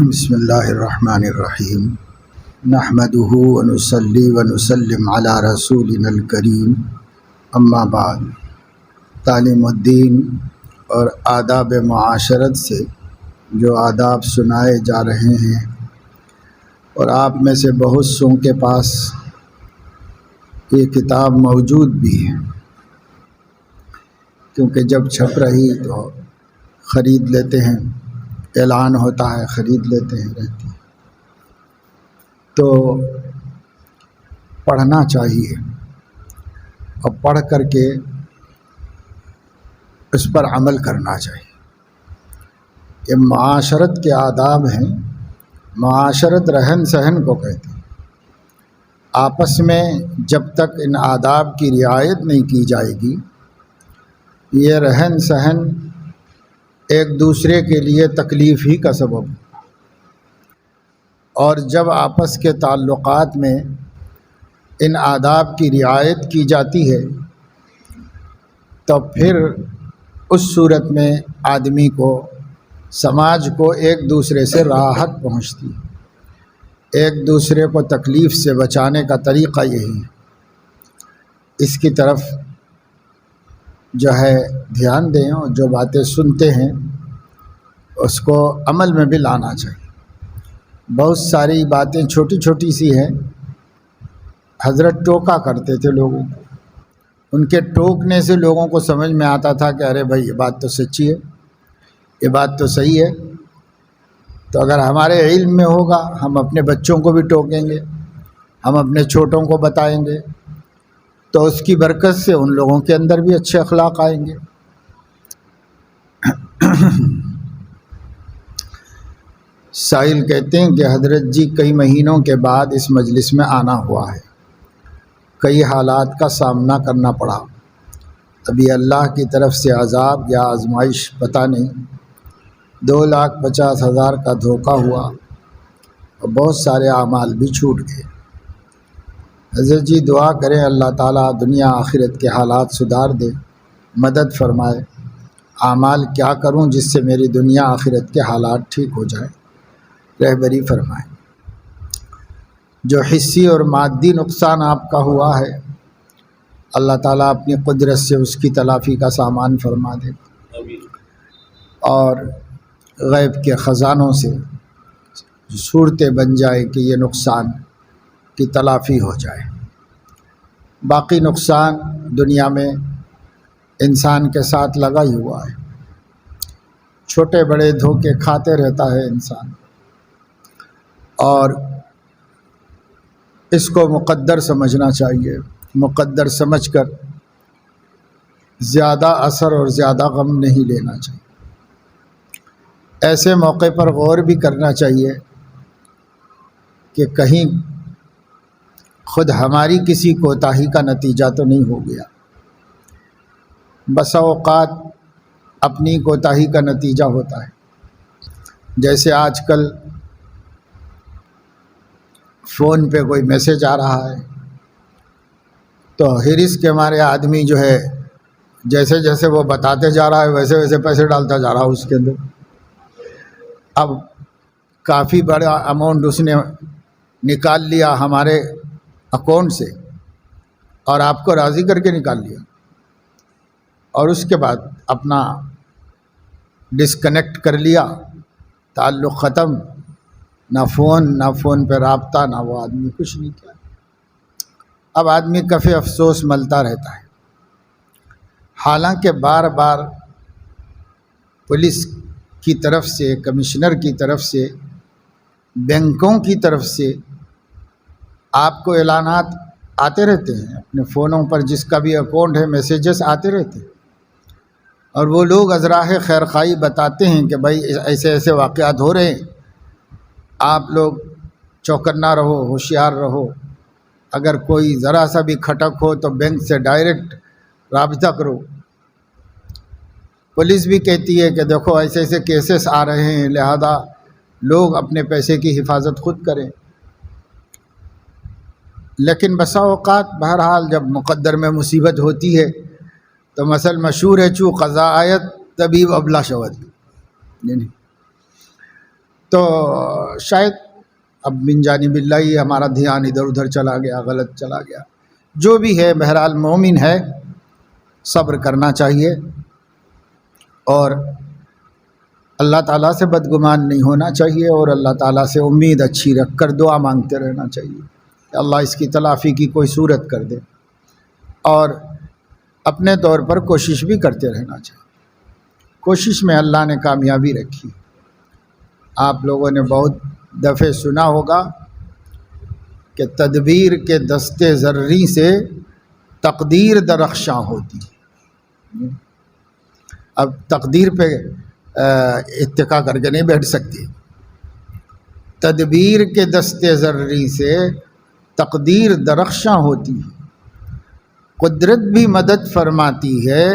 بسم اللہ الرحمن الرحیم نحمدہ ونصلی ونسلم علی رسولنا الکریم اما بعد۔ تعلیم الدین اور آداب معاشرت سے جو آداب سنائے جا رہے ہیں اور آپ میں سے بہت سوں کے پاس یہ کتاب موجود بھی ہے، کیونکہ جب چھپ رہی تو خرید لیتے ہیں، اعلان ہوتا ہے خرید لیتے ہیں رہتی ہے، تو پڑھنا چاہیے اور پڑھ کر کے اس پر عمل کرنا چاہیے۔ یہ معاشرت کے آداب ہیں، معاشرت رہن سہن کو کہتے ہیں۔ آپس میں جب تک ان آداب کی رعایت نہیں کی جائے گی، یہ رہن سہن ایک دوسرے کے لیے تکلیف ہی کا سبب ہے، اور جب آپس کے تعلقات میں ان آداب کی رعایت کی جاتی ہے تو پھر اس صورت میں آدمی کو، سماج کو ایک دوسرے سے راحت پہنچتی ہے۔ ایک دوسرے کو تکلیف سے بچانے کا طریقہ یہی ہے۔ اس کی طرف جو ہے دھیان دیں اور جو باتیں سنتے ہیں اس کو عمل میں بھی لانا چاہیے۔ بہت ساری باتیں چھوٹی چھوٹی سی ہیں، حضرت ٹوکا کرتے تھے لوگوں کو، ان کے ٹوکنے سے لوگوں کو سمجھ میں آتا تھا کہ ارے بھائی یہ بات تو سچی ہے، یہ بات تو صحیح ہے۔ تو اگر ہمارے علم میں ہوگا ہم اپنے بچوں کو بھی ٹوکیں گے، ہم اپنے چھوٹوں کو بتائیں گے، تو اس کی برکت سے ان لوگوں کے اندر بھی اچھے اخلاق آئیں گے۔ سائل کہتے ہیں کہ حضرت جی کئی مہینوں کے بعد اس مجلس میں آنا ہوا ہے، کئی حالات کا سامنا کرنا پڑا، ابھی اللہ کی طرف سے عذاب یا آزمائش پتہ نہیں، 2,50,000 کا دھوکہ ہوا اور بہت سارے اعمال بھی چھوٹ گئے۔ حضرت جی دعا کریں اللہ تعالیٰ دنیا آخرت کے حالات سدھار دے، مدد فرمائے، اعمال کیا کروں جس سے میری دنیا آخرت کے حالات ٹھیک ہو جائیں، رہبری فرمائے۔ جو حصی اور مادی نقصان آپ کا ہوا ہے اللہ تعالیٰ اپنی قدرت سے اس کی تلافی کا سامان فرما دے، اور غیب کے خزانوں سے صورتیں بن جائے کہ یہ نقصان کی تلافی ہو جائے۔ باقی نقصان دنیا میں انسان کے ساتھ لگا ہی ہوا ہے، چھوٹے بڑے دھوکے کھاتے رہتا ہے انسان، اور اس کو مقدر سمجھنا چاہیے، مقدر سمجھ کر زیادہ اثر اور زیادہ غم نہیں لینا چاہیے۔ ایسے موقع پر غور بھی کرنا چاہیے کہ کہیں خود ہماری کسی کوتاہی کا نتیجہ تو نہیں ہو گیا۔ بسا اوقات اپنی کوتاہی کا نتیجہ ہوتا ہے، جیسے آج کل فون پہ کوئی میسج آ رہا ہے تو حرص کے مارے آدمی جو ہے جیسے جیسے وہ بتاتے جا رہا ہے ویسے ویسے پیسے ڈالتا جا رہا ہے اس کے اندر۔ اب کافی بڑا اماؤنٹ اس نے نکال لیا ہمارے اکاؤنٹ سے، اور آپ کو راضی کر کے نکال لیا، اور اس کے بعد اپنا ڈسکنیکٹ کر لیا، تعلق ختم، نہ فون پہ رابطہ، نہ وہ آدمی، کچھ نہیں کیا۔ اب آدمی کف افسوس ملتا رہتا ہے۔ حالانکہ بار بار پولیس کی طرف سے، کمشنر کی طرف سے، بینکوں کی طرف سے آپ کو اعلانات آتے رہتے ہیں، اپنے فونوں پر جس کا بھی اکاؤنٹ ہے میسیجز آتے رہتے ہیں، اور وہ لوگ ازراہ خیرخواہی بتاتے ہیں کہ بھائی ایسے ایسے واقعات ہو رہے ہیں، آپ لوگ چوکنا رہو، ہوشیار رہو، اگر کوئی ذرا سا بھی کھٹک ہو تو بینک سے ڈائریکٹ رابطہ کرو۔ پولیس بھی کہتی ہے کہ دیکھو ایسے ایسے کیسز آ رہے ہیں، لہذا لوگ اپنے پیسے کی حفاظت خود کریں۔ لیکن بسا اوقات بہرحال جب مقدر میں مصیبت ہوتی ہے تو مثل مشہور ہے، چوں قضا آیت طبیب ابلا شود، تو شاید اب من جانب اللہ ہی ہمارا دھیان ادھر ادھر چلا گیا، غلط چلا گیا، جو بھی ہے بہرحال مومن ہے، صبر کرنا چاہیے اور اللہ تعالیٰ سے بدگمان نہیں ہونا چاہیے، اور اللہ تعالیٰ سے امید اچھی رکھ کر دعا مانگتے رہنا چاہیے کہ اللہ اس کی تلافی کی کوئی صورت کر دے، اور اپنے طور پر کوشش بھی کرتے رہنا چاہیے۔ کوشش میں اللہ نے کامیابی رکھی۔ آپ لوگوں نے بہت دفعہ سنا ہوگا کہ تدبیر کے دستے زرری سے تقدیر درخشاں ہوتی۔ اب تقدیر پہ اتکا کر کے نہیں بیٹھ سکتی۔ تدبیر کے دستے زرری سے تقدیر درخشاں ہوتی ہے۔ قدرت بھی مدد فرماتی ہے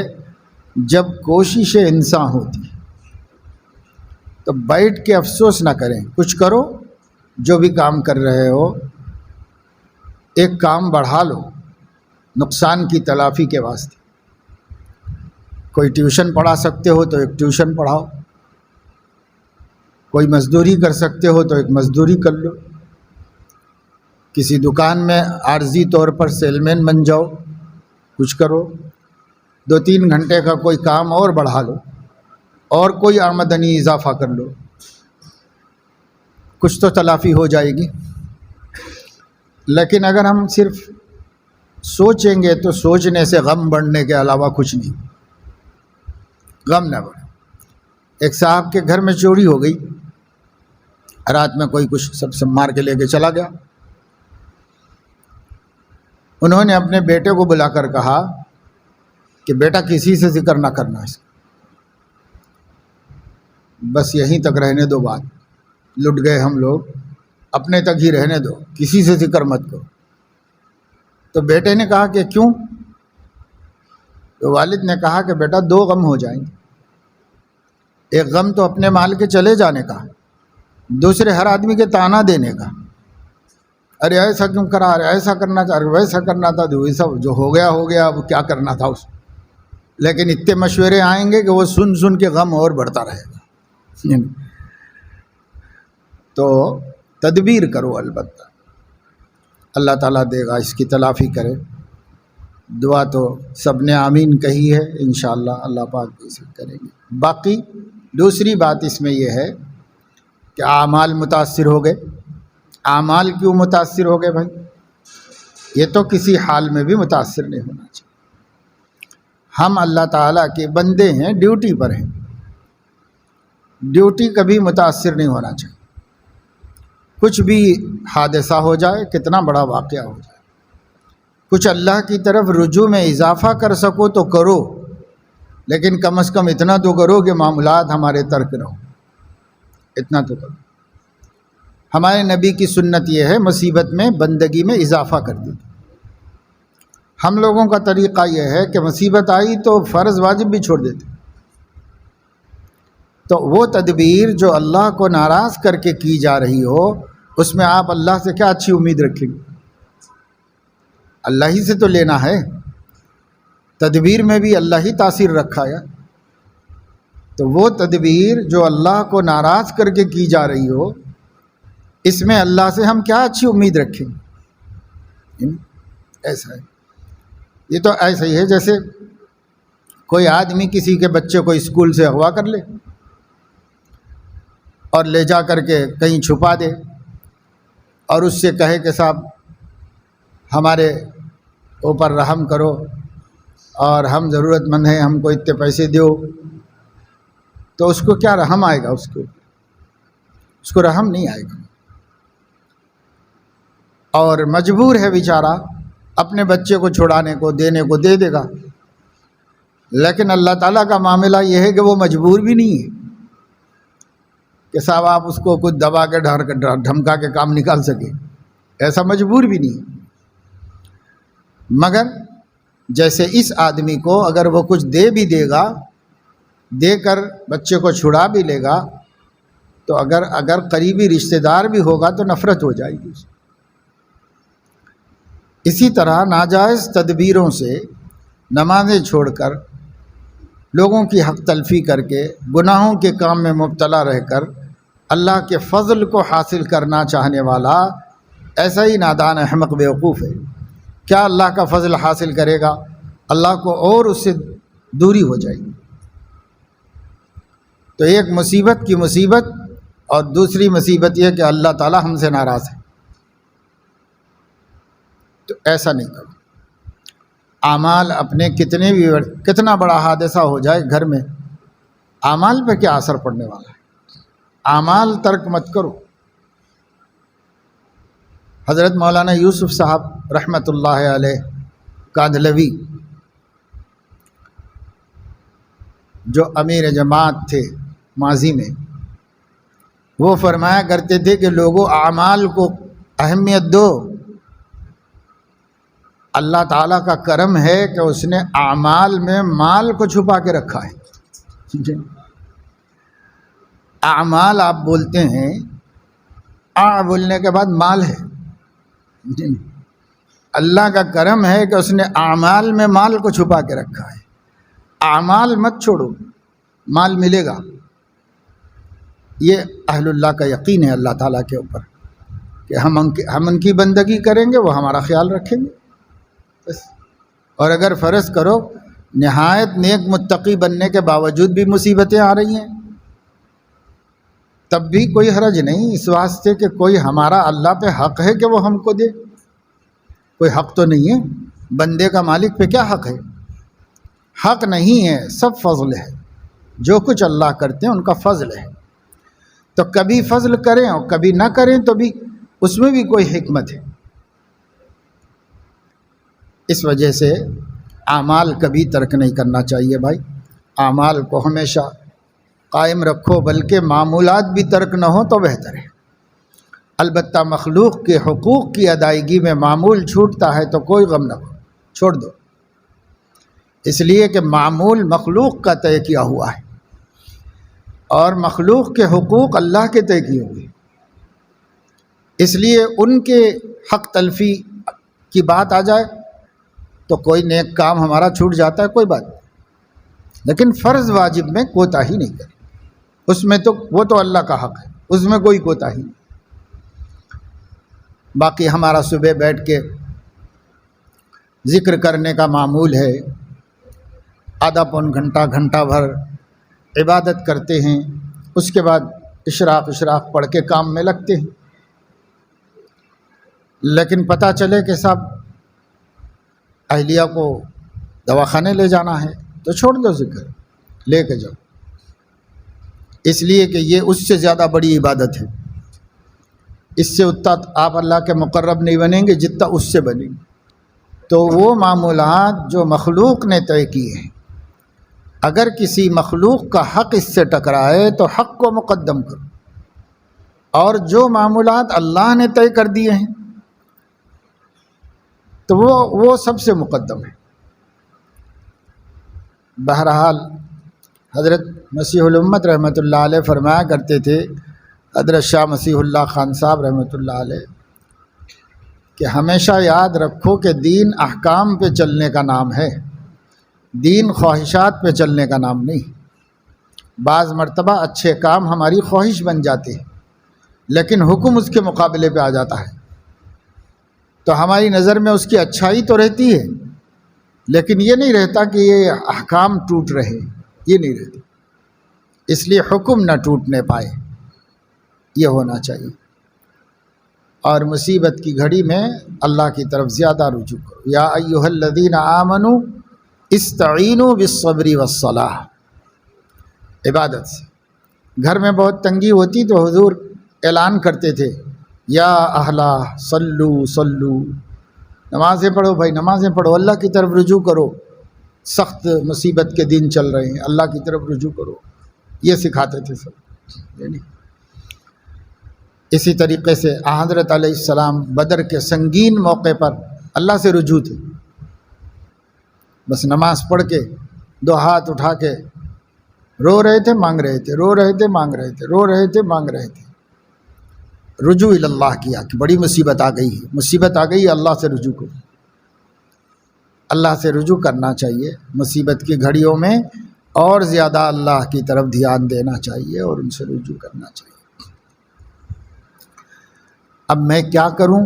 جب کوشش انسان ہوتی ہے۔ تو بیٹھ کے افسوس نہ کریں، کچھ کرو، جو بھی کام کر رہے ہو ایک کام بڑھا لو نقصان کی تلافی کے واسطے۔ کوئی ٹیوشن پڑھا سکتے ہو تو ایک ٹیوشن پڑھاؤ، کوئی مزدوری کر سکتے ہو تو ایک مزدوری کر لو، کسی دکان میں عارضی طور پر سیل مین بن جاؤ، کچھ کرو، 2-3 گھنٹے کا کوئی کام اور بڑھا لو، اور کوئی آمدنی اضافہ کر لو، کچھ تو تلافی ہو جائے گی۔ لیکن اگر ہم صرف سوچیں گے تو سوچنے سے غم بڑھنے کے علاوہ کچھ نہیں، غم نہ بڑھے۔ ایک صاحب کے گھر میں چوری ہو گئی، رات میں کوئی کچھ سب مار کے لے کے چلا گیا۔ انہوں نے اپنے بیٹے کو بلا کر کہا کہ بیٹا کسی سے ذکر نہ کرنا، اس بس یہیں تک رہنے دو، بات لٹ گئے ہم لوگ، اپنے تک ہی رہنے دو، کسی سے ذکر مت کرو۔ تو بیٹے نے کہا کہ کیوں؟ تو والد نے کہا کہ بیٹا 2 غم ہو جائیں گے، ایک غم تو اپنے مال کے چلے جانے کا، دوسرے ہر آدمی کے تانا دینے کا، ارے ایسا کیوں کرا، ارے ایسا کرنا تھا، ارے ویسا کرنا تھا، تو ویسا جو ہو گیا ہو گیا، اب کیا کرنا تھا اس۔ لیکن اتنے مشورے آئیں گے کہ وہ سن سن کے غم اور بڑھتا رہے گا۔ تو تدبیر کرو، البتہ اللہ تعالیٰ دے گا، اس کی تلافی کرے۔ دعا تو سب نے آمین کہی ہے، انشاءاللہ اللہ پاک اسے کریں گے۔ باقی دوسری بات اس میں یہ ہے کہ اعمال متاثر ہو گئے۔ اعمال کیوں متاثر ہو گئے بھائی؟ یہ تو کسی حال میں بھی متاثر نہیں ہونا چاہیے۔ ہم اللہ تعالیٰ کے بندے ہیں، ڈیوٹی پر ہیں، ڈیوٹی کبھی متاثر نہیں ہونا چاہیے۔ کچھ بھی حادثہ ہو جائے، کتنا بڑا واقعہ ہو جائے، کچھ اللہ کی طرف رجوع میں اضافہ کر سکو تو کرو، لیکن کم از کم اتنا تو کرو کہ معاملات ہمارے ترک نہ ہو، اتنا تو کرو۔ ہمارے نبی کی سنت یہ ہے، مصیبت میں بندگی میں اضافہ کر دیتے۔ ہم لوگوں کا طریقہ یہ ہے کہ مصیبت آئی تو فرض واجب بھی چھوڑ دیتے۔ تو وہ تدبیر جو اللہ کو ناراض کر کے کی جا رہی ہو، اس میں آپ اللہ سے کیا اچھی امید رکھیں گے؟ اللہ ہی سے تو لینا ہے، تدبیر میں بھی اللہ ہی تاثیر رکھا ہے۔ تو وہ تدبیر جو اللہ کو ناراض کر کے کی جا رہی ہو، اس میں اللہ سے ہم کیا اچھی امید رکھیں گے؟ ایسا ہے، یہ تو ایسا ہی ہے جیسے کوئی آدمی کسی کے بچے کو اسکول سے اغوا کر لے اور لے جا کر کے کہیں چھپا دے، اور اس سے کہے کہ صاحب ہمارے اوپر رحم کرو اور ہم ضرورت مند ہیں، ہم کو اتنے پیسے دو، تو اس کو کیا رحم آئے گا؟ اس کو رحم نہیں آئے گا، اور مجبور ہے بیچارہ، اپنے بچے کو چھڑانے کو دینے کو دے دے گا۔ لیکن اللہ تعالیٰ کا معاملہ یہ ہے کہ وہ مجبور بھی نہیں ہے کہ صاحب آپ اس کو کچھ دبا کے دھمکا کے کام نکال سکے، ایسا مجبور بھی نہیں۔ مگر جیسے اس آدمی کو اگر وہ کچھ دے بھی دے گا، دے کر بچے کو چھڑا بھی لے گا، تو اگر قریبی رشتہ دار بھی ہوگا تو نفرت ہو جائے گی۔ اسی طرح ناجائز تدبیروں سے، نمازیں چھوڑ کر، لوگوں کی حق تلفی کر کے، گناہوں کے کام میں مبتلا رہ کر اللہ کے فضل کو حاصل کرنا چاہنے والا ایسا ہی نادان احمق بیوقوف ہے. کیا اللہ کا فضل حاصل کرے گا؟ اللہ کو اور اس سے دوری ہو جائے گی. تو ایک مصیبت کی مصیبت اور دوسری مصیبت یہ کہ اللہ تعالی ہم سے ناراض ہے. تو ایسا نہیں کرو. اعمال اپنے کتنا بڑا حادثہ ہو جائے گھر میں، اعمال پہ کیا اثر پڑنے والا ہے؟ اعمال ترک مت کرو. حضرت مولانا یوسف صاحب رحمۃ اللہ علیہ کاندھلوی جو امیر جماعت تھے ماضی میں، وہ فرمایا کرتے تھے کہ لوگوں اعمال کو اہمیت دو. اللہ تعالیٰ کا کرم ہے کہ اس نے اعمال میں مال کو چھپا کے رکھا ہے. اعمال آپ بولتے ہیں، بولنے کے بعد مال ہے. اللہ کا کرم ہے کہ اس نے اعمال میں مال کو چھپا کے رکھا ہے. اعمال مت چھوڑو، مال ملے گا. یہ اہل اللہ کا یقین ہے اللہ تعالیٰ کے اوپر کہ ہم ان کی بندگی کریں گے، وہ ہمارا خیال رکھیں گے. اور اگر فرض کرو نہایت نیک متقی بننے کے باوجود بھی مصیبتیں آ رہی ہیں، تب بھی کوئی حرج نہیں، اس واسطے کہ کوئی ہمارا اللہ پہ حق ہے کہ وہ ہم کو دے. کوئی حق تو نہیں ہے. بندے کا مالک پہ کیا حق ہے؟ حق نہیں ہے، سب فضل ہے. جو کچھ اللہ کرتے ہیں ان کا فضل ہے. تو کبھی فضل کریں اور کبھی نہ کریں تو بھی اس میں بھی کوئی حکمت ہے. اس وجہ سے اعمال کبھی ترک نہیں کرنا چاہیے بھائی. اعمال کو ہمیشہ قائم رکھو، بلکہ معمولات بھی ترک نہ ہو تو بہتر ہے. البتہ مخلوق کے حقوق کی ادائیگی میں معمول چھوٹتا ہے تو کوئی غم نہ ہو، چھوڑ دو. اس لیے کہ معمول مخلوق کا طے کیا ہوا ہے اور مخلوق کے حقوق اللہ کے طے کیے ہوئے. اس لیے ان کے حق تلفی کی بات آ جائے تو کوئی نیک کام ہمارا چھوٹ جاتا ہے، کوئی بات نہیں. لیکن فرض واجب میں کوتاہی نہیں کرے. اس میں تو وہ تو اللہ کا حق ہے، اس میں کوئی کوتاہی نہیں. باقی ہمارا صبح بیٹھ کے ذکر کرنے کا معمول ہے، آدھا پون گھنٹہ گھنٹہ بھر عبادت کرتے ہیں، اس کے بعد اشراق پڑھ کے کام میں لگتے ہیں. لیکن پتہ چلے کہ صاحب اہلیہ کو دواخانے لے جانا ہے تو چھوڑ دو، ذکر لے کے جاؤ. اس لیے کہ یہ اس سے زیادہ بڑی عبادت ہے. اس سے اتنا آپ اللہ کے مقرب نہیں بنیں گے جتنا اس سے بنیں گے. تو وہ معمولات جو مخلوق نے طے کیے ہیں، اگر کسی مخلوق کا حق اس سے ٹکرائے تو حق کو مقدم کرو، اور جو معمولات اللہ نے طے کر دیے ہیں تو وہ سب سے مقدم ہے. بہرحال حضرت مسیح الامت رحمۃ اللہ علیہ فرمایا کرتے تھے، حضرت شاہ مسیح اللہ خان صاحب رحمۃ اللہ علیہ، کہ ہمیشہ یاد رکھو کہ دین احکام پہ چلنے کا نام ہے، دین خواہشات پہ چلنے کا نام نہیں. بعض مرتبہ اچھے کام ہماری خواہش بن جاتے ہیں لیکن حکم اس کے مقابلے پہ آ جاتا ہے، تو ہماری نظر میں اس کی اچھائی تو رہتی ہے لیکن یہ نہیں رہتا کہ یہ احکام ٹوٹ رہے، یہ نہیں رہتا. اس لیے حکم نہ ٹوٹنے پائے، یہ ہونا چاہیے. اور مصیبت کی گھڑی میں اللہ کی طرف زیادہ رجوع کرو. یا ایھا الذین آمنوا استعینوا بالصبر والصلاۃ. عبادت سے گھر میں بہت تنگی ہوتی تو حضور اعلان کرتے تھے، یا اہلا صلو صلو، نمازیں پڑھو بھائی، نمازیں پڑھو، اللہ کی طرف رجوع کرو. سخت مصیبت کے دن چل رہے ہیں، اللہ کی طرف رجوع کرو، یہ سکھاتے تھے سب. اسی طریقے سے حضرت علیہ السلام بدر کے سنگین موقع پر اللہ سے رجوع تھے. بس نماز پڑھ کے دو ہاتھ اٹھا کے رو رہے تھے، مانگ رہے تھے، رو رہے تھے، مانگ رہے تھے، رو رہے تھے، مانگ رہے تھے. رجوع اللہ کیا کہ بڑی مصیبت آ گئی ہے، مصیبت آ گئی ہے، اللہ سے رجوع کرو. اللہ سے رجوع کرنا چاہیے مصیبت کی گھڑیوں میں، اور زیادہ اللہ کی طرف دھیان دینا چاہیے اور ان سے رجوع کرنا چاہیے. اب میں کیا کروں؟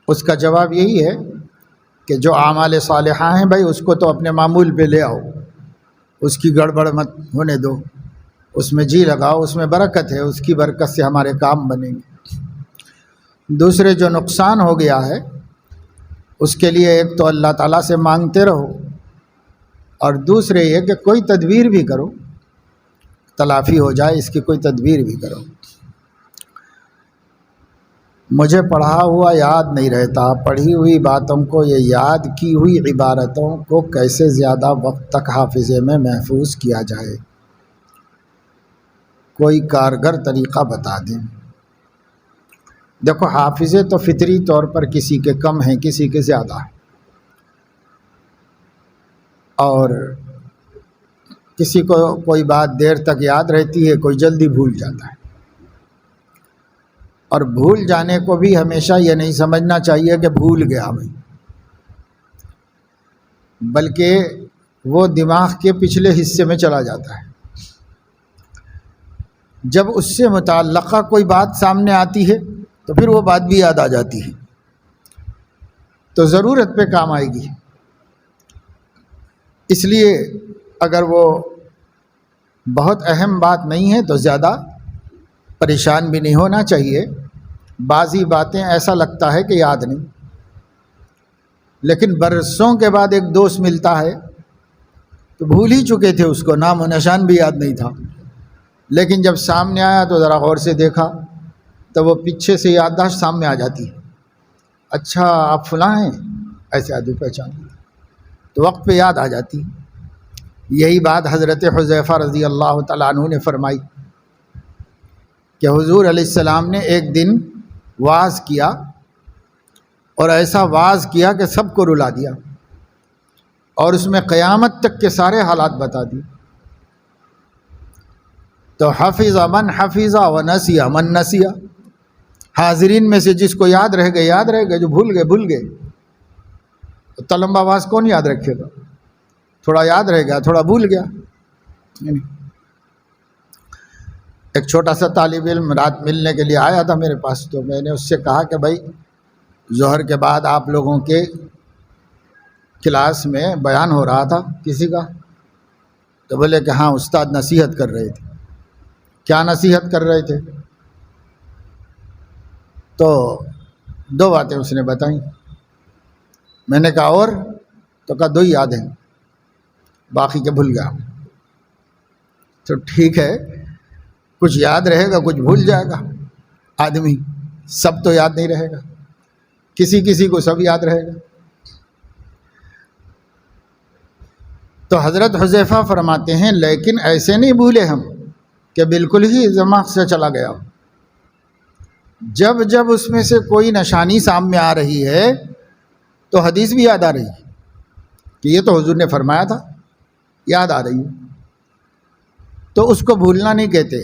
اس کا جواب یہی ہے کہ جو اعمال صالحہ ہیں بھائی اس کو تو اپنے معمول پہ لے آؤ، اس کی گڑبڑ مت ہونے دو، اس میں جی لگاؤ، اس میں برکت ہے، اس کی برکت سے ہمارے کام بنیں گے۔ دوسرے جو نقصان ہو گیا ہے اس کے لیے ایک تو اللہ تعالیٰ سے مانگتے رہو، اور دوسرے یہ کہ کوئی تدبیر بھی کرو، تلافی ہو جائے اس کی کوئی تدبیر بھی کرو۔ مجھے پڑھا ہوا یاد نہیں رہتا، پڑھی ہوئی باتوں کو یا یاد کی ہوئی عبارتوں کو کیسے زیادہ وقت تک حافظے میں محفوظ کیا جائے، کوئی کارگر طریقہ بتا دیں۔ دیکھو حافظے تو فطری طور پر کسی کے کم ہیں، کسی کے زیادہ ہیں، اور کسی کو کوئی بات دیر تک یاد رہتی ہے، کوئی جلدی بھول جاتا ہے۔ اور بھول جانے کو بھی ہمیشہ یہ نہیں سمجھنا چاہیے کہ بھول گیا میں، بلکہ وہ دماغ کے پچھلے حصے میں چلا جاتا ہے۔ جب اس سے متعلقہ کوئی بات سامنے آتی ہے تو پھر وہ بات بھی یاد آ جاتی ہے، تو ضرورت پہ کام آئے گی۔ اس لیے اگر وہ بہت اہم بات نہیں ہے تو زیادہ پریشان بھی نہیں ہونا چاہیے۔ بعضی باتیں ایسا لگتا ہے کہ یاد نہیں، لیکن برسوں کے بعد ایک دوست ملتا ہے تو بھول ہی چکے تھے، اس کو نام و نشان بھی یاد نہیں تھا، لیکن جب سامنے آیا تو ذرا غور سے دیکھا تو وہ پیچھے سے یادداشت سامنے آ جاتی ہے، اچھا آپ فلاں ہیں، ایسے آدمی پہچان تو وقت پہ یاد آ جاتی۔ یہی بات حضرت حذیفہ رضی اللہ تعالیٰ عنہ نے فرمائی کہ حضور علیہ السلام نے ایک دن واعظ کیا، اور ایسا واعظ کیا کہ سب کو رلا دیا، اور اس میں قیامت تک کے سارے حالات بتا دی۔ تو حفظ من حفظ و نسی من نسی، حاضرین میں سے جس کو یاد رہ گئے یاد رہ گئے، جو بھول گئے بھول گئے۔ اتنا لمبا واعظ کون یاد رکھے گا؟ تھوڑا یاد رہ گیا، تھوڑا بھول گیا۔ ایک چھوٹا سا طالب علم رات ملنے کے لیے آیا تھا میرے پاس، تو میں نے اس سے کہا کہ بھائی ظہر کے بعد آپ لوگوں کے کلاس میں بیان ہو رہا تھا کسی کا، تو بولے کہ ہاں استاد نصیحت کر رہے تھے۔ کیا نصیحت کر رہے تھے؟ تو دو باتیں اس نے بتائیں۔ میں نے کہا اور؟ تو کہا دو ہی یاد ہیں، باقی کے بھول گیا۔ تو ٹھیک ہے، کچھ یاد رہے گا کچھ بھول جائے گا آدمی، سب تو یاد نہیں رہے گا، کسی کسی کو سب یاد رہے گا۔ تو حضرت حذیفہ فرماتے ہیں لیکن ایسے نہیں بھولے ہم کہ بالکل ہی دماغ سے چلا گیا۔ جب جب اس میں سے کوئی نشانی سامنے آ رہی ہے تو حدیث بھی یاد آ رہی ہے کہ یہ تو حضور نے فرمایا تھا، یاد آ رہی ہے، تو اس کو بھولنا نہیں کہتے۔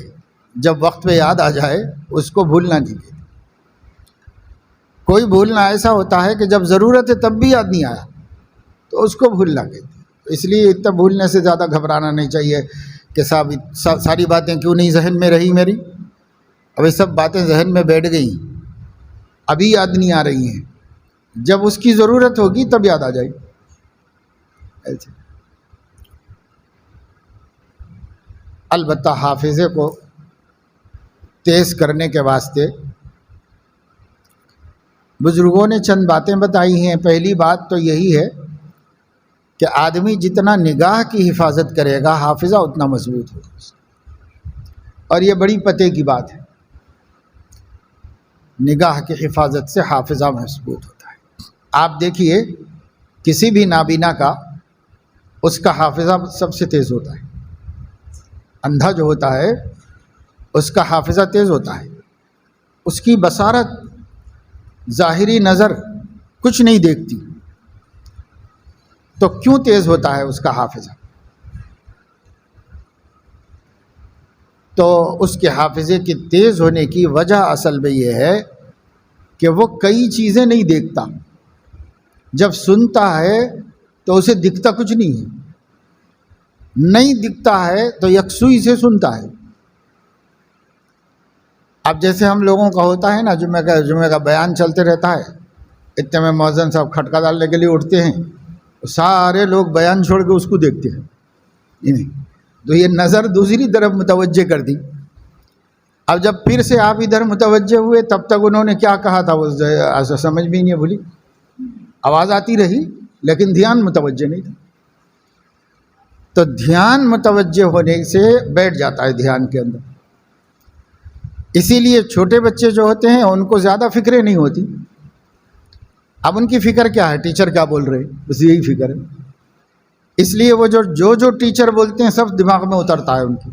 جب وقت پہ یاد آ جائے اس کو بھولنا نہیں کہتے۔ کوئی بھولنا ایسا ہوتا ہے کہ جب ضرورت ہے تب بھی یاد نہیں آیا تو اس کو بھولنا کہتے۔ اس لیے اتنا بھولنے سے زیادہ گھبرانا نہیں چاہیے کہ ساری باتیں کیوں نہیں ذہن میں رہی میری، اب یہ سب باتیں ذہن میں بیٹھ گئیں، ابھی یاد نہیں آ رہی ہیں، جب اس کی ضرورت ہوگی تب یاد آ جائے گی۔ ایسے البتہ حافظے کو تیز کرنے کے واسطے بزرگوں نے چند باتیں بتائی ہیں۔ پہلی بات تو یہی ہے کہ آدمی جتنا نگاہ کی حفاظت کرے گا حافظہ اتنا مضبوط ہوگا، اور یہ بڑی پتے کی بات ہے، نگاہ کی حفاظت سے حافظہ مضبوط ہوتا ہے۔ آپ دیکھیے کسی بھی نابینا کا اس کا حافظہ سب سے تیز ہوتا ہے، اندھا جو ہوتا ہے اس کا حافظہ تیز ہوتا ہے، اس کی بصارت ظاہری نظر کچھ نہیں دیکھتی، تو کیوں تیز ہوتا ہے اس کا حافظہ؟ تو اس کے حافظے کی تیز ہونے کی وجہ اصل میں یہ ہے کہ وہ کئی چیزیں نہیں دیکھتا، جب سنتا ہے تو اسے دکھتا کچھ نہیں ہے، نہیں دکھتا ہے تو یکسوئی سے سنتا ہے، اب جیسے ہم لوگوں کا ہوتا ہے نا، جمعے کا بیان چلتے رہتا ہے، اتنے میں مؤذن صاحب کھٹکا ڈالنے کے لیے اٹھتے ہیں، سارے لوگ بیان چھوڑ کے اس کو دیکھتے ہیں، تو یہ نظر دوسری طرف متوجہ کر دی۔ اب جب پھر سے آپ ادھر متوجہ ہوئے، تب تک انہوں نے کیا کہا تھا وہ سمجھ بھی نہیں بھولی، آواز آتی رہی لیکن دھیان متوجہ نہیں تھا۔ تو دھیان متوجہ ہونے سے بیٹھ جاتا ہے دھیان کے اندر۔ اسی لیے چھوٹے بچے جو ہوتے ہیں ان کو زیادہ فکریں نہیں ہوتی۔ اب ان کی فکر کیا ہے؟ ٹیچر کیا بول رہے، بس یہی فکر ہے۔ اس لیے وہ جو ٹیچر بولتے ہیں سب دماغ میں اترتا ہے ان کی،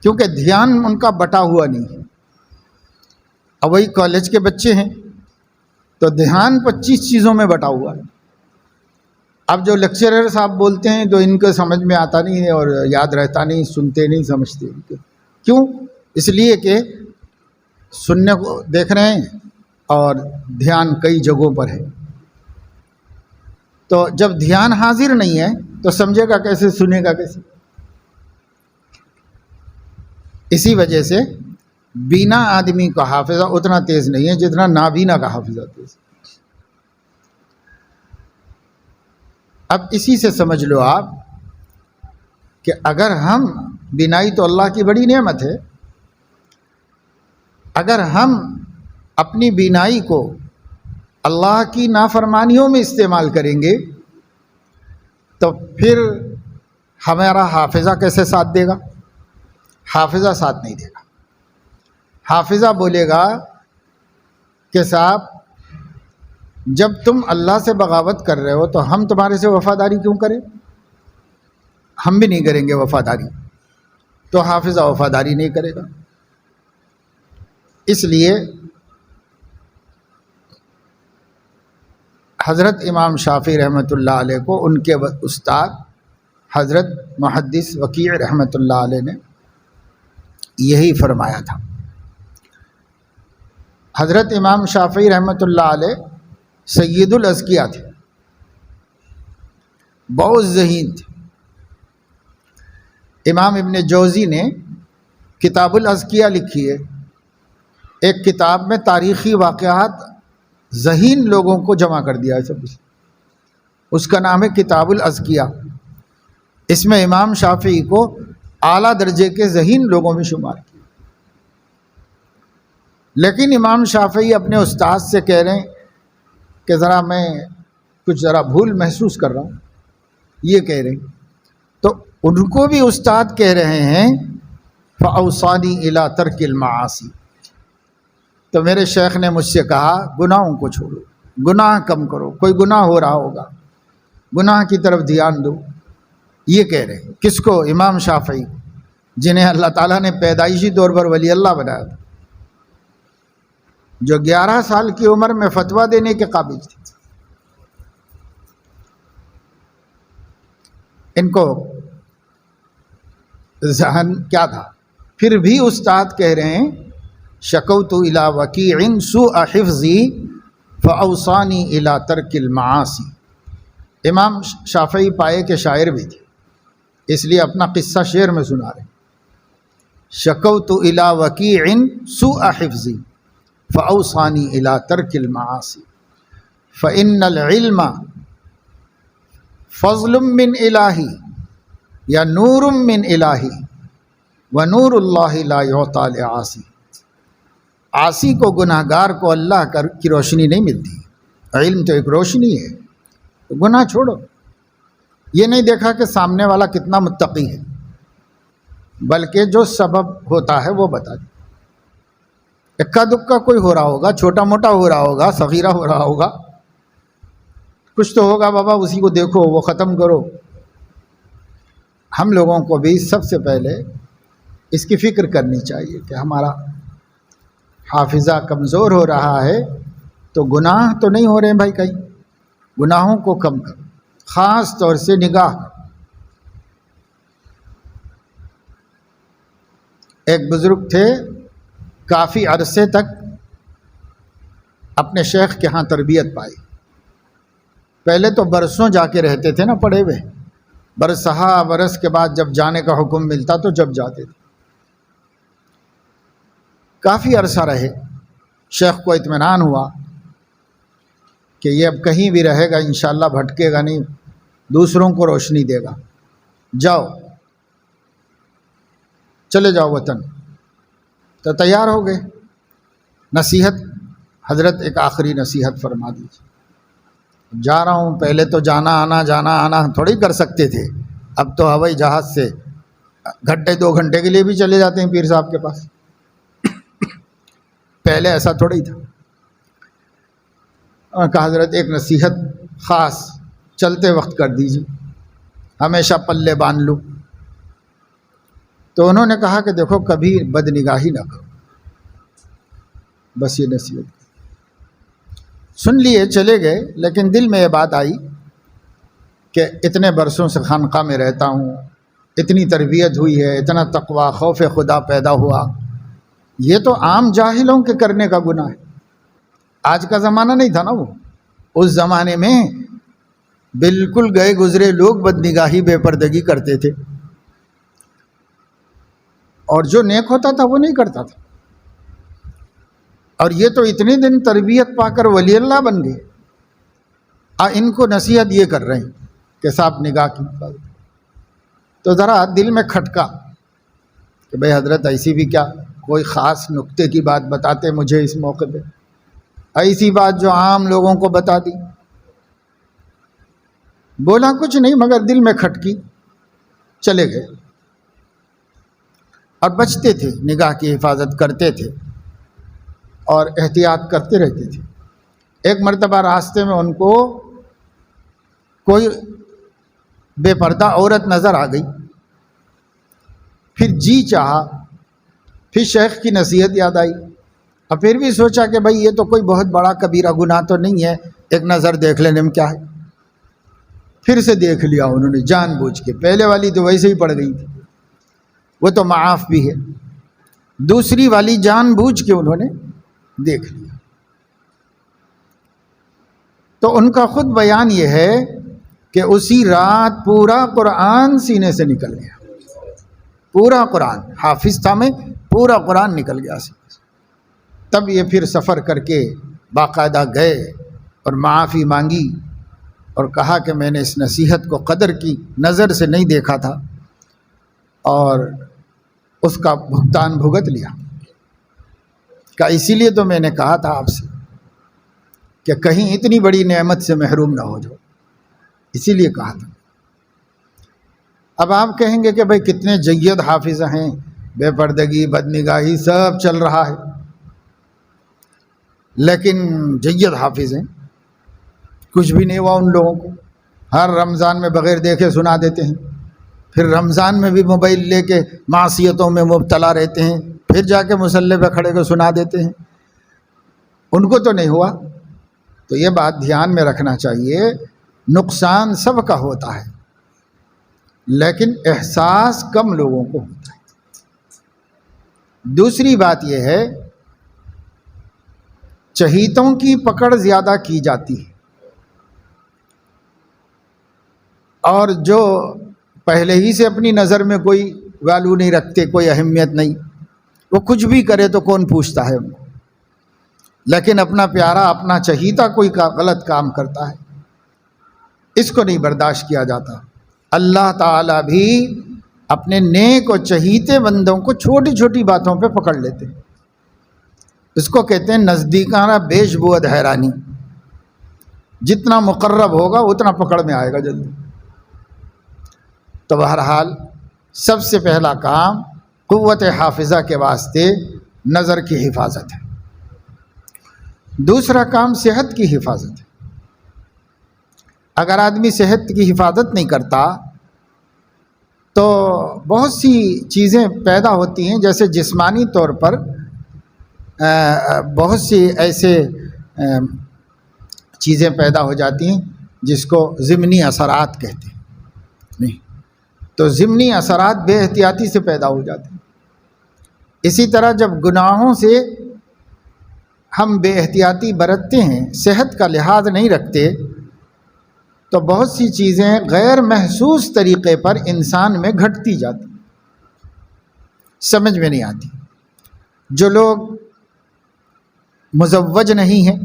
کیونکہ دھیان ان کا بٹا ہوا نہیں ہے۔ اب وہی کالج کے بچے ہیں تو دھیان 25 چیزوں میں بٹا ہوا ہے۔ اب جو لیکچرر صاحب بولتے ہیں تو ان کو سمجھ میں آتا نہیں ہے اور یاد رہتا نہیں، سنتے نہیں، سمجھتے۔ کیوں؟ اس لیے کہ سننے کو دیکھ رہے ہیں اور دھیان کئی جگہوں پر ہے۔ تو جب دھیان حاضر نہیں ہے تو سمجھے گا کیسے، سنے گا کیسے؟ اسی وجہ سے بینا آدمی کا حافظہ اتنا تیز نہیں ہے جتنا نابینا کا حافظہ تیز۔ اب اسی سے سمجھ لو آپ کہ اگر ہم، بینائی تو اللہ کی بڑی نعمت ہے، اگر ہم اپنی بینائی کو اللہ کی نافرمانیوں میں استعمال کریں گے تو پھر ہمارا حافظہ کیسے ساتھ دے گا؟ حافظہ ساتھ نہیں دے گا۔ حافظہ بولے گا کہ صاحب جب تم اللہ سے بغاوت کر رہے ہو تو ہم تمہارے سے وفاداری کیوں کریں؟ ہم بھی نہیں کریں گے وفاداری، تو حافظہ وفاداری نہیں کرے گا۔ اس لیے حضرت امام شافعی رحمۃ اللہ علیہ کو ان کے استاد حضرت محدث وکیع رحمۃ اللہ علیہ نے یہی فرمایا تھا۔ حضرت امام شافعی رحمۃ اللہ علیہ سید الاذکیاء تھے، بہت ذہین تھے۔ امام ابن جوزی نے کتاب الاذکیاء لکھی ہے، ایک کتاب میں تاریخی واقعات ذہین لوگوں کو جمع کر دیا ہے سب، اس کا نام ہے کتاب الاذکیاء۔ اس میں امام شافعی کو اعلیٰ درجے کے ذہین لوگوں میں شمار کیا، لیکن امام شافعی اپنے استاد سے کہہ رہے ہیں کہ میں کچھ بھول محسوس کر رہا ہوں، یہ کہہ رہے ہیں۔ تو ان کو بھی استاد کہہ رہے ہیں فَأَوْصَانِي إِلَىٰ تَرْكِ الْمَعَاصِي، تو میرے شیخ نے مجھ سے کہا گناہوں کو چھوڑو، گناہ کم کرو، کوئی گناہ ہو رہا ہوگا گناہ کی طرف دھیان دو۔ یہ کہہ رہے ہیں کس کو؟ امام شافعی، جنہیں اللہ تعالیٰ نے پیدائشی طور پر ولی اللہ بنایا تھا، جو 11 سال کی عمر میں فتویٰ دینے کے قابل تھے۔ ان کو ذہن کیا تھا؟ پھر بھی استاد کہہ رہے ہیں شکوت الی وکیع سوء حفظی فاوصانی الی ترک المعاصی۔ امام شافعی پائے کے شاعر بھی تھے، اس لیے اپنا قصہ شعر میں سنا رہے ہیں۔ شکوت الی وکیع سوء حفظی فاوصانی الی ترک المعاصی فان العلم فضل من الہی یا نور من الہی ونور اللہ لا یعطی لعاصی۔ عاصی کو، گناہ گار کو اللہ کی روشنی نہیں ملتی، علم تو ایک روشنی ہے، تو گناہ چھوڑو۔ یہ نہیں دیکھا کہ سامنے والا کتنا متقی ہے، بلکہ جو سبب ہوتا ہے وہ بتا دیں۔ اکا دکا کوئی ہو رہا ہوگا، چھوٹا موٹا ہو رہا ہوگا، صغیرہ ہو رہا ہوگا، کچھ تو ہوگا بابا، اسی کو دیکھو، وہ ختم کرو۔ ہم لوگوں کو بھی سب سے پہلے اس کی فکر کرنی چاہیے کہ ہمارا حافظہ کمزور ہو رہا ہے، تو گناہ تو نہیں ہو رہے ہیں بھائی، کہیں گناہوں کو کم کرو، خاص طور سے نگاہ کرو۔ ایک بزرگ تھے، کافی عرصے تک اپنے شیخ کے ہاں تربیت پائی۔ پہلے تو برسوں جا کے رہتے تھے نا پڑھے ہوئے، برس کے بعد جب جانے کا حکم ملتا تو جب جاتے تھے۔ کافی عرصہ رہے، شیخ کو اطمینان ہوا کہ یہ اب کہیں بھی رہے گا انشاءاللہ بھٹکے گا نہیں، دوسروں کو روشنی دے گا، جاؤ چلے جاؤ وطن۔ تو تیار ہو گئے۔ نصیحت حضرت ایک آخری نصیحت فرما دیجیے، جا رہا ہوں، پہلے تو جانا آنا تھوڑی کر سکتے تھے، اب تو ہوائی جہاز سے گھنٹے 2 گھنٹے کے لیے بھی چلے جاتے ہیں پیر صاحب کے پاس، پہلے ایسا تھوڑا ہی تھا۔ کہا حضرت ایک نصیحت خاص چلتے وقت کر دیجیے، ہمیشہ پلے باندھ لوں۔ تو انہوں نے کہا کہ دیکھو کبھی بد نگاہی نہ کرو، بس یہ نصیحت سن لیے چلے گئے۔ لیکن دل میں یہ بات آئی کہ اتنے برسوں سے خانقاہ میں رہتا ہوں، اتنی تربیت ہوئی ہے، اتنا تقویٰ خوف خدا پیدا ہوا، یہ تو عام جاہلوں کے کرنے کا گناہ ہے۔ آج کا زمانہ نہیں تھا نا وہ، اس زمانے میں بالکل گئے گزرے لوگ بد نگاہی بے پردگی کرتے تھے، اور جو نیک ہوتا تھا وہ نہیں کرتا تھا۔ اور یہ تو اتنے دن تربیت پا کر ولی اللہ بن گئے، ان کو نصیحت یہ کر رہے ہیں کہ صاحب نگاہ کی حفاظت۔ تو ذرا دل میں کھٹکا کہ بھئی حضرت ایسی بھی کیا کوئی خاص نقطے کی بات بتاتے مجھے اس موقع پہ، ایسی بات جو عام لوگوں کو بتا دی۔ بولا کچھ نہیں مگر دل میں کھٹکی، چلے گئے۔ اور بچتے تھے، نگاہ کی حفاظت کرتے تھے اور احتیاط کرتے رہتے تھے۔ ایک مرتبہ راستے میں ان کو کوئی بے پردہ عورت نظر آ گئی، پھر جی چاہا، پھر شیخ کی نصیحت یاد آئی، اور پھر بھی سوچا کہ بھائی یہ تو کوئی بہت بڑا کبیرہ گناہ تو نہیں ہے، ایک نظر دیکھ لینے میں کیا ہے۔ پھر سے دیکھ لیا انہوں نے جان بوجھ کے، پہلے والی تو ویسے ہی پڑ گئی تھی، وہ تو معاف بھی ہے، دوسری والی جان بوجھ کے انہوں نے دیکھ لیا۔ تو ان کا خود بیان یہ ہے کہ اسی رات پورا قرآن سینے سے نکل گیا، پورا قرآن، حافظ تھا میں، پورا قرآن نکل گیا سینے سے۔ تب یہ پھر سفر کر کے باقاعدہ گئے اور معافی مانگی اور کہا کہ میں نے اس نصیحت کو قدر کی نظر سے نہیں دیکھا تھا اور اس کا بھگتان بھگت لیا، کہ اسی لیے تو میں نے کہا تھا آپ سے کہ کہیں اتنی بڑی نعمت سے محروم نہ ہو جاؤ، اسی لیے کہا تھا۔ اب آپ کہیں گے کہ بھئی کتنے جید حافظ ہیں، بے پردگی بد نگاہی سب چل رہا ہے، لیکن جید حافظ ہیں، کچھ بھی نہیں ہوا ان لوگوں کو، ہر رمضان میں بغیر دیکھے سنا دیتے ہیں، پھر رمضان میں بھی موبائل لے کے معصیتوں میں مبتلا رہتے ہیں، پھر جا کے مصلی پہ کھڑے کو سنا دیتے ہیں، ان کو تو نہیں ہوا۔ تو یہ بات دھیان میں رکھنا چاہیے، نقصان سب کا ہوتا ہے لیکن احساس کم لوگوں کو ہوتا ہے۔ دوسری بات یہ ہے چہیتوں کی پکڑ زیادہ کی جاتی ہے، اور جو پہلے ہی سے اپنی نظر میں کوئی ویلو نہیں رکھتے، کوئی اہمیت نہیں، وہ کچھ بھی کرے تو کون پوچھتا ہے ان کو، لیکن اپنا پیارا اپنا چہیتا کوئی غلط کام کرتا ہے، اس کو نہیں برداشت کیا جاتا۔ اللہ تعالیٰ بھی اپنے نیک اور چہیتے بندوں کو چھوٹی چھوٹی باتوں پہ پکڑ لیتے ہیں، اس کو کہتے ہیں نزدیکانہ بیش بود حیرانی، جتنا مقرب ہوگا اتنا پکڑ میں آئے گا جلدی۔ تو بہرحال سب سے پہلا کام قوت حافظہ کے واسطے نظر کی حفاظت ہے، دوسرا کام صحت کی حفاظت ہے۔ اگر آدمی صحت کی حفاظت نہیں کرتا تو بہت سی چیزیں پیدا ہوتی ہیں، جیسے جسمانی طور پر بہت سی ایسے چیزیں پیدا ہو جاتی ہیں جس کو ضمنی اثرات کہتے ہیں، نہیں تو ضمنی اثرات بے احتیاطی سے پیدا ہو جاتے ہیں۔ اسی طرح جب گناہوں سے ہم بے احتیاطی برتتے ہیں، صحت کا لحاظ نہیں رکھتے، تو بہت سی چیزیں غیر محسوس طریقے پر انسان میں گھٹتی جاتی، سمجھ میں نہیں آتی۔ جو لوگ مزوج نہیں ہیں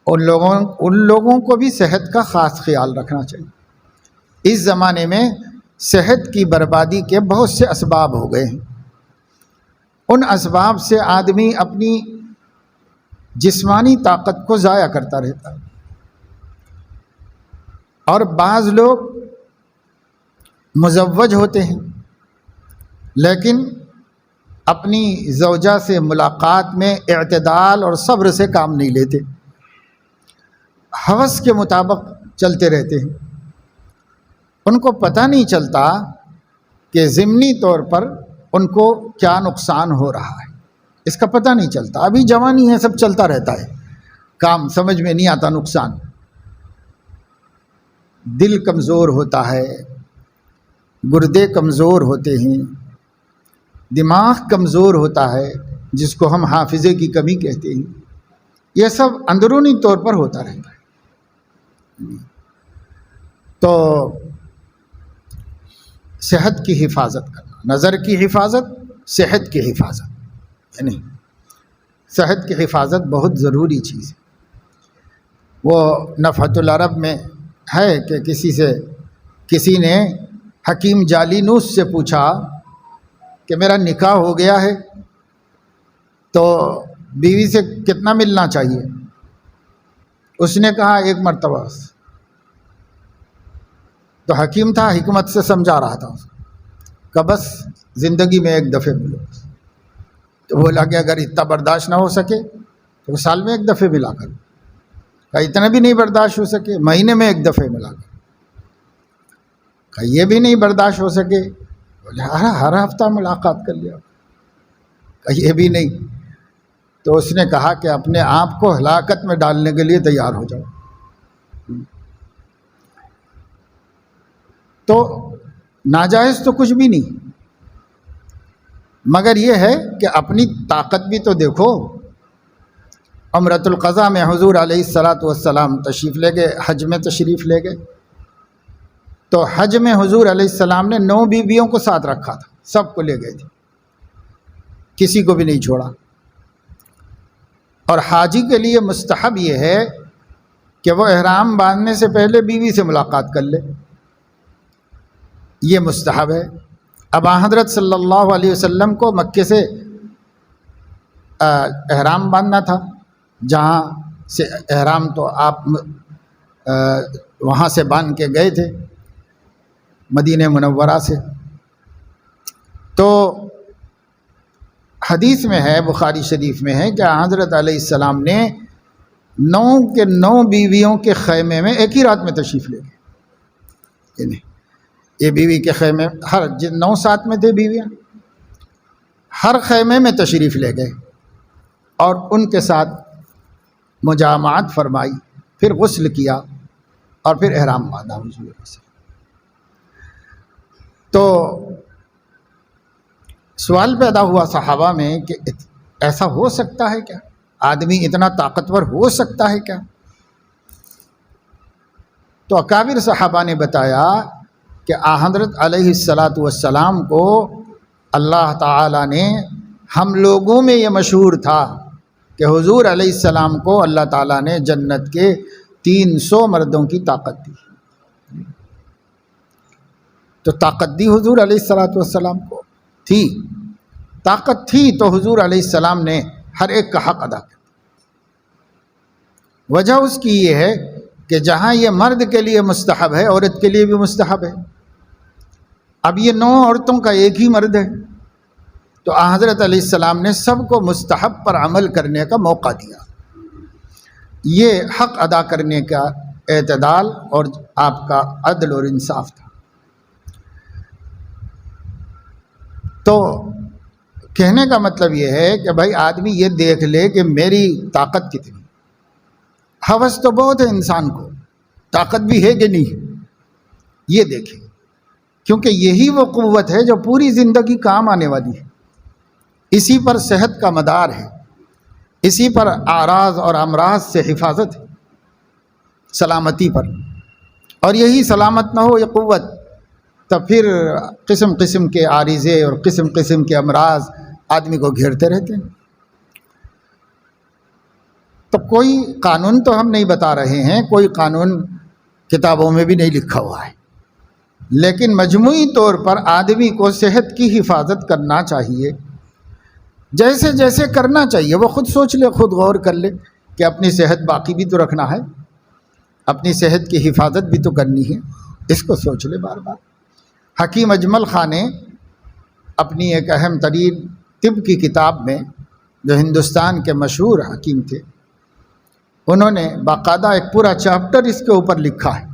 ان لوگوں کو بھی صحت کا خاص خیال رکھنا چاہیے۔ اس زمانے میں صحت کی بربادی کے بہت سے اسباب ہو گئے ہیں۔ ان اسباب سے آدمی اپنی جسمانی طاقت کو ضائع کرتا رہتا ہے، اور بعض لوگ مزوج ہوتے ہیں لیکن اپنی زوجہ سے ملاقات میں اعتدال اور صبر سے کام نہیں لیتے، ہوس کے مطابق چلتے رہتے ہیں۔ ان کو پتہ نہیں چلتا کہ ضمنی طور پر ان کو کیا نقصان ہو رہا ہے، اس کا پتہ نہیں چلتا۔ ابھی جوانی ہے، سب چلتا رہتا ہے، کام سمجھ میں نہیں آتا نقصان۔ دل کمزور ہوتا ہے، گردے کمزور ہوتے ہیں، دماغ کمزور ہوتا ہے، جس کو ہم حافظے کی کمی کہتے ہیں۔ یہ سب اندرونی طور پر ہوتا رہتا ہے۔ تو صحت کی حفاظت کرنا، نظر کی حفاظت، صحت کی حفاظت، یعنی صحت کی حفاظت بہت ضروری چیز ہے۔ وہ نفحۃ العرب میں ہے کہ کسی نے حکیم جالینوس سے پوچھا کہ میرا نکاح ہو گیا ہے تو بیوی سے کتنا ملنا چاہیے؟ اس نے کہا 1 مرتبہ۔ تو حکیم تھا، حکمت سے سمجھا رہا تھا کہ بس زندگی میں 1 دفعہ ملو۔ تو بولا کہ اگر اتنا برداشت نہ ہو سکے تو سال میں 1 دفعہ ملا کر، کہ اتنا بھی نہیں برداشت ہو سکے مہینے میں 1 دفعہ ملا کر، کہ یہ بھی نہیں برداشت ہو سکے بولے ہر ہفتہ ملاقات کر لیا، کہ یہ بھی نہیں۔ تو اس نے کہا کہ اپنے آپ کو ہلاکت میں ڈالنے کے لیے تیار ہو جاؤ۔ تو ناجائز تو کچھ بھی نہیں، مگر یہ ہے کہ اپنی طاقت بھی تو دیکھو۔ عمرۃ القضاء میں حضور علیہ السلام تشریف لے گئے، حج میں تشریف لے گئے، تو حج میں حضور علیہ السلام نے 9 بیویوں کو ساتھ رکھا تھا، سب کو لے گئے تھے، کسی کو بھی نہیں چھوڑا۔ اور حاجی کے لیے مستحب یہ ہے کہ وہ احرام باندھنے سے پہلے بیوی سے ملاقات کر لے، یہ مستحب ہے۔ اب حضرت صلی اللہ علیہ وسلم کو مکے سے احرام باندھنا تھا، جہاں سے احرام تو آپ وہاں سے باندھ کے گئے تھے مدینہ منورہ سے۔ تو حدیث میں ہے، بخاری شریف میں ہے کہ حضرت علیہ السلام نے 9 کے 9 بیویوں کے خیمے میں ایک ہی رات میں تشریف لے گئے۔ یہ بیوی کے خیمے، ہر 9 ساتھ میں تھے بیویاں، ہر خیمے میں تشریف لے گئے اور ان کے ساتھ مجامعت فرمائی، پھر غسل کیا اور پھر احرام باندھا حضور سے۔ تو سوال پیدا ہوا صحابہ میں کہ ایسا ہو سکتا ہے کیا؟ آدمی اتنا طاقتور ہو سکتا ہے کیا؟ تو اکابر صحابہ نے بتایا کہ حضرت علیہ السلام کو اللہ تعالیٰ نے، ہم لوگوں میں یہ مشہور تھا کہ حضور علیہ السلام کو اللہ تعالیٰ نے جنت کے 300 مردوں کی طاقت دی۔ تو طاقت دی حضور علیہ السلام کو، تھی طاقت تھی، تو حضور علیہ السلام نے ہر ایک کا حق ادا کیا۔ وجہ اس کی یہ ہے کہ جہاں یہ مرد کے لیے مستحب ہے، عورت کے لیے بھی مستحب ہے۔ اب یہ 9 عورتوں کا ایک ہی مرد ہے، تو حضرت علیہ السلام نے سب کو مستحب پر عمل کرنے کا موقع دیا۔ یہ حق ادا کرنے کا اعتدال اور آپ کا عدل اور انصاف تھا۔ تو کہنے کا مطلب یہ ہے کہ بھائی آدمی یہ دیکھ لے کہ میری طاقت کتنی، ہوس تو بہت ہے انسان کو، طاقت بھی ہے کہ نہیں، یہ دیکھے، کیونکہ یہی وہ قوت ہے جو پوری زندگی کام آنے والی ہے۔ اسی پر صحت کا مدار ہے، اسی پر اعراض اور امراض سے حفاظت ہے، سلامتی پر۔ اور یہی سلامت نہ ہو یہ قوت، تو پھر قسم قسم کے عارضے اور قسم قسم کے امراض آدمی کو گھیرتے رہتے ہیں۔ تو کوئی قانون تو ہم نہیں بتا رہے ہیں، کوئی قانون کتابوں میں بھی نہیں لکھا ہوا ہے، لیکن مجموعی طور پر آدمی کو صحت کی حفاظت کرنا چاہیے، جیسے جیسے کرنا چاہیے وہ خود سوچ لے، خود غور کر لے کہ اپنی صحت باقی بھی تو رکھنا ہے، اپنی صحت کی حفاظت بھی تو کرنی ہے، اس کو سوچ لے بار بار۔ حکیم اجمل خان نے اپنی ایک اہم ترین طب کی کتاب میں، جو ہندوستان کے مشہور حکیم تھے، انہوں نے باقاعدہ ایک پورا چیپٹر اس کے اوپر لکھا ہے،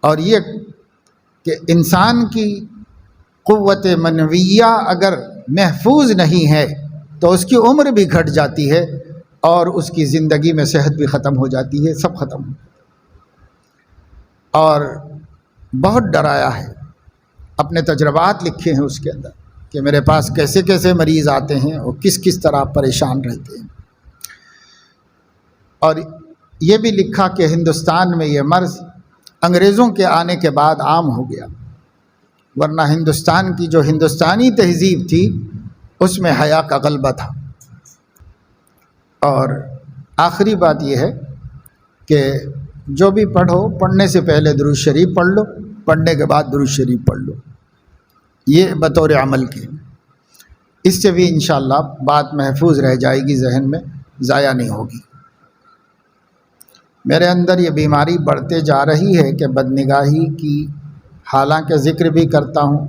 اور یہ کہ انسان کی قوت منویہ اگر محفوظ نہیں ہے تو اس کی عمر بھی گھٹ جاتی ہے اور اس کی زندگی میں صحت بھی ختم ہو جاتی ہے، سب ختم ہو، اور بہت ڈرایا ہے، اپنے تجربات لکھے ہیں اس کے اندر کہ میرے پاس کیسے کیسے مریض آتے ہیں اور کس کس طرح پریشان رہتے ہیں۔ اور یہ بھی لکھا کہ ہندوستان میں یہ مرض انگریزوں کے آنے کے بعد عام ہو گیا، ورنہ ہندوستان کی جو ہندوستانی تہذیب تھی اس میں حیا کا غلبہ تھا۔ اور آخری بات یہ ہے کہ جو بھی پڑھو، پڑھنے سے پہلے درود شریف پڑھ لو، پڑھنے کے بعد درود شریف پڑھ لو، یہ بطور عمل کے، اس سے بھی انشاءاللہ بات محفوظ رہ جائے گی، ذہن میں ضائع نہیں ہوگی۔ میرے اندر یہ بیماری بڑھتے جا رہی ہے کہ بدنگاہی کی، حالانکہ ذکر بھی کرتا ہوں،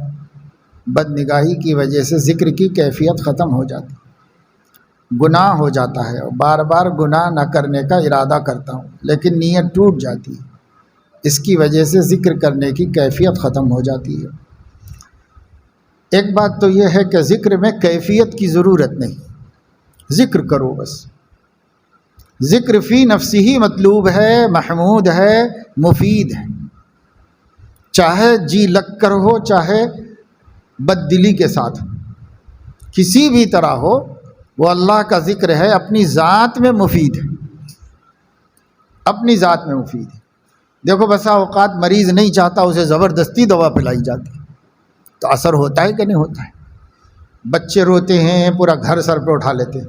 بدنگاہی کی وجہ سے ذکر کی کیفیت ختم ہو جاتی، گناہ ہو جاتا ہے، اور بار بار گناہ نہ کرنے کا ارادہ کرتا ہوں لیکن نیت ٹوٹ جاتی ہے، اس کی وجہ سے ذکر کرنے کی کیفیت ختم ہو جاتی ہے۔ ایک بات تو یہ ہے کہ ذکر میں کیفیت کی ضرورت نہیں، ذکر کرو بس، ذکر فی نفسی ہی مطلوب ہے، محمود ہے، مفید ہے، چاہے جی لگ کر ہو، چاہے بد دلی کے ساتھ ہو، کسی بھی طرح ہو، وہ اللہ کا ذکر ہے، اپنی ذات میں مفید ہے، اپنی ذات میں مفید ہے۔ دیکھو بسا اوقات مریض نہیں چاہتا، اسے زبردستی دوا پلائی جاتی ہے، تو اثر ہوتا ہے کہ نہیں ہوتا ہے؟ بچے روتے ہیں، پورا گھر سر پہ اٹھا لیتے ہیں،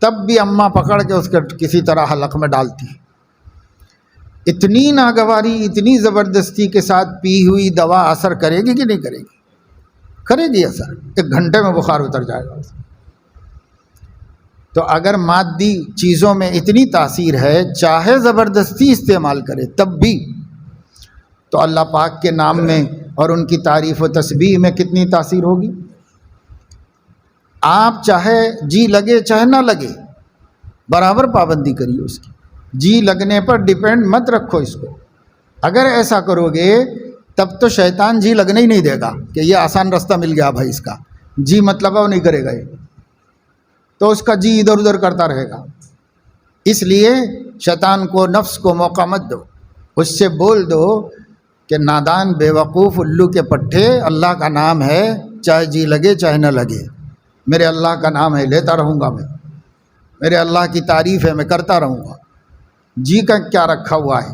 تب بھی اماں پکڑ کے اس کے کسی طرح حلق میں ڈالتی ہے۔ اتنی ناگواری، اتنی زبردستی کے ساتھ پی ہوئی دوا اثر کرے گی کہ نہیں کرے گی؟ کرے گی اثر، 1 گھنٹے میں بخار اتر جائے گا۔ تو اگر مادی چیزوں میں اتنی تاثیر ہے، چاہے زبردستی استعمال کرے تب بھی، تو اللہ پاک کے نام میں اور ان کی تعریف و تسبیح میں کتنی تاثیر ہوگی؟ آپ چاہے جی لگے چاہے نہ لگے، برابر پابندی کریے اس کی، جی لگنے پر ڈیپینڈ مت رکھو اس کو۔ اگر ایسا کرو گے تب تو شیطان جی لگنے ہی نہیں دے گا کہ یہ آسان راستہ مل گیا بھائی، اس کا جی مت لگاؤ، نہیں کرے گا یہ، تو اس کا جی ادھر ادھر کرتا رہے گا۔ اس لیے شیطان کو، نفس کو موقع مت دو، اس سے بول دو کہ نادان، بے وقوف، الو کے پٹھے، اللہ کا نام ہے، چاہے جی لگے چاہے نہ لگے، میرے اللہ کا نام ہے، لیتا رہوں گا میں، میرے اللہ کی تعریف ہے، میں کرتا رہوں گا، جی کا کیا رکھا ہوا ہے؟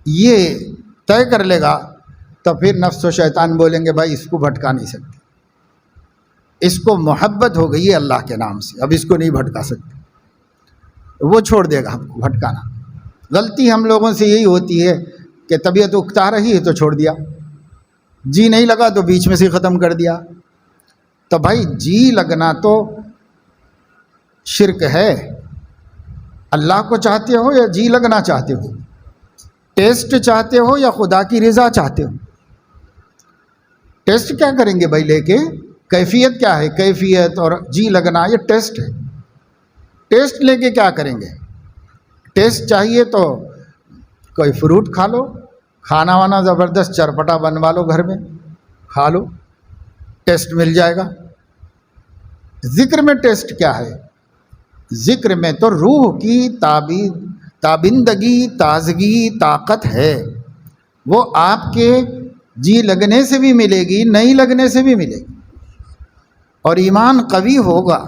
یہ طے کر لے گا تو پھر نفس و شیطان بولیں گے بھائی اس کو بھٹکا نہیں سکتے، اس کو محبت ہو گئی ہے اللہ کے نام سے، اب اس کو نہیں بھٹکا سکتے، وہ چھوڑ دے گا ہم کو بھٹکانا۔ غلطی ہم لوگوں سے یہی ہوتی ہے کہ طبیعت اکتا رہی ہے تو چھوڑ دیا، جی نہیں لگا تو بیچ میں سے ختم کر دیا۔ تو بھائی جی لگنا تو شرک ہے، اللہ کو چاہتے ہو یا جی لگنا چاہتے ہو؟ ٹیسٹ چاہتے ہو یا خدا کی رضا چاہتے ہو؟ ٹیسٹ کیا کریں گے بھائی لے کے؟ کیفیت کیا ہے؟ کیفیت اور جی لگنا یہ ٹیسٹ ہے، ٹیسٹ لے کے کیا کریں گے؟ ٹیسٹ چاہیے تو کوئی فروٹ کھا لو، کھانا وانا زبردست چرپٹا بنوا لو گھر میں، کھا لو، ٹیسٹ مل جائے گا۔ ذکر میں ٹیسٹ کیا ہے؟ ذکر میں تو روح کی تابندگی، تازگی، طاقت ہے، وہ آپ کے جی لگنے سے بھی ملے گی، نہیں لگنے سے بھی ملے گی، اور ایمان قوی ہوگا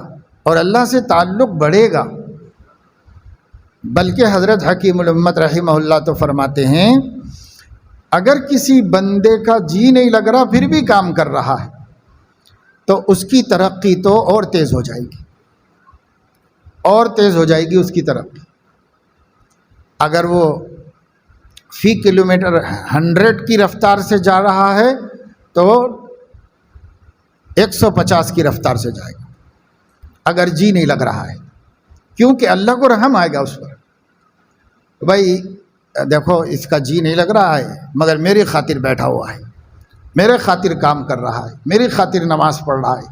اور اللہ سے تعلق بڑھے گا۔ بلکہ حضرت حکیم الامت رحمہ اللہ تو فرماتے ہیں اگر کسی بندے کا جی نہیں لگ رہا پھر بھی کام کر رہا ہے تو اس کی ترقی تو اور تیز ہو جائے گی، اور تیز ہو جائے گی اس کی ترقی۔ اگر وہ فی کلومیٹر 100 کی رفتار سے جا رہا ہے تو 150 کی رفتار سے جائے گا، اگر جی نہیں لگ رہا ہے، کیونکہ اللہ کو رحم آئے گا اس پر، بھائی دیکھو اس کا جی نہیں لگ رہا ہے مگر میری خاطر بیٹھا ہوا ہے، میرے خاطر کام کر رہا ہے، میری خاطر نماز پڑھ رہا ہے،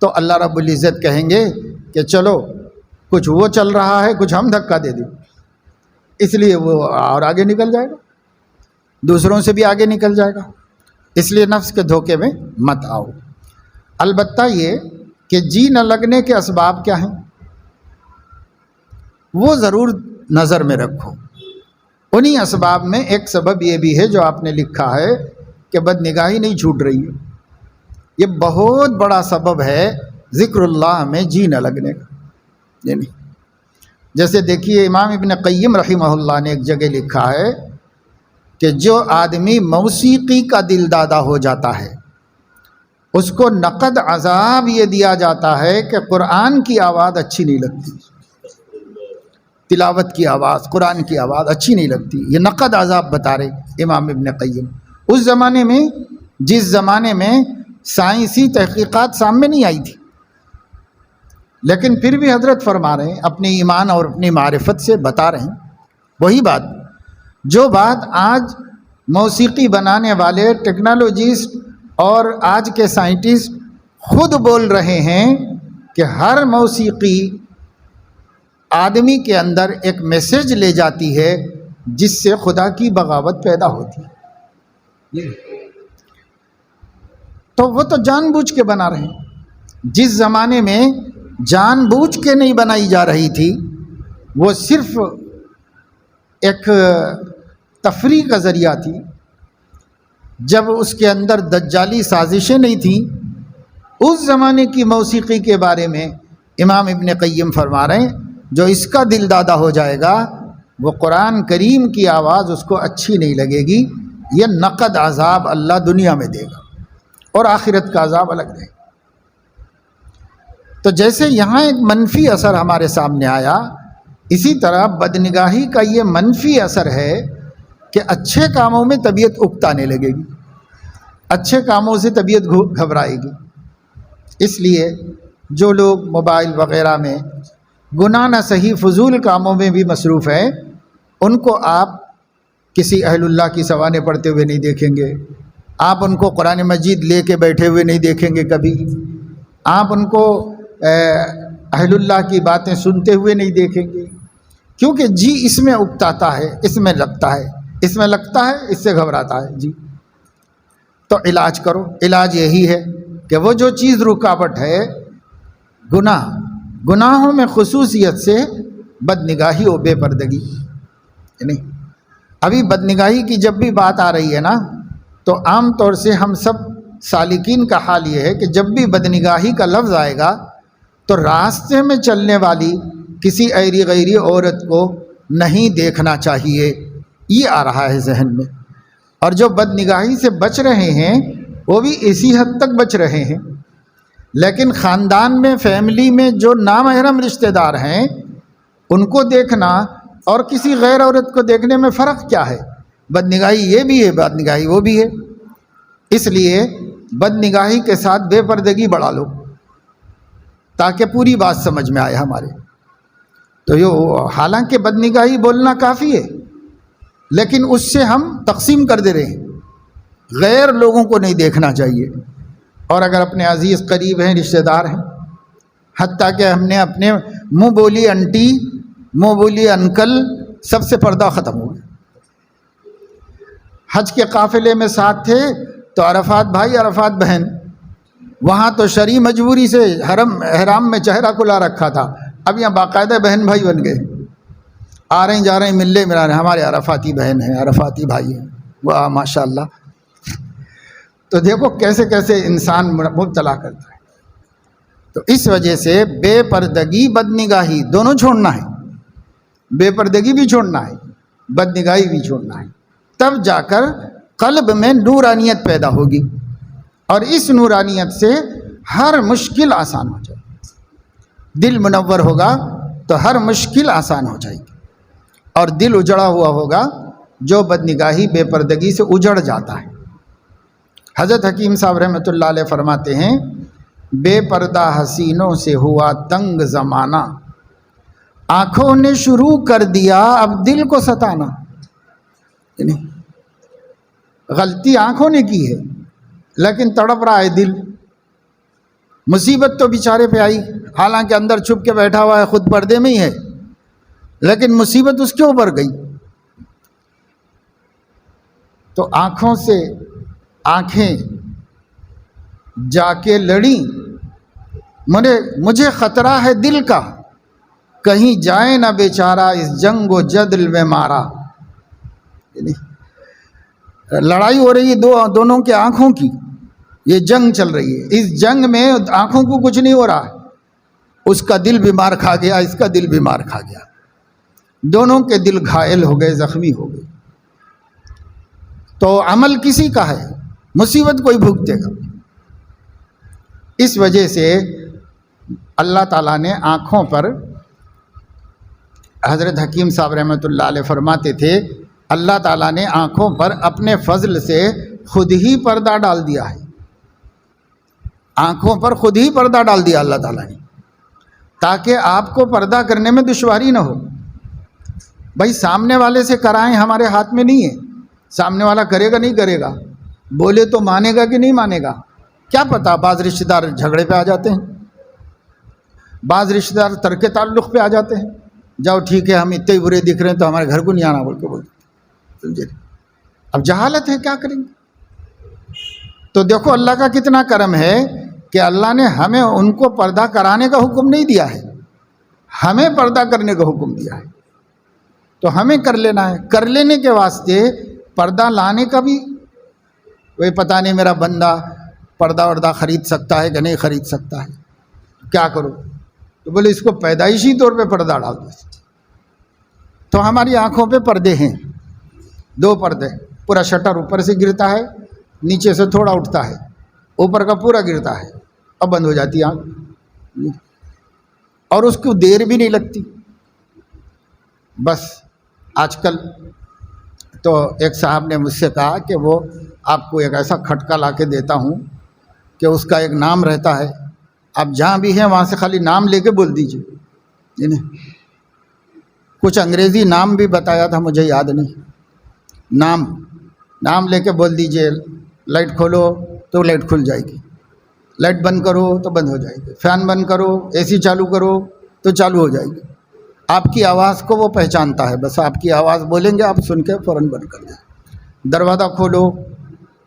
تو اللہ رب العزت کہیں گے کہ چلو کچھ وہ چل رہا ہے، کچھ ہم دھکا دے دیں، اس لیے وہ اور آگے نکل جائے گا، دوسروں سے بھی آگے نکل جائے گا۔ اس لیے نفس کے دھوکے میں مت آؤ۔ البتہ یہ کہ جی نہ لگنے کے اسباب کیا ہیں وہ ضرور نظر میں رکھو۔ انہی اسباب میں ایک سبب یہ بھی ہے جو آپ نے لکھا ہے کہ بد نگاہی نہیں چھوٹ رہی ہے، یہ بہت بڑا سبب ہے ذکر اللہ میں جی نہ لگنے کا۔ یعنی جیسے دیکھیے امام ابن قیم رحمہ اللہ نے ایک جگہ لکھا ہے کہ جو آدمی موسیقی کا دل دادا ہو جاتا ہے اس کو نقد عذاب یہ دیا جاتا ہے کہ قرآن کی آواز اچھی نہیں لگتی، تلاوت کی آواز، قرآن کی آواز اچھی نہیں لگتی، یہ نقد عذاب بتا رہے امام ابن قیم۔ اس زمانے میں جس زمانے میں سائنسی تحقیقات سامنے نہیں آئی تھی، لیکن پھر بھی حضرت فرما رہے ہیں اپنے ایمان اور اپنی معرفت سے بتا رہے ہیں وہی بات، جو بات آج موسیقی بنانے والے ٹیکنالوجسٹ اور آج کے سائنٹسٹ خود بول رہے ہیں کہ ہر موسیقی آدمی کے اندر ایک میسیج لے جاتی ہے جس سے خدا کی بغاوت پیدا ہوتی ہے، تو وہ تو جان بوجھ کے بنا رہے ہیں۔ جس زمانے میں جان بوجھ کے نہیں بنائی جا رہی تھی، وہ صرف ایک تفریح کا ذریعہ تھی، جب اس کے اندر دجالی سازشیں نہیں تھیں، اس زمانے کی موسیقی کے بارے میں امام ابن قیم فرما رہے ہیں جو اس کا دل دادا ہو جائے گا وہ قرآن کریم کی آواز اس کو اچھی نہیں لگے گی، یہ نقد عذاب اللہ دنیا میں دے گا اور آخرت کا عذاب الگ دے گا۔ تو جیسے یہاں ایک منفی اثر ہمارے سامنے آیا، اسی طرح بدنگاہی کا یہ منفی اثر ہے کہ اچھے کاموں میں طبیعت اکتانے لگے گی، اچھے کاموں سے طبیعت گھبرائے گی۔ اس لیے جو لوگ موبائل وغیرہ میں گناہ نہ صحیح فضول کاموں میں بھی مصروف ہیں، ان کو آپ کسی اہل اللہ کی سوانح پڑھتے ہوئے نہیں دیکھیں گے، آپ ان کو قرآن مجید لے کے بیٹھے ہوئے نہیں دیکھیں گے کبھی، آپ ان کو اہل اللہ کی باتیں سنتے ہوئے نہیں دیکھیں گے، کیونکہ جی اس میں اکتاتا ہے، اس میں لگتا ہے، اس میں لگتا ہے، اس سے گھبراتا ہے جی۔ تو علاج کرو، علاج یہی ہے کہ وہ جو چیز رکاوٹ ہے گناہوں میں خصوصیت سے بدنگاہی و بے پردگی، یعنی ابھی بدنگاہی کی جب بھی بات آ رہی ہے نا تو عام طور سے ہم سب سالکین کا حال یہ ہے کہ جب بھی بدنگاہی کا لفظ آئے گا تو راستے میں چلنے والی کسی ایری غیری عورت کو نہیں دیکھنا چاہیے، یہ آ رہا ہے ذہن میں۔ اور جو بدنگاہی سے بچ رہے ہیں وہ بھی اسی حد تک بچ رہے ہیں، لیکن خاندان میں، فیملی میں جو نامحرم رشتہ دار ہیں ان کو دیکھنا اور کسی غیر عورت کو دیکھنے میں فرق کیا ہے؟ بدنگاہی یہ بھی ہے، بدنگاہی وہ بھی ہے۔ اس لیے بدنگاہی کے ساتھ بے پردگی بڑھا لو تاکہ پوری بات سمجھ میں آئے ہمارے۔ تو حالانکہ بدنگاہی بولنا کافی ہے، لیکن اس سے ہم تقسیم کر دے رہے ہیں، غیر لوگوں کو نہیں دیکھنا چاہیے، اور اگر اپنے عزیز قریب ہیں، رشتہ دار ہیں، حتیٰ کہ ہم نے اپنے منہ بولی انٹی، منہ بولی انکل، سب سے پردہ ختم ہو گیا۔ حج کے قافلے میں ساتھ تھے تو عرفات بھائی، عرفات بہن، وہاں تو شرعی مجبوری سے احرام میں چہرہ کھلا رکھا تھا، اب یہاں باقاعدہ بہن بھائی بن گئے، آ رہے ہیں جا رہے ہیں، ملنے ملا رہے ہیں، ہمارے عرفاتی بہن ہیں، عرفاتی بھائی ہیں، واہ ماشاء اللہ۔ تو دیکھو کیسے کیسے انسان مبتلا کرتا ہے۔ تو اس وجہ سے بے پردگی، بدنگاہی دونوں چھوڑنا ہے، بے پردگی بھی چھوڑنا ہے، بدنگاہی بھی چھوڑنا ہے، تب جا کر قلب میں نورانیت پیدا ہوگی، اور اس نورانیت سے ہر مشکل آسان ہو جائے گی۔ دل منور ہوگا تو ہر مشکل آسان ہو جائے گی، اور دل اجڑا ہوا ہوگا جو بدنگاہی بے پردگی سے اجڑ جاتا ہے۔ حضرت حکیم صاحب رحمۃ اللہ علیہ فرماتے ہیں، بے پردہ حسینوں سے ہوا تنگ زمانہ، آنکھوں نے شروع کر دیا اب دل کو ستانا۔ یعنی غلطی آنکھوں نے کی ہے لیکن تڑپ رہا ہے دل۔ مصیبت تو بیچارے پہ آئی، حالانکہ اندر چھپ کے بیٹھا ہوا ہے، خود پردے میں ہی ہے، لیکن مصیبت اس کے اوپر گئی تو آنکھوں سے آنکھیں جا کے لڑیں، مجھے خطرہ ہے دل کا، کہیں جائے نہ بیچارہ اس جنگ و جدل میں مارا۔ یعنی لڑائی ہو رہی ہے دونوں کے آنکھوں کی، یہ جنگ چل رہی ہے، اس جنگ میں آنکھوں کو کچھ نہیں ہو رہا ہے، اس کا دل بیمار کھا گیا، اس کا دل بیمار کھا گیا، دونوں کے دل گھائل ہو گئے، زخمی ہو گئے۔ تو عمل کسی کا ہے، مصیبت کوئی بھگتے گا۔ اس وجہ سے اللہ تعالیٰ نے آنکھوں پر، حضرت حکیم صاحب رحمۃ اللہ علیہ فرماتے تھے، اللہ تعالیٰ نے آنکھوں پر اپنے فضل سے خود ہی پردہ ڈال دیا ہے، آنکھوں پر خود ہی پردہ ڈال دیا اللہ تعالیٰ نے، تاکہ آپ کو پردہ کرنے میں دشواری نہ ہو۔ بھائی سامنے والے سے کرائیں ہمارے ہاتھ میں نہیں ہے، سامنے والا کرے گا نہیں کرے گا، بولے تو مانے گا کہ نہیں مانے گا، کیا پتہ۔ بعض رشتہ دار جھگڑے پہ آ جاتے ہیں، بعض رشتہ دار ترک تعلق پہ آ جاتے ہیں، جاؤ ٹھیک ہے ہم اتنے ہی برے دکھ رہے ہیں تو ہمارے گھر کو نہیں آنا بول کے بولتے، سمجھے۔ اب جہالت ہے، کیا کریں گے۔ تو دیکھو اللہ کا کتنا کرم ہے کہ اللہ نے ہمیں ان کو پردہ کرانے کا حکم نہیں دیا ہے، ہمیں پردہ کرنے کا حکم دیا ہے، تو ہمیں کر لینا ہے۔ کر لینے کے واسطے پردہ لانے کا بھی کوئی پتہ نہیں، میرا بندہ پردہ وردہ خرید سکتا ہے کہ نہیں خرید سکتا ہے، کیا کرو؟ تو بولے اس کو پیدائشی طور پہ پردہ ڈال دو۔ تو ہماری آنکھوں پہ پردے ہیں، دو پردے، پورا شٹر اوپر سے گرتا ہے، نیچے سے تھوڑا اٹھتا ہے، اوپر کا پورا گرتا ہے، اب بند ہو جاتی ہے آنکھ، اور اس کو دیر بھی نہیں لگتی۔ بس آج کل تو ایک صاحب نے مجھ سے کہا کہ وہ آپ کو ایک ایسا کھٹکا لا کے دیتا ہوں کہ اس کا ایک نام رہتا ہے، آپ جہاں بھی ہیں وہاں سے خالی نام لے کے بول دیجیے۔ یعنی کچھ انگریزی نام بھی بتایا تھا، مجھے یاد نہیں، نام لے کے بول دیجیے، لائٹ کھولو تو لائٹ کھل جائے گی، لائٹ بند کرو تو بند ہو جائے گی، فین بند کرو، اے سی چالو کرو تو چالو ہو جائے گی۔ آپ کی آواز کو وہ پہچانتا ہے، بس آپ کی آواز بولیں گے آپ سن کے فوراً بند کر دیں۔ دروازہ کھولو،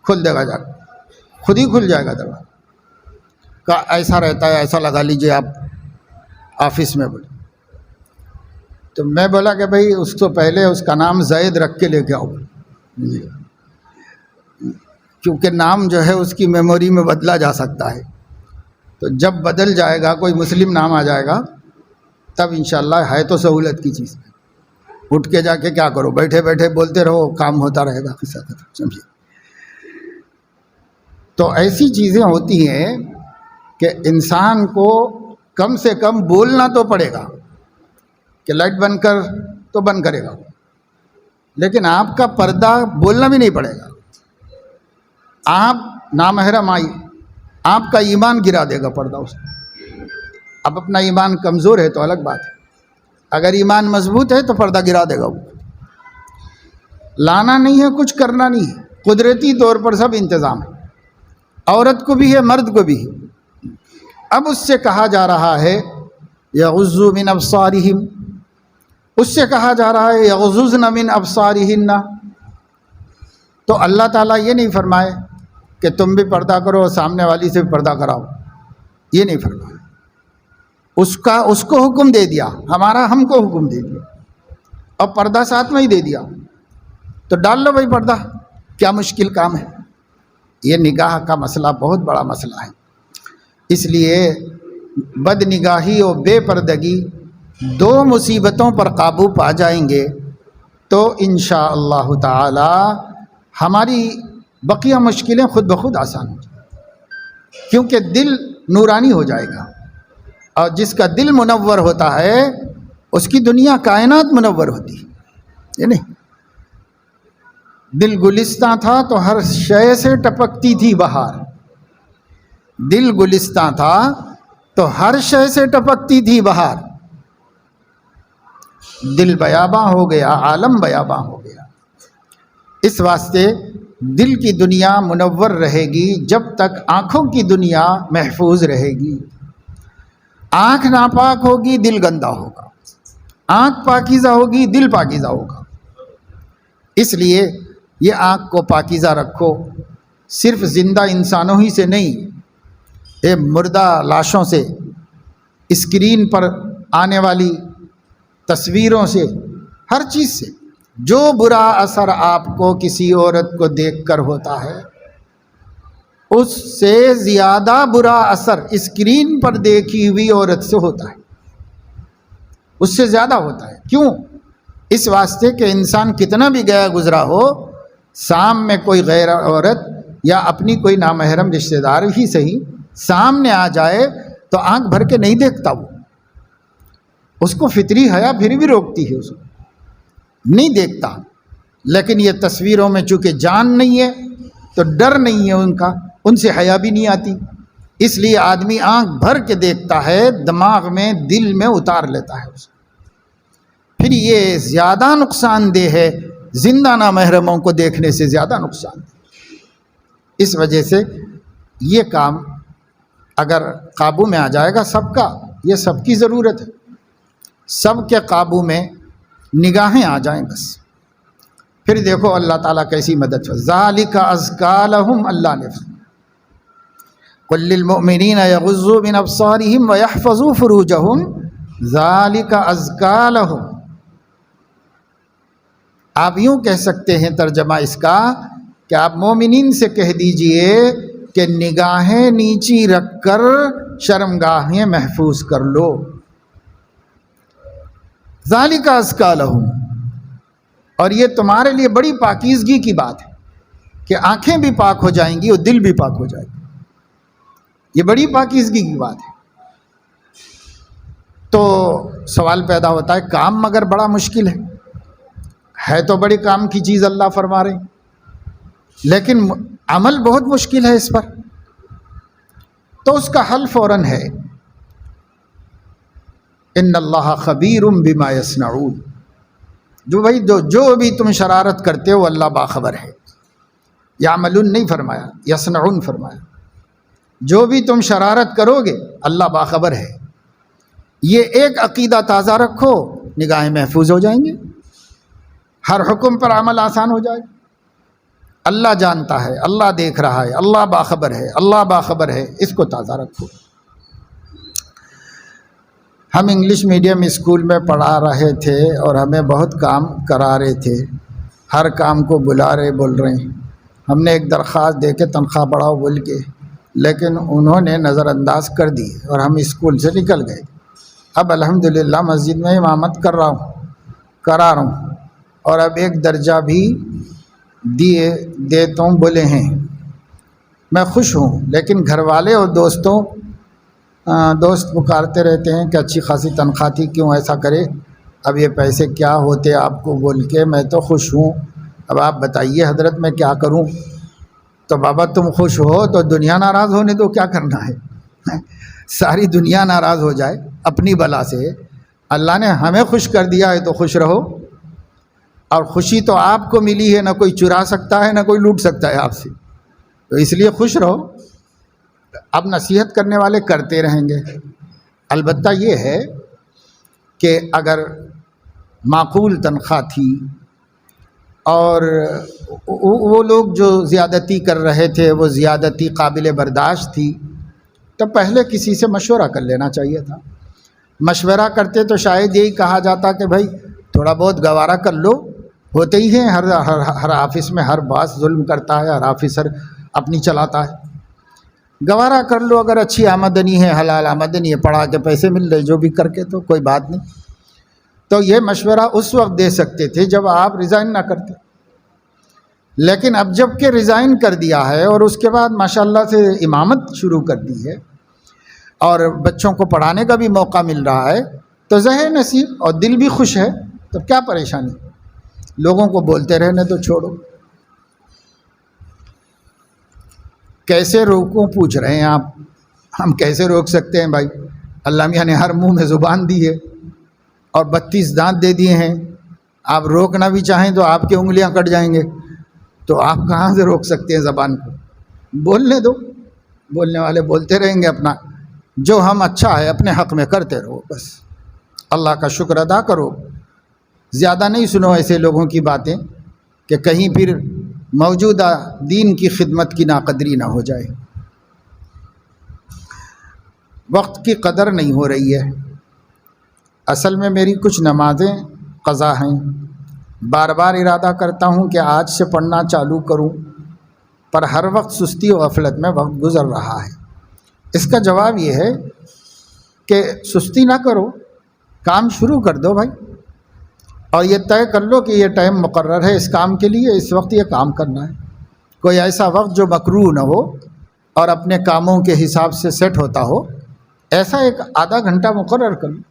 کھل دے گا، جا کے خود ہی کھل جائے گا دروازہ کا۔ ایسا رہتا ہے، ایسا لگا لیجئے آپ آفس میں۔ بولے تو میں بولا کہ بھائی اس تو پہلے اس کا نام زید رکھ کے لے کے آؤ، کیونکہ نام جو ہے اس کی میموری میں بدلا جا سکتا ہے، تو جب بدل جائے گا کوئی مسلم نام آ جائے گا تب انشاءاللہ ہے تو سہولت کی چیز، اٹھ کے جا کے کیا کرو، بیٹھے بیٹھے بولتے رہو، کام ہوتا رہے گا، قصہ ختم، سمجھے۔ تو ایسی چیزیں ہوتی ہیں کہ انسان کو کم سے کم بولنا تو پڑے گا کہ لائٹ بند کر تو بند کرے گا، لیکن آپ کا پردہ بولنا بھی نہیں پڑے گا۔ آپ نامحرم آئی، آپ کا ایمان گرا دے گا پردہ اس میں۔ اب اپنا ایمان کمزور ہے تو الگ بات ہے، اگر ایمان مضبوط ہے تو پردہ گرا دے گا۔ وہ لانا نہیں ہے، کچھ کرنا نہیں ہے، قدرتی طور پر سب انتظام ہے، عورت کو بھی ہے مرد کو بھی ہے۔ اب اس سے کہا جا رہا ہے یغضوا من ابصارہم، اس سے کہا جا رہا ہے یغضضن من ابصارہن، تو اللہ تعالیٰ یہ نہیں فرمائے کہ تم بھی پردہ کرو اور سامنے والی سے بھی پردہ کراؤ، یہ نہیں فرمایا، اس کو حکم دے دیا، ہم کو حکم دے دیا، اور پردہ ساتھ میں ہی دے دیا، تو ڈال لو بھائی پردہ، کیا مشکل کام ہے۔ یہ نگاہ کا مسئلہ بہت بڑا مسئلہ ہے، اس لیے بد نگاہی اور بے پردگی دو مصیبتوں پر قابو پا جائیں گے تو انشاءاللہ تعالی ہماری بقیہ مشکلیں خود بخود آسان ہو جائیں، کیونکہ دل نورانی ہو جائے گا، اور جس کا دل منور ہوتا ہے اس کی دنیا کائنات منور ہوتی ہے. یہ نہیں، دل گلستہ تھا تو ہر شے سے ٹپکتی تھی بہار. دل گلستہ تھا تو ہر شے سے ٹپکتی تھی بہار. دل بیاباں ہو گیا، عالم بیاباں ہو گیا. اس واسطے دل کی دنیا منور رہے گی جب تک آنکھوں کی دنیا محفوظ رہے گی. آنکھ ناپاک ہوگی، دل گندا ہوگا. آنکھ پاکیزہ ہوگی، دل پاکیزہ ہوگا. اس لیے یہ آنکھ کو پاکیزہ رکھو، صرف زندہ انسانوں ہی سے نہیں، یہ مردہ لاشوں سے، اسکرین پر آنے والی تصویروں سے، ہر چیز سے. جو برا اثر آپ کو کسی عورت کو دیکھ کر ہوتا ہے اس سے زیادہ برا اثر اسکرین پر دیکھی ہوئی عورت سے ہوتا ہے، اس سے زیادہ ہوتا ہے. کیوں؟ اس واسطے کہ انسان کتنا بھی گیا گزرا ہو، سام میں کوئی غیر عورت یا اپنی کوئی نامحرم رشتہ دار ہی صحیح سامنے آ جائے تو آنکھ بھر کے نہیں دیکھتا. وہ اس کو فطری حیا پھر بھی روکتی ہے، اس کو نہیں دیکھتا. لیکن یہ تصویروں میں چونکہ جان نہیں ہے تو ڈر نہیں ہے ان کا، ان سے حیا بھی نہیں آتی. اس لیے آدمی آنکھ بھر کے دیکھتا ہے، دماغ میں دل میں اتار لیتا ہے اس کو. پھر یہ زیادہ نقصان دہ ہے، زندہ نامحرموں کو دیکھنے سے زیادہ نقصان دہ. اس وجہ سے یہ کام اگر قابو میں آ جائے گا سب کا، یہ سب کی ضرورت ہے، سب کے قابو میں نگاہیں آ جائیں بس. پھر دیکھو اللہ تعالیٰ کیسی مدد ہے. ذالک ازکیٰ لہم، اللہ نے قل للمؤمنین یغضوا من ابصارہم ویحفظوا فروجہم ذالک ازکیٰ لہم. آپ یوں کہہ سکتے ہیں ترجمہ اس کا کہ آپ مومنین سے کہہ دیجئے کہ نگاہیں نیچی رکھ کر شرمگاہیں محفوظ کر لو. ذالک ازکیٰ لہم، اور یہ تمہارے لیے بڑی پاکیزگی کی بات ہے کہ آنکھیں بھی پاک ہو جائیں گی اور دل بھی پاک ہو جائے گا. یہ بڑی پاکیزگی کی بات ہے. تو سوال پیدا ہوتا ہے کام مگر بڑا مشکل ہے تو بڑی کام کی چیز اللہ فرما رہے ہیں، لیکن عمل بہت مشکل ہے اس پر. تو اس کا حل فوراً ہے، ان اللہ خبیر بما یصنعون. جو بھی تم شرارت کرتے ہو اللہ باخبر ہے. یعملون نہیں فرمایا، یصنعون فرمایا. جو بھی تم شرارت کرو گے اللہ باخبر ہے. یہ ایک عقیدہ تازہ رکھو، نگاہیں محفوظ ہو جائیں گے، ہر حکم پر عمل آسان ہو جائے گا. اللہ جانتا ہے، اللہ دیکھ رہا ہے، اللہ باخبر ہے، اللہ باخبر ہے. اس کو تازہ رکھو. ہم انگلش میڈیم اسکول میں پڑھا رہے تھے اور ہمیں بہت کام کرا رہے تھے، ہر کام کو بلا رہے بول رہے ہیں. ہم نے ایک درخواست دے کے تنخواہ بڑھاؤ بول کے، لیکن انہوں نے نظر انداز کر دی اور ہم اسکول سے نکل گئے. اب الحمدللہ مسجد میں امامت کرا رہا ہوں اور اب ایک درجہ بھی دیتا ہوں بولے ہیں. میں خوش ہوں، لیکن گھر والے اور دوست پکارتے رہتے ہیں کہ اچھی خاصی تنخواہ تھی، کیوں ایسا کرے، اب یہ پیسے کیا ہوتے آپ کو بول کے. میں تو خوش ہوں، اب آپ بتائیے حضرت میں کیا کروں. تو بابا تم خوش ہو تو دنیا ناراض ہونے دو، کیا کرنا ہے. ساری دنیا ناراض ہو جائے اپنی بلا سے، اللہ نے ہمیں خوش کر دیا ہے تو خوش رہو. اور خوشی تو آپ کو ملی ہے، نہ کوئی چرا سکتا ہے نہ کوئی لوٹ سکتا ہے آپ سے، تو اس لیے خوش رہو. اب نصیحت کرنے والے کرتے رہیں گے. البتہ یہ ہے کہ اگر معقول تنخواہ تھی اور وہ لوگ جو زیادتی کر رہے تھے وہ زیادتی قابل برداشت تھی تو پہلے کسی سے مشورہ کر لینا چاہیے تھا. مشورہ کرتے تو شاید یہی کہا جاتا کہ بھائی تھوڑا بہت گوارا کر لو. ہوتے ہی ہیں، ہر آفس میں ہر باس ظلم کرتا ہے، ہر آفیسر اپنی چلاتا ہے. گوارا کر لو، اگر اچھی آمدنی ہے، حلال آمدنی ہے، پڑھا کے پیسے مل رہے جو بھی کر کے، تو کوئی بات نہیں. تو یہ مشورہ اس وقت دے سکتے تھے جب آپ ریزائن نہ کرتے. لیکن اب جب کہ ریزائن کر دیا ہے اور اس کے بعد ماشاءاللہ سے امامت شروع کر دی ہے اور بچوں کو پڑھانے کا بھی موقع مل رہا ہے تو ذہن نصیب اور دل بھی خوش ہے، تو کیا پریشانی؟ لوگوں کو بولتے رہنے تو چھوڑو۔ کیسے روکوں پوچھ رہے ہیں آپ؟ ہم کیسے روک سکتے ہیں بھائی؟ اللہ میاں نے ہر منہ میں زبان دی ہے اور 32 دانت دے دیے ہیں، آپ روکنا بھی چاہیں تو آپ کی انگلیاں کٹ جائیں گے، تو آپ کہاں سے روک سکتے ہیں زبان کو؟ بولنے دو، بولنے والے بولتے رہیں گے، اپنا جو ہم اچھا ہے اپنے حق میں کرتے رہو، بس اللہ کا شکر ادا کرو۔ زیادہ نہیں سنو ایسے لوگوں کی باتیں کہ کہیں پھر موجودہ دین کی خدمت کی ناقدری نہ ہو جائے۔ وقت کی قدر نہیں ہو رہی ہے۔ اصل میں میری کچھ نمازیں قضا ہیں، بار بار ارادہ کرتا ہوں کہ آج سے پڑھنا چالو کروں، پر ہر وقت سستی و غفلت میں وقت گزر رہا ہے۔ اس کا جواب یہ ہے کہ سستی نہ کرو، کام شروع کر دو بھائی، اور یہ طے کر لو کہ یہ ٹائم مقرر ہے اس کام کے لیے، اس وقت یہ کام کرنا ہے۔ کوئی ایسا وقت جو مکروہ نہ ہو اور اپنے کاموں کے حساب سے سیٹ ہوتا ہو، ایسا ایک آدھا گھنٹہ مقرر کر لو،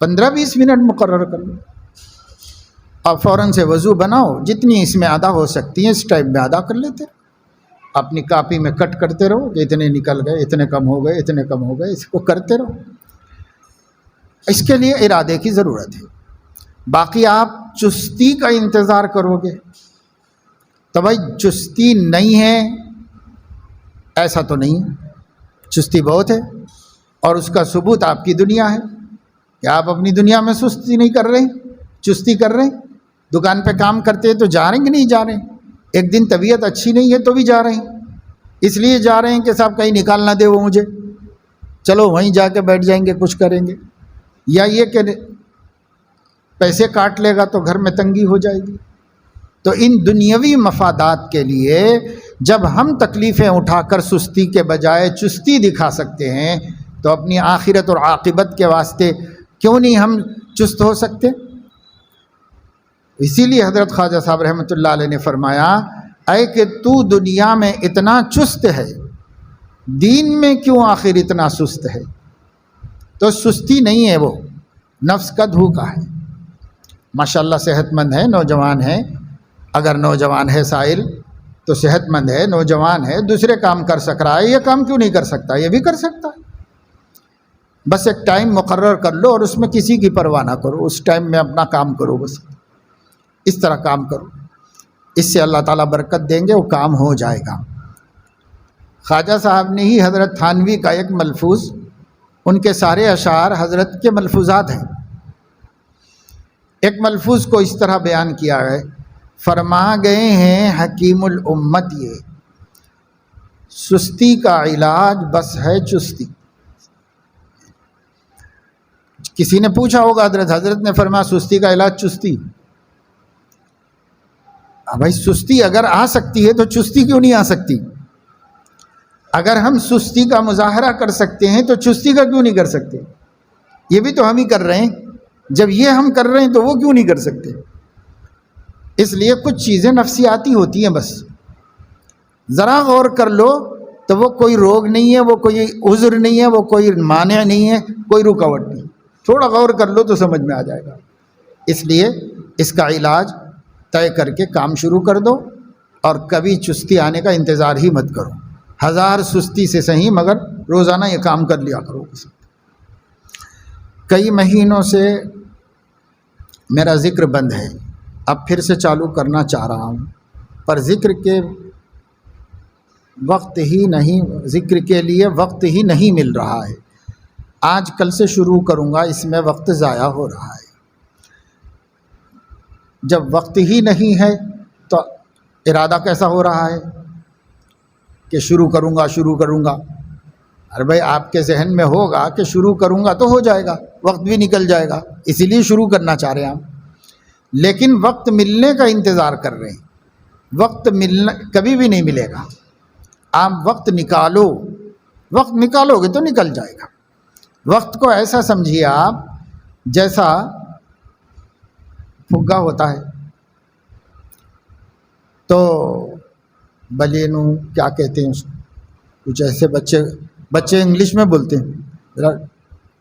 15-20 منٹ مقرر کر لو، اور فوراً سے وضو بناؤ، جتنی اس میں ادا ہو سکتی ہیں اس ٹائم میں ادا کر لیتے، اپنی کاپی میں کٹ کرتے رہو کہ اتنے نکل گئے، اتنے کم ہو گئے، اتنے کم ہو گئے، اس کو کرتے رہو۔ اس کے لیے ارادے کی ضرورت ہے۔ باقی آپ چستی کا انتظار کرو گے تو بھائی چستی نہیں ہے ایسا تو نہیں ہے، چستی بہت ہے، اور اس کا ثبوت آپ کی دنیا ہے کہ آپ اپنی دنیا میں سستی نہیں کر رہے، چستی کر رہے ہیں۔ دکان پہ کام کرتے ہیں تو جا رہے ہیں کہ نہیں جا رہے ہیں؟ ایک دن طبیعت اچھی نہیں ہے تو بھی جا رہے ہیں، اس لیے جا رہے ہیں کہ صاحب کہیں نکال نہ دے وہ مجھے، چلو وہیں جا کے بیٹھ جائیں گے کچھ کریں گے، یا یہ کہ پیسے کاٹ لے گا تو گھر میں تنگی ہو جائے گی۔ تو ان دنیاوی مفادات کے لیے جب ہم تکلیفیں اٹھا کر سستی کے بجائے چستی دکھا سکتے ہیں تو اپنی آخرت اور عاقبت کے واسطے کیوں نہیں ہم چست ہو سکتے؟ اسی لیے حضرت خواجہ صاحب رحمۃ اللہ علیہ نے فرمایا، اے کہ تو دنیا میں اتنا چست ہے، دین میں کیوں آخر اتنا سست ہے؟ تو سستی نہیں ہے، وہ نفس کا دھوکا ہے۔ ماشاءاللہ صحت مند ہے، نوجوان ہے، اگر نوجوان ہے سائل تو صحت مند ہے، نوجوان ہے، دوسرے کام کر سک رہا ہے، یہ کام کیوں نہیں کر سکتا؟ یہ بھی کر سکتا ہے، بس ایک ٹائم مقرر کر لو اور اس میں کسی کی پرواہ نہ کرو، اس ٹائم میں اپنا کام کرو، بس اس طرح کام کرو، اس سے اللہ تعالیٰ برکت دیں گے، وہ کام ہو جائے گا۔ خواجہ صاحب نے ہی حضرت تھانوی کا ایک ملفوظ، ان کے سارے اشعار حضرت کے ملفوظات ہیں، ایک ملفوظ کو اس طرح بیان کیا ہے، فرما گئے ہیں حکیم الامت یہ، سستی کا علاج بس ہے چستی۔ کسی نے پوچھا ہوگا حضرت نے فرمایا سستی کا علاج چستی؟ بھائی سستی اگر آ سکتی ہے تو چستی کیوں نہیں آ سکتی؟ اگر ہم سستی کا مظاہرہ کر سکتے ہیں تو چستی کا کیوں نہیں کر سکتے؟ یہ بھی تو ہم ہی کر رہے ہیں، جب یہ ہم کر رہے ہیں تو وہ کیوں نہیں کر سکتے؟ اس لیے کچھ چیزیں نفسیاتی ہوتی ہیں، بس ذرا غور کر لو تو وہ کوئی روگ نہیں ہے، وہ کوئی عذر نہیں ہے، وہ کوئی مانع نہیں ہے، کوئی رکاوٹ نہیں، تھوڑا غور کر لو تو سمجھ میں آ جائے گا۔ اس لیے اس کا علاج طے کر کے کام شروع کر دو، اور کبھی چستی آنے کا انتظار ہی مت کرو، 1000 سستی سے صحیح مگر روزانہ یہ کام کر لیا کرو۔ کئی مہینوں سے میرا ذکر بند ہے، اب پھر سے چالو کرنا چاہ رہا ہوں، پر ذکر کے لیے وقت ہی نہیں مل رہا ہے۔ آج کل سے شروع کروں گا، اس میں وقت ضائع ہو رہا ہے۔ جب وقت ہی نہیں ہے تو ارادہ کیسا ہو رہا ہے کہ شروع کروں گا؟ ارے بھائی آپ کے ذہن میں ہوگا کہ شروع کروں گا تو ہو جائے گا، وقت بھی نکل جائے گا، اسی لیے شروع کرنا چاہ رہے ہیں آپ، لیکن وقت ملنے کا انتظار کر رہے ہیں۔ وقت ملنا کبھی بھی نہیں ملے گا، آپ وقت نکالو گے تو نکل جائے گا۔ وقت کو ایسا سمجھیے آپ جیسا پھگا ہوتا ہے، تو بلینو کیا کہتے ہیں اس کو، کچھ ایسے بچے بچے انگلش میں بولتے ہیں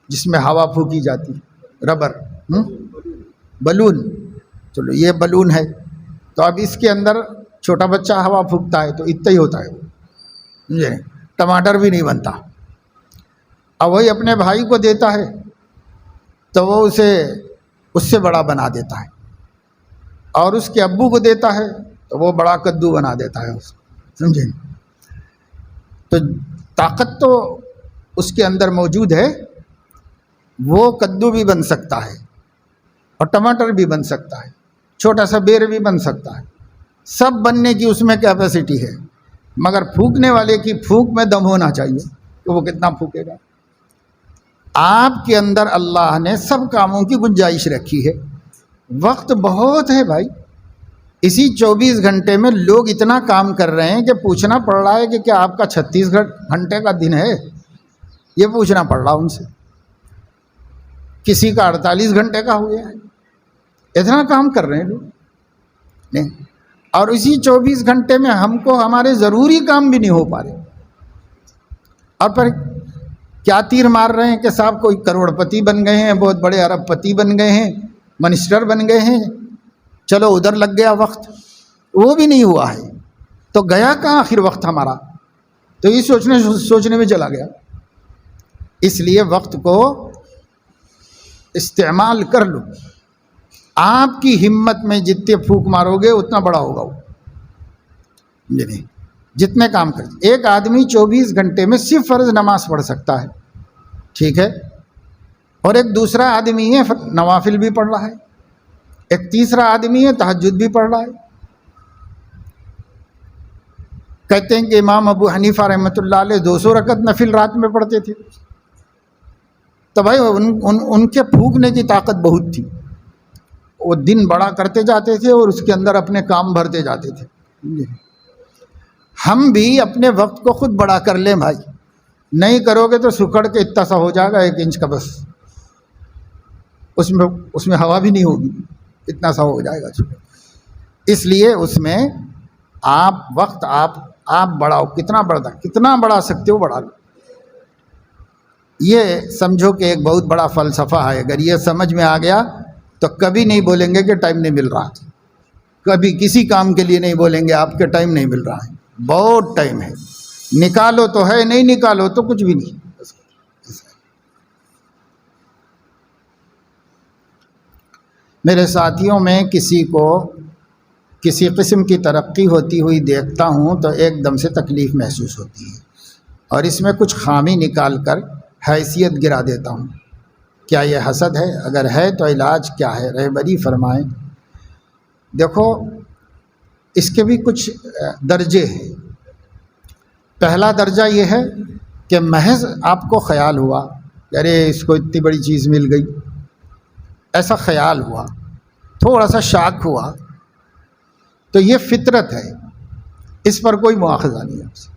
جس میں ہوا پھونکی جاتی ہے، ربر، بلون. چلو یہ بلون ہے، تو اب اس کے اندر چھوٹا بچہ ہوا پھونکتا ہے تو اتنا ہی ہوتا ہے، سمجھے؟ ٹماٹر بھی نہیں بنتا. اب وہی اپنے بھائی کو دیتا ہے تو وہ اسے اس سے بڑا بنا دیتا ہے، اور اس کے ابو کو دیتا ہے تو وہ بڑا کدو بنا دیتا ہے اس کو، سمجھے؟ تو طاقت تو اس کے اندر موجود ہے، وہ کدو بھی بن سکتا ہے اور ٹماٹر بھی بن سکتا ہے، چھوٹا سا بیر بھی بن سکتا ہے، سب بننے کی اس میں کیپیسٹی ہے، مگر پھونکنے والے کی پھونک میں دم ہونا چاہیے کہ وہ کتنا پھونکے گا. آپ کے اندر اللہ نے سب کاموں کی گنجائش رکھی ہے. وقت بہت ہے بھائی، اسی 24 گھنٹے میں لوگ اتنا کام کر رہے ہیں کہ پوچھنا پڑ رہا ہے کہ کیا آپ کا 36 گھنٹے کا دن ہے؟ یہ پوچھنا پڑ رہا ان سے. کسی کا 48 گھنٹے کا ہو گیا ہے. اتنا کام کر رہے ہیں لوگ نہیں، اور اسی 24 گھنٹے میں ہم کو ہمارے ضروری کام بھی نہیں ہو پا رہے، اور پھر کیا تیر مار رہے ہیں کہ صاحب کوئی کروڑ پتی بن گئے ہیں، بہت بڑے ارب پتی بن گئے ہیں، منسٹر بن گئے ہیں، چلو ادھر لگ گیا وقت. وہ بھی نہیں ہوا ہے تو گیا کہاں آخر وقت ہمارا؟ تو یہ سوچنے میں چلا گیا. اس لیے وقت کو استعمال کر لو. آپ کی ہمت میں جتنے پھونک مارو گے اتنا بڑا ہوگا وہ، جتنے کام کر. ایک آدمی 24 گھنٹے میں صرف فرض نماز پڑھ سکتا ہے، ٹھیک ہے، اور ایک دوسرا آدمی ہے نوافل بھی پڑھ رہا ہے، ایک تیسرا آدمی ہے تہجد بھی پڑھ رہا ہے. کہتے ہیں کہ امام ابو حنیفہ رحمۃ اللہ علیہ 200 رکعت نفل رات میں پڑھتے تھے. تو بھائی ان کے پھونکنے کی طاقت بہت تھی، وہ دن بڑا کرتے جاتے تھے اور اس کے اندر اپنے کام بھرتے جاتے تھے. ہم بھی اپنے وقت کو خود بڑا کر لیں بھائی، نہیں کرو گے تو سکڑ کے اتنا سا ہو جائے گا 1 انچ کا، بس اس میں ہوا بھی نہیں ہوگی، اتنا سا ہو جائے گا. اس لیے اس میں وقت آپ بڑھاؤ، کتنا بڑھا سکتے ہو بڑھا لو. یہ سمجھو کہ ایک بہت بڑا فلسفہ ہے. اگر یہ سمجھ میں آ گیا تو کبھی نہیں بولیں گے کہ ٹائم نہیں مل رہا، کبھی کسی کام کے لیے نہیں بولیں گے آپ کے ٹائم نہیں مل رہا ہے. بہت ٹائم ہے، نکالو تو ہے، نہیں نکالو تو کچھ بھی نہیں. میرے ساتھیوں میں کسی کو کسی قسم کی ترقی ہوتی ہوئی دیکھتا ہوں تو ایک دم سے تکلیف محسوس ہوتی ہے، اور اس میں کچھ خامی نکال کر حیثیت گرا دیتا ہوں. کیا یہ حسد ہے؟ اگر ہے تو علاج کیا ہے؟ رہبری فرمائیں. دیکھو اس کے بھی کچھ درجے ہیں. پہلا درجہ یہ ہے کہ محض آپ کو خیال ہوا کہ ارے اس کو اتنی بڑی چیز مل گئی، ایسا خیال ہوا، تھوڑا سا شاک ہوا، تو یہ فطرت ہے، اس پر کوئی مواخذہ نہیں ہے آپ سے.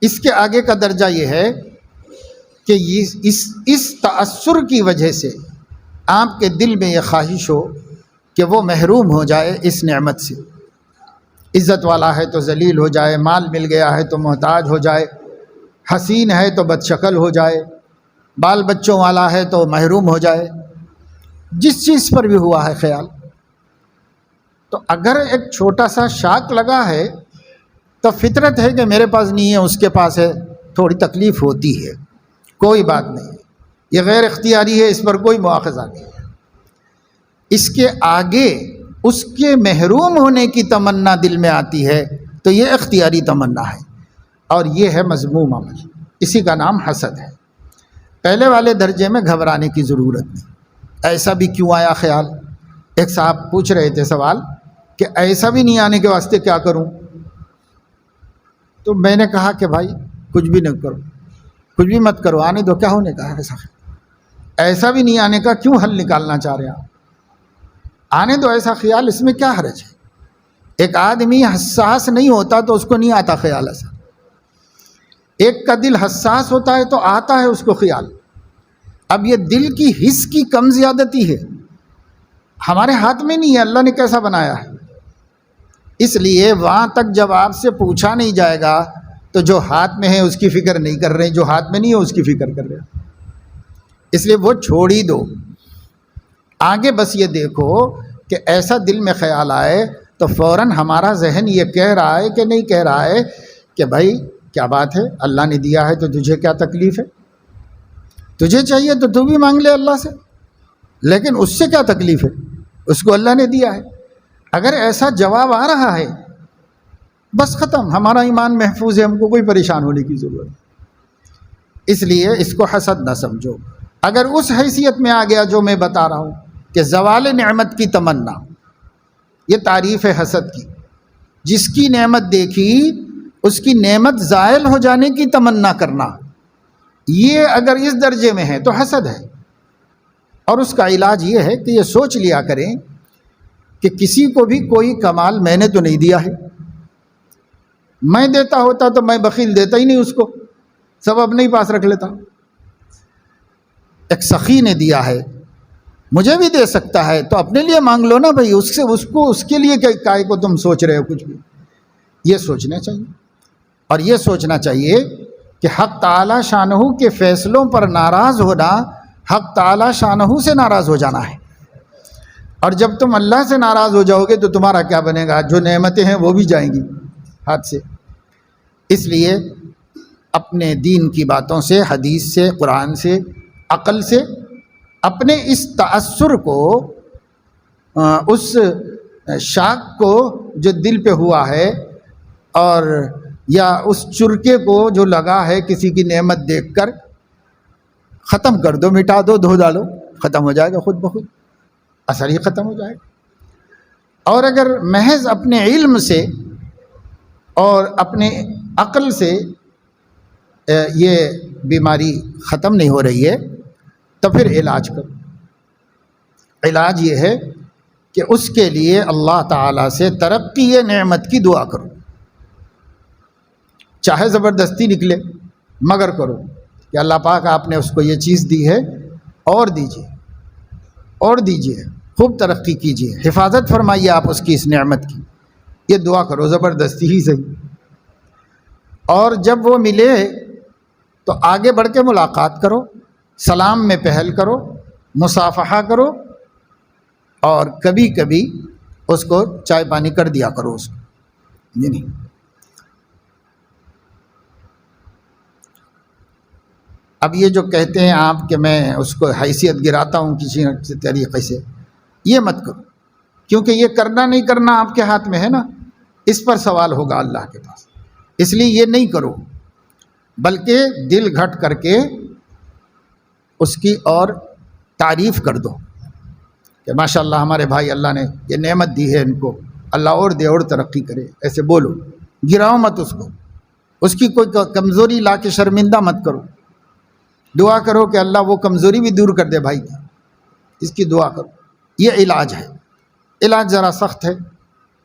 اس کے آگے کا درجہ یہ ہے کہ اس تأثر کی وجہ سے آپ کے دل میں یہ خواہش ہو کہ وہ محروم ہو جائے اس نعمت سے. عزت والا ہے تو ذلیل ہو جائے، مال مل گیا ہے تو محتاج ہو جائے، حسین ہے تو بدشکل ہو جائے، بال بچوں والا ہے تو محروم ہو جائے. جس چیز پر بھی ہوا ہے خیال، تو اگر ایک چھوٹا سا شاک لگا ہے تو فطرت ہے کہ میرے پاس نہیں ہے اس کے پاس ہے، تھوڑی تکلیف ہوتی ہے، کوئی بات نہیں، یہ غیر اختیاری ہے، اس پر کوئی مواخذہ نہیں. اس کے آگے اس کے محروم ہونے کی تمنا دل میں آتی ہے تو یہ اختیاری تمنا ہے، اور یہ ہے مذموم عمل، اسی کا نام حسد ہے. پہلے والے درجے میں گھبرانے کی ضرورت نہیں. ایسا بھی کیوں آیا خیال؟ ایک صاحب پوچھ رہے تھے سوال کہ ایسا بھی نہیں آنے کے واسطے کیا کروں؟ تو میں نے کہا کہ بھائی کچھ بھی نہ کرو، کچھ بھی مت کرو، آنے دو، کیا ہونے کا ہے ایسا بھی نہیں آنے کا کیوں حل نکالنا چاہ رہے آپ؟ آنے دو ایسا خیال، اس میں کیا حرج ہے؟ ایک آدمی حساس نہیں ہوتا تو اس کو نہیں آتا خیال ایسا. ایک کا دل حساس ہوتا ہے تو آتا ہے اس کو خیال. اب یہ دل کی حس کی کم زیادتی ہے، ہمارے ہاتھ میں نہیں ہے، اللہ نے کیسا بنایا ہے. اس لیے وہاں تک جب آپ سے پوچھا نہیں جائے گا تو جو ہاتھ میں ہے اس کی فکر نہیں کر رہے، جو ہاتھ میں نہیں ہے اس کی فکر کر رہے ہیں۔ اس لیے وہ چھوڑ ہی دو، آگے بس یہ دیکھو کہ ایسا دل میں خیال آئے تو فوراً ہمارا ذہن یہ کہہ رہا ہے کہ نہیں کہہ رہا ہے کہ بھائی کیا بات ہے، اللہ نے دیا ہے تو تجھے کیا تکلیف ہے، تجھے چاہیے تو تو بھی مانگ لے اللہ سے، لیکن اس سے کیا تکلیف ہے، اس کو اللہ نے دیا ہے۔ اگر ایسا جواب آ رہا ہے بس ختم، ہمارا ایمان محفوظ ہے، ہم کو کوئی پریشان ہونے کی ضرورت نہیں۔ اس لیے اس کو حسد نہ سمجھو۔ اگر اس حیثیت میں آ گیا جو میں بتا رہا ہوں کہ زوال نعمت کی تمنا، یہ تعریف ہے حسد کی، جس کی نعمت دیکھی اس کی نعمت زائل ہو جانے کی تمنا کرنا، یہ اگر اس درجے میں ہے تو حسد ہے۔ اور اس کا علاج یہ ہے کہ یہ سوچ لیا کریں کہ کسی کو بھی کوئی کمال میں نے تو نہیں دیا ہے، میں دیتا ہوتا تو میں بخیل دیتا ہی نہیں اس کو، سب اپنے ہی پاس رکھ لیتا۔ ایک سخی نے دیا ہے، مجھے بھی دے سکتا ہے تو اپنے لیے مانگ لو نا بھائی، اس کے لیے کائے کو تم سوچ رہے ہو کچھ بھی۔ یہ سوچنا چاہیے، اور یہ سوچنا چاہیے کہ حق تعالی شانہ کے فیصلوں پر ناراض ہونا حق تعالی شانہ سے ناراض ہو جانا ہے، اور جب تم اللہ سے ناراض ہو جاؤ گے تو تمہارا کیا بنے گا، جو نعمتیں ہیں وہ بھی جائیں گی ہاتھ سے۔ اس لیے اپنے دین کی باتوں سے، حدیث سے، قرآن سے، عقل سے اپنے اس تأثر کو، اس شاک کو جو دل پہ ہوا ہے، اور یا اس چرکے کو جو لگا ہے کسی کی نعمت دیکھ کر، ختم کر دو، مٹا دو، دھو ڈالو، ختم ہو جائے گا خود بخود، اثر ہی ختم ہو جائے گا۔ اور اگر محض اپنے علم سے اور اپنے عقل سے یہ بیماری ختم نہیں ہو رہی ہے تو پھر علاج کرو۔ علاج یہ ہے کہ اس کے لیے اللہ تعالیٰ سے ترقی نعمت کی دعا کرو، چاہے زبردستی نکلے مگر کرو کہ اللہ پاک آپ نے اس کو یہ چیز دی ہے، اور دیجیے، اور دیجیے، خوب ترقی کیجیے، حفاظت فرمائیے آپ اس کی اس نعمت کی، یہ دعا کرو زبردستی ہی صحیح۔ اور جب وہ ملے تو آگے بڑھ کے ملاقات کرو، سلام میں پہل کرو، مصافحہ کرو، اور کبھی کبھی اس کو چائے پانی کر دیا کرو اس کو، یہ نہیں۔ اب یہ جو کہتے ہیں آپ کہ میں اس کو حیثیت گراتا ہوں کسی طریقے سے، یہ مت کرو، کیونکہ یہ کرنا نہیں کرنا آپ کے ہاتھ میں ہے نا، اس پر سوال ہوگا اللہ کے پاس، اس لیے یہ نہیں کرو، بلکہ دل گھٹ کر کے اس کی اور تعریف کر دو کہ ماشاءاللہ ہمارے بھائی اللہ نے یہ نعمت دی ہے، ان کو اللہ اور دے اور ترقی کرے، ایسے بولو، گراؤ مت اس کو، اس کی کوئی کمزوری لا کے شرمندہ مت کرو، دعا کرو کہ اللہ وہ کمزوری بھی دور کر دے بھائی کی، اس کی دعا کرو۔ یہ علاج ہے۔ علاج ذرا سخت ہے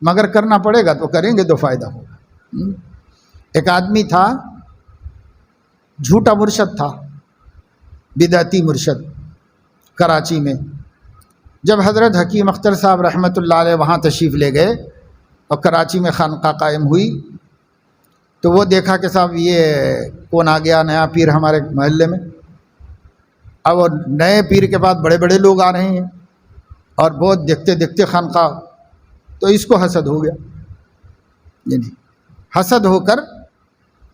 مگر کرنا پڑے گا، تو کریں گے تو فائدہ ہوگا۔ ایک آدمی تھا، جھوٹا مرشد تھا، بدعتی مرشد، کراچی میں۔ جب حضرت حکیم اختر صاحب رحمۃ اللہ علیہ وہاں تشریف لے گئے اور کراچی میں خانقاہ قائم ہوئی، تو وہ دیکھا کہ صاحب یہ کون آ گیا نیا پیر ہمارے محلے میں۔ اب نئے پیر کے بعد بڑے بڑے لوگ آ رہے ہیں اور بہت دیکھتے دیکھتے خانقاہ، تو اس کو حسد ہو گیا، یعنی حسد ہو کر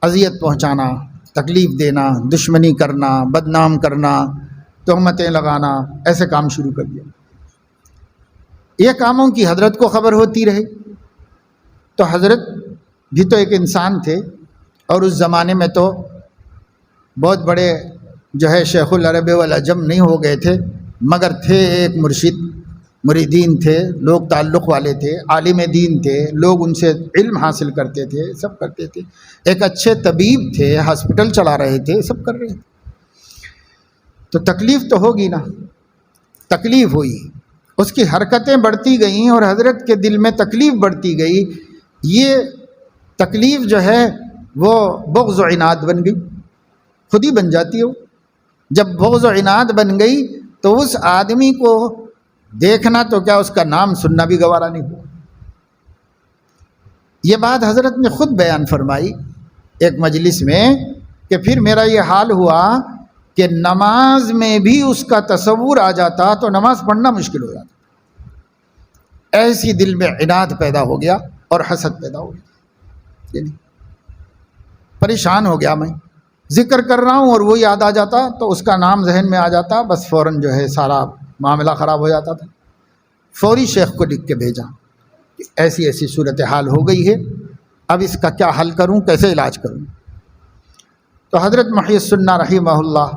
اذیت پہنچانا، تکلیف دینا، دشمنی کرنا، بدنام کرنا، تہمتیں لگانا، ایسے کام شروع کر دیا۔ یہ کاموں کی حضرت کو خبر ہوتی رہی، تو حضرت بھی تو ایک انسان تھے، اور اس زمانے میں تو بہت بڑے جو ہے شیخ العرب والعجم نہیں ہو گئے تھے، مگر تھے ایک مرشد، مریدین تھے، لوگ تعلق والے تھے، عالم دین تھے، لوگ ان سے علم حاصل کرتے تھے، سب کرتے تھے، ایک اچھے طبیب تھے، ہاسپٹل چلا رہے تھے، سب کر رہے تھے۔ تو تکلیف تو ہوگی نا، تکلیف ہوئی، اس کی حرکتیں بڑھتی گئیں اور حضرت کے دل میں تکلیف بڑھتی گئی۔ یہ تکلیف جو ہے وہ بغض و عناد بن گئی، خود ہی بن جاتی ہو۔ جب بغض و عناد بن گئی تو اس آدمی کو دیکھنا تو کیا، اس کا نام سننا بھی گوارا نہیں ہوا۔ یہ بات حضرت نے خود بیان فرمائی۔ ایک مجلس میں کہ پھر میرا یہ حال ہوا کہ نماز میں بھی اس کا تصور آ جاتا تو نماز پڑھنا مشکل ہو جاتا، ایسی دل میں عناد پیدا ہو گیا اور حسد پیدا ہو گیا، یعنی پریشان ہو گیا، میں ذکر کر رہا ہوں اور وہ یاد آ جاتا تو اس کا نام ذہن میں آ جاتا، بس فوراً جو ہے سارا معاملہ خراب ہو جاتا تھا۔ فوری شیخ کو لکھ کے بھیجا کہ ایسی ایسی صورتحال ہو گئی ہے، اب اس کا کیا حل کروں، کیسے علاج کروں؟ تو حضرت محی السنہ رحمہ اللہ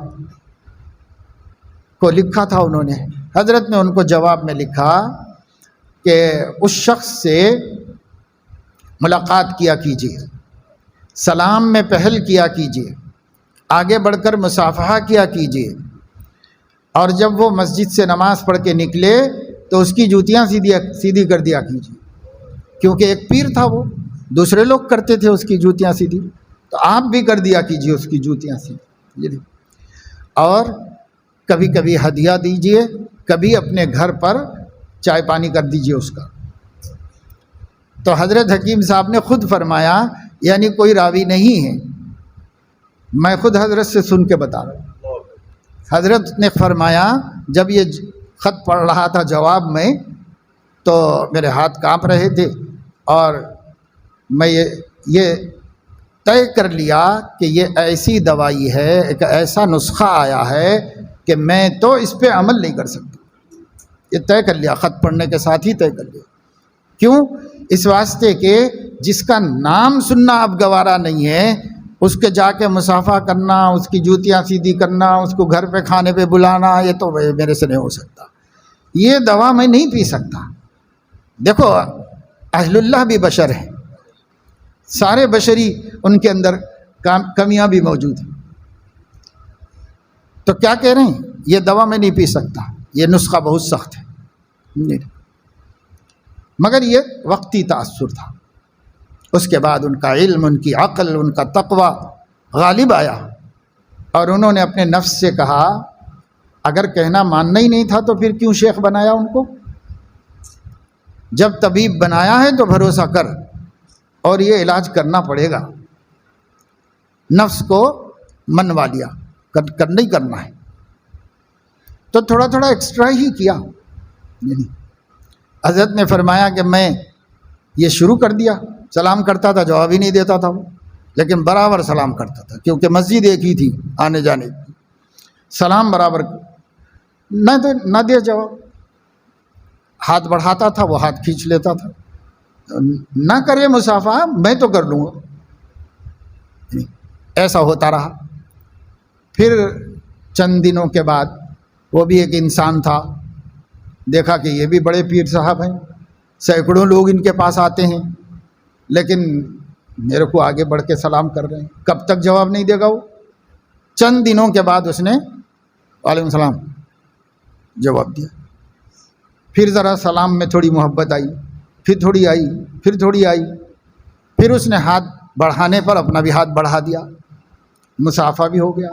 کو لکھا تھا انہوں نے، حضرت نے ان کو جواب میں لکھا کہ اس شخص سے ملاقات کیا کیجیے، سلام میں پہل کیا کیجیے، آگے بڑھ کر مصافحہ کیا کیجیے، اور جب وہ مسجد سے نماز پڑھ کے نکلے تو اس کی جوتیاں سیدھی کر دیا کیجیے، کیونکہ ایک پیر تھا، وہ دوسرے لوگ کرتے تھے اس کی جوتیاں سیدھی، تو آپ بھی کر دیا کیجیے اس کی جوتیاں سیدھی، اور کبھی کبھی ہدیہ دیجیے، کبھی اپنے گھر پر چائے پانی کر دیجیے اس کا۔ تو حضرت حکیم صاحب نے خود فرمایا، یعنی کوئی راوی نہیں ہے، میں خود حضرت سے سن کے بتا رہا ہوں۔ حضرت نے فرمایا جب یہ خط پڑھ رہا تھا جواب میں تو میرے ہاتھ کانپ رہے تھے، اور میں یہ طے کر لیا کہ یہ ایسی دوائی ہے، ایک ایسا نسخہ آیا ہے کہ میں تو اس پہ عمل نہیں کر سکتا، یہ طے کر لیا، خط پڑھنے کے ساتھ ہی طے کر لیا۔ کیوں؟ اس واسطے کہ جس کا نام سننا اب گوارا نہیں ہے، اس کے جا کے مصافحہ کرنا، اس کی جوتیاں سیدھی کرنا، اس کو گھر پہ کھانے پہ بلانا، یہ تو میرے سے نہیں ہو سکتا، یہ دوا میں نہیں پی سکتا۔ دیکھو اہل اللہ بھی بشر ہیں، سارے بشری ان کے اندر کمیاں بھی موجود ہیں، تو کیا کہہ رہے ہیں، یہ دوا میں نہیں پی سکتا، یہ نسخہ بہت سخت ہے، مگر یہ وقتی تاثر تھا۔ اس کے بعد ان کا علم، ان کی عقل، ان کا تقوی غالب آیا، اور انہوں نے اپنے نفس سے کہا اگر کہنا ماننا ہی نہیں تھا تو پھر کیوں شیخ بنایا ان کو؟ جب طبیب بنایا ہے تو بھروسہ کر، اور یہ علاج کرنا پڑے گا۔ نفس کو منوا لیا، کرنا ہی کرنا ہے، تو تھوڑا تھوڑا ایکسٹرا ہی کیا۔ حضرت نے فرمایا کہ میں یہ شروع کر دیا، سلام کرتا تھا، جواب ہی نہیں دیتا تھا وہ، لیکن برابر سلام کرتا تھا، کیونکہ مسجد ایک ہی تھی آنے جانے کی، سلام برابر نہ دے جواب، ہاتھ بڑھاتا تھا وہ ہاتھ کھینچ لیتا تھا، نہ کرے مصافحہ میں تو کر لوں گا، ایسا ہوتا رہا۔ پھر چند دنوں کے بعد وہ بھی ایک انسان تھا، دیکھا کہ یہ بھی بڑے پیر صاحب ہیں، سینکڑوں لوگ ان کے پاس آتے ہیں، لیکن میرے کو آگے بڑھ کے سلام کر رہے ہیں، کب تک جواب نہیں دے گا وہ؟ چند دنوں کے بعد اس نے وعلیکم السلام جواب دیا۔ پھر ذرا سلام میں تھوڑی محبت آئی، پھر تھوڑی آئی، پھر تھوڑی آئی، پھر اس نے ہاتھ بڑھانے پر اپنا بھی ہاتھ بڑھا دیا، مصافحہ بھی ہو گیا۔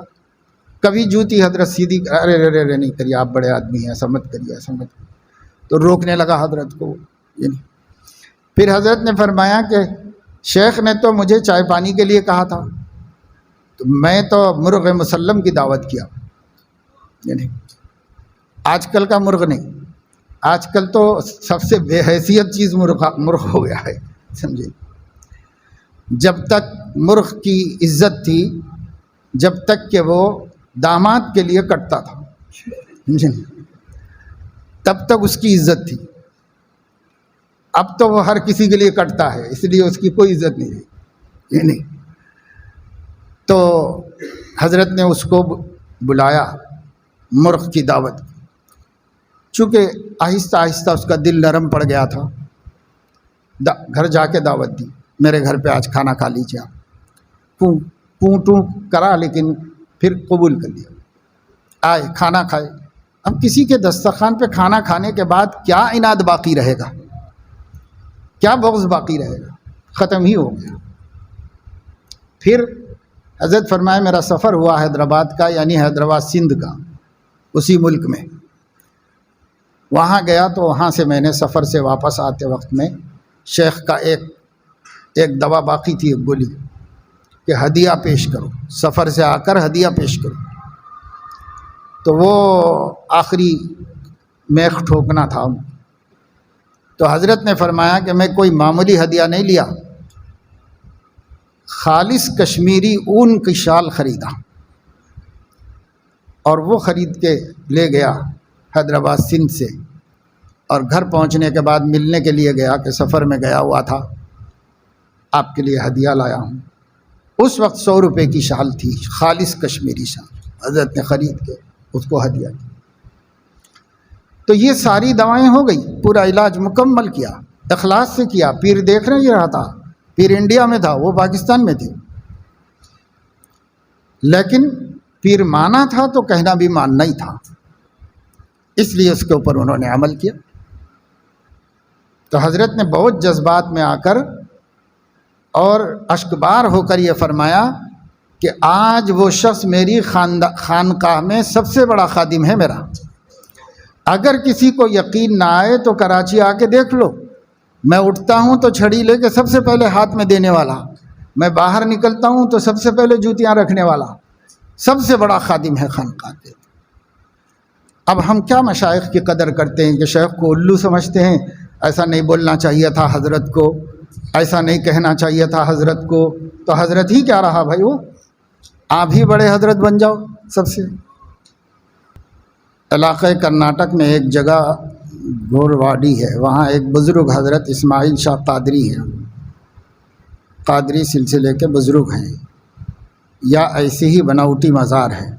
کبھی جوتی حضرت سیدھی، ارے رے رے نہیں کریے، آپ بڑے آدمی ہیں، ایسا مت کریے، ایسا مت کریے، تو روکنے لگا حضرت کو۔ پھر حضرت نے فرمایا کہ شیخ نے تو مجھے چائے پانی کے لیے کہا تھا، تو میں تو مرغ مسلم کی دعوت کیا، یعنی آج کل کا مرغ نہیں، آج کل تو سب سے بے حیثیت چیز مرغ ہو گیا ہے، سمجھے؟ جب تک مرغ کی عزت تھی، جب تک کہ وہ داماد کے لیے کٹتا تھا، تب تک اس کی عزت تھی، اب تو وہ ہر کسی کے لیے کٹتا ہے، اس لیے اس کی کوئی عزت نہیں ہے، نہیں۔ تو حضرت نے اس کو بلایا، مرغ کی دعوت، چونکہ آہستہ آہستہ اس کا دل نرم پڑ گیا تھا، گھر جا کے دعوت دی، میرے گھر پہ آج کھانا کھا لیجیے آپ، پوں ٹوں کرا لیکن پھر قبول کر لیا، آئے کھانا کھائے۔ اب کسی کے دسترخوان پہ کھانا کھانے کے بعد کیا عناد باقی رہے گا، کیا بغض باقی رہے گا، ختم ہی ہو گیا۔ پھر حضرت فرمائے میرا سفر ہوا حیدرآباد کا، یعنی حیدرآباد سندھ کا، اسی ملک میں، وہاں گیا تو وہاں سے میں نے سفر سے واپس آتے وقت میں شیخ کا ایک دوا باقی تھی، ایک گولی، کہ ہدیہ پیش کرو، سفر سے آ کر ہدیہ پیش کرو۔ تو وہ آخری میخ ٹھوکنا تھا۔ تو حضرت نے فرمایا کہ میں کوئی معمولی ہدیہ نہیں لیا، خالص کشمیری اون کی شال خریدا، اور وہ خرید کے لے گیا حیدرآباد سندھ سے، اور گھر پہنچنے کے بعد ملنے کے لیے گیا کہ سفر میں گیا ہوا تھا، آپ کے لیے ہدیہ لایا ہوں۔ اس وقت 100 روپے کی شال تھی، خالص کشمیری شال، حضرت نے خرید کے اس کو ہدیہ کیا۔ تو یہ ساری دوائیں ہو گئی، پورا علاج مکمل کیا، اخلاص سے کیا۔ پیر دیکھ رہے رہا تھا، پیر انڈیا میں تھا، وہ پاکستان میں تھی، لیکن پیر مانا تھا تو کہنا بھی ماننا ہی تھا، اس لیے اس کے اوپر انہوں نے عمل کیا۔ تو حضرت نے بہت جذبات میں آ کر اور اشکبار ہو کر یہ فرمایا کہ آج وہ شخص میری خانقاہ میں سب سے بڑا خادم ہے میرا۔ اگر کسی کو یقین نہ آئے تو کراچی آ کے دیکھ لو، میں اٹھتا ہوں تو چھڑی لے کے سب سے پہلے ہاتھ میں دینے والا، میں باہر نکلتا ہوں تو سب سے پہلے جوتیاں رکھنے والا، سب سے بڑا خادم ہے خانقاہ کے۔ اب ہم کیا مشائخ کی قدر کرتے ہیں کہ شیخ کو الو سمجھتے ہیں، ایسا نہیں بولنا چاہیے تھا حضرت کو، ایسا نہیں کہنا چاہیے تھا حضرت کو، تو حضرت ہی کیا رہا بھائی، وہ آپ ہی بڑے حضرت بن جاؤ سب سے۔ علاقہ کرناٹک میں ایک جگہ گورواڈی ہے، وہاں ایک بزرگ حضرت اسماعیل شاہ قادری ہیں، قادری سلسلے کے بزرگ ہیں، یا ایسی ہی بناوٹی مزار ہے،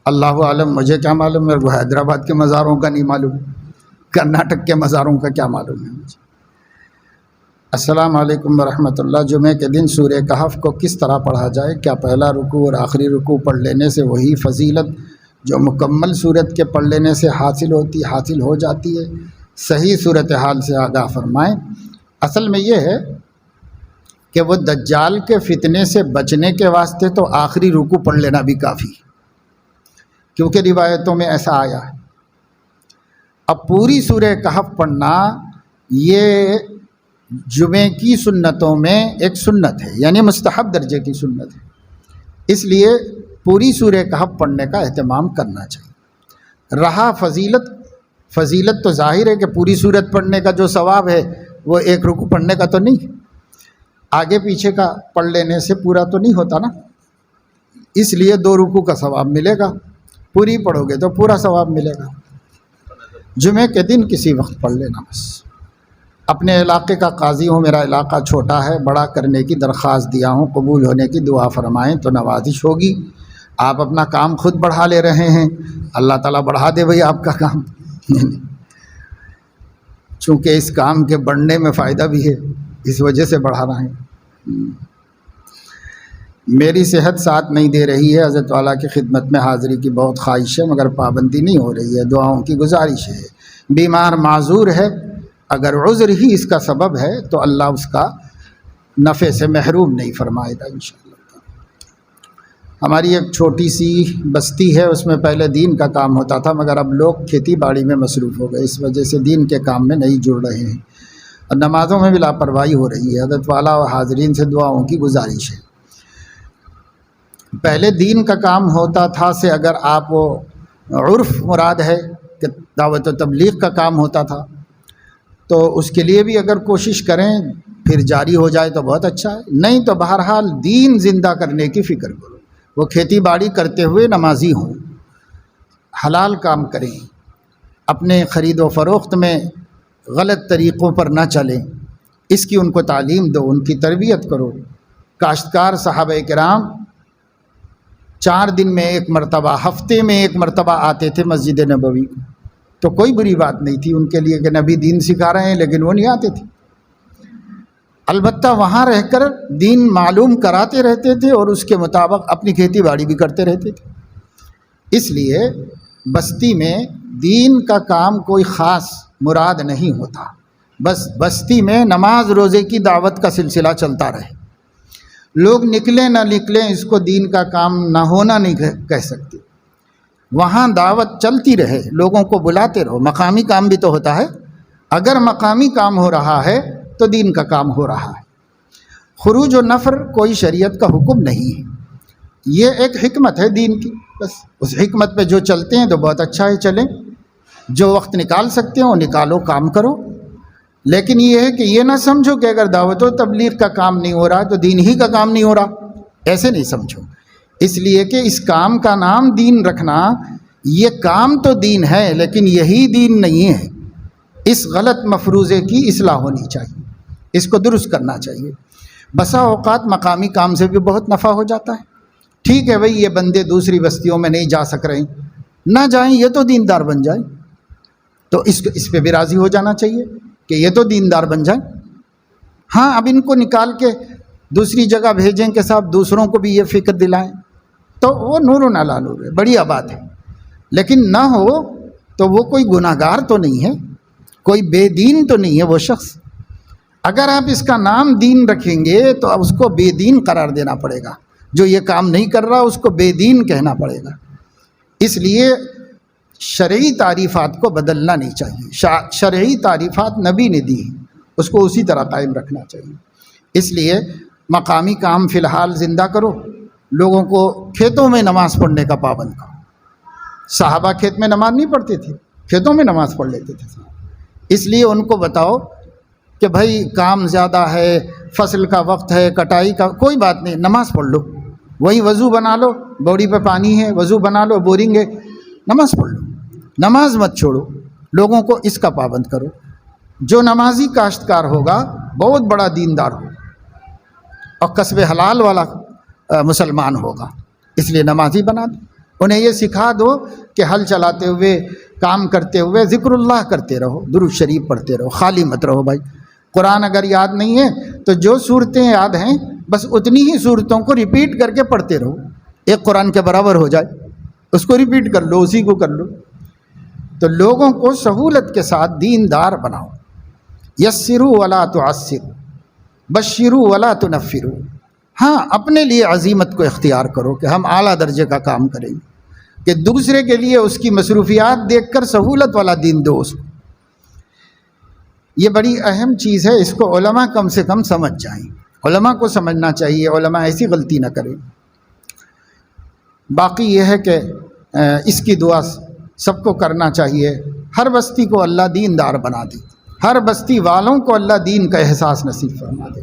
اللہ عالم، مجھے کیا معلوم، میرے کو حیدرآباد کے مزاروں کا نہیں معلوم، کرناٹک کے مزاروں کا کیا معلوم ہے مجھے۔ السلام علیکم ورحمۃ اللہ۔ جمعے کے دن سورہ کہف کو کس طرح پڑھا جائے؟ کیا پہلا رکوع اور آخری رکوع پڑھ لینے سے وہی فضیلت جو مکمل صورت کے پڑھ لینے سے حاصل ہو جاتی ہے؟ صحیح صورتحال سے آگاہ فرمائیں۔ اصل میں یہ ہے کہ وہ دجال کے فتنے سے بچنے کے واسطے تو آخری رکوع پڑھ لینا بھی کافی، کیونکہ روایتوں میں ایسا آیا ہے۔ اب پوری سورہ کہف پڑھنا یہ جمعے کی سنتوں میں ایک سنت ہے، یعنی مستحب درجے کی سنت ہے، اس لیے پوری سورہ کہف پڑھنے کا اہتمام کرنا چاہیے۔ رہا فضیلت تو ظاہر ہے کہ پوری سورت پڑھنے کا جو ثواب ہے وہ ایک رکوع پڑھنے کا تو نہیں، آگے پیچھے کا پڑھ لینے سے پورا تو نہیں ہوتا نا، اس لیے 2 رکوع کا ثواب ملے گا، پوری پڑھو گے تو پورا ثواب ملے گا۔ جمعے کے دن کسی وقت پڑھ لینا بس۔ اپنے علاقے کا قاضی ہوں، میرا علاقہ چھوٹا ہے، بڑا کرنے کی درخواست دیا ہوں، قبول ہونے کی دعا فرمائیں تو نوازش ہوگی۔ آپ اپنا کام خود بڑھا لے رہے ہیں، اللہ تعالیٰ بڑھا دے بھئی آپ کا کام، چونکہ اس کام کے بڑھنے میں فائدہ بھی ہے، اس وجہ سے بڑھا رہے ہیں۔ میری صحت ساتھ نہیں دے رہی ہے، حضرت والا کی خدمت میں حاضری کی بہت خواہش ہے مگر پابندی نہیں ہو رہی ہے، دعاؤں کی گزارش ہے۔ بیمار معذور ہے، اگر عذر ہی اس کا سبب ہے تو اللہ اس کا نفع سے محروم نہیں فرمائے گا انشاءاللہ۔ ہماری ایک چھوٹی سی بستی ہے، اس میں پہلے دین کا کام ہوتا تھا مگر اب لوگ کھیتی باڑی میں مصروف ہو گئے، اس وجہ سے دین کے کام میں نہیں جڑ رہے ہیں اور نمازوں میں بھی لاپرواہی ہو رہی ہے۔ حضرت والا و حاضرین سے دعاؤں کی گزارش ہے۔ پہلے دین کا کام ہوتا تھا سے اگر آپ وہ عرف مراد ہے کہ دعوت و تبلیغ کا کام ہوتا تھا تو اس کے لیے بھی اگر کوشش کریں پھر جاری ہو جائے تو بہت اچھا ہے، نہیں تو بہرحال دین زندہ کرنے کی فکر کرو۔ وہ کھیتی باڑی کرتے ہوئے نمازی ہوں، حلال کام کریں، اپنے خرید و فروخت میں غلط طریقوں پر نہ چلیں، اس کی ان کو تعلیم دو، ان کی تربیت کرو۔ کاشتکار صحابہ کرام 4 دن میں 1 مرتبہ، ہفتے میں 1 مرتبہ آتے تھے مسجد نبوی کو، تو کوئی بری بات نہیں تھی ان کے لیے کہ نبی دین سکھا رہے ہیں، لیکن وہ نہیں آتے تھے۔ البتہ وہاں رہ کر دین معلوم کراتے رہتے تھے اور اس کے مطابق اپنی کھیتی باڑی بھی کرتے رہتے تھے۔ اس لیے بستی میں دین کا کام کوئی خاص مراد نہیں ہوتا، بس بستی میں نماز روزے کی دعوت کا سلسلہ چلتا رہے، لوگ نکلیں نہ نکلیں اس کو دین کا کام نہ ہونا نہیں کہہ سکتے۔ وہاں دعوت چلتی رہے، لوگوں کو بلاتے رہو، مقامی کام بھی تو ہوتا ہے، اگر مقامی کام ہو رہا ہے تو دین کا کام ہو رہا ہے۔ خروج و نفر کوئی شریعت کا حکم نہیں ہے، یہ ایک حکمت ہے دین کی، بس اس حکمت پہ جو چلتے ہیں تو بہت اچھا ہے، چلیں، جو وقت نکال سکتے ہیں وہ نکالو، کام کرو، لیکن یہ ہے کہ یہ نہ سمجھو کہ اگر دعوت و تبلیغ کا کام نہیں ہو رہا تو دین ہی کا کام نہیں ہو رہا، ایسے نہیں سمجھو، اس لیے کہ اس کام کا نام دین رکھنا، یہ کام تو دین ہے لیکن یہی دین نہیں ہے، اس غلط مفروضے کی اصلاح ہونی چاہیے، اس کو درست کرنا چاہیے۔ بسا اوقات مقامی کام سے بھی بہت نفع ہو جاتا ہے، ٹھیک ہے بھئی یہ بندے دوسری بستیوں میں نہیں جا سک رہے ہیں، نہ جائیں، یہ تو دیندار بن جائیں، تو اس پہ بھی راضی ہو جانا چاہیے کہ یہ تو دیندار بن جائیں۔ ہاں اب ان کو نکال کے دوسری جگہ بھیجیں کہ صاحب دوسروں کو بھی یہ فکر دلائیں، تو وہ نور و نالا نور ہے، بڑھیا بات ہے، لیکن نہ ہو تو وہ کوئی گناہ گار تو نہیں ہے، کوئی بے دین تو نہیں ہے وہ شخص۔ اگر آپ اس کا نام دین رکھیں گے تو اب اس کو بے دین قرار دینا پڑے گا، جو یہ کام نہیں کر رہا اس کو بے دین کہنا پڑے گا۔ اس لیے شرعی تعریفات کو بدلنا نہیں چاہیے، شرعی تعریفات نبی نے دی ہیں، اس کو اسی طرح قائم رکھنا چاہیے۔ اس لیے مقامی کام فی الحال زندہ کرو، لوگوں کو کھیتوں میں نماز پڑھنے کا پابند کرو۔ صحابہ کھیت میں نماز نہیں پڑھتے تھے، کھیتوں میں نماز پڑھ لیتے تھے، اس لیے ان کو بتاؤ کہ بھائی کام زیادہ ہے، فصل کا وقت ہے، کٹائی کا، کوئی بات نہیں، نماز پڑھ لو، وہی وضو بنا لو، بوڑی پہ پانی ہے، وضو بنا لو، بورنگ ہے، نماز پڑھ لو، نماز مت چھوڑو، لوگوں کو اس کا پابند کرو۔ جو نمازی کاشتکار ہوگا بہت بڑا دیندار ہوگا اور کسب حلال والا مسلمان ہوگا، اس لیے نمازی بنا دو، انہیں یہ سکھا دو کہ ہل چلاتے ہوئے، کام کرتے ہوئے ذکر اللہ کرتے رہو، درود شریف پڑھتے رہو، خالی مت رہو بھائی۔ قرآن اگر یاد نہیں ہے تو جو صورتیں یاد ہیں بس اتنی ہی صورتوں کو ریپیٹ کر کے پڑھتے رہو، ایک قرآن کے برابر ہو جائے، اس کو ریپیٹ کر لو، اسی کو کر لو۔ تو لوگوں کو سہولت کے ساتھ دیندار بناؤ، یسروا ولا تعسروا، بشروا ولا تنفروا۔ ہاں اپنے لیے عزیمت کو اختیار کرو کہ ہم اعلیٰ درجے کا کام کریں گے، کہ دوسرے کے لیے اس کی مصروفیات دیکھ کر سہولت والا دین دو اس کو۔ یہ بڑی اہم چیز ہے، اس کو علماء کم سے کم سمجھ جائیں، علماء کو سمجھنا چاہیے، علماء ایسی غلطی نہ کریں۔ باقی یہ ہے کہ اس کی دعا سب کو کرنا چاہیے، ہر بستی کو اللہ دیندار بنا دے، ہر بستی والوں کو اللہ دین کا احساس نصیب فرما دے۔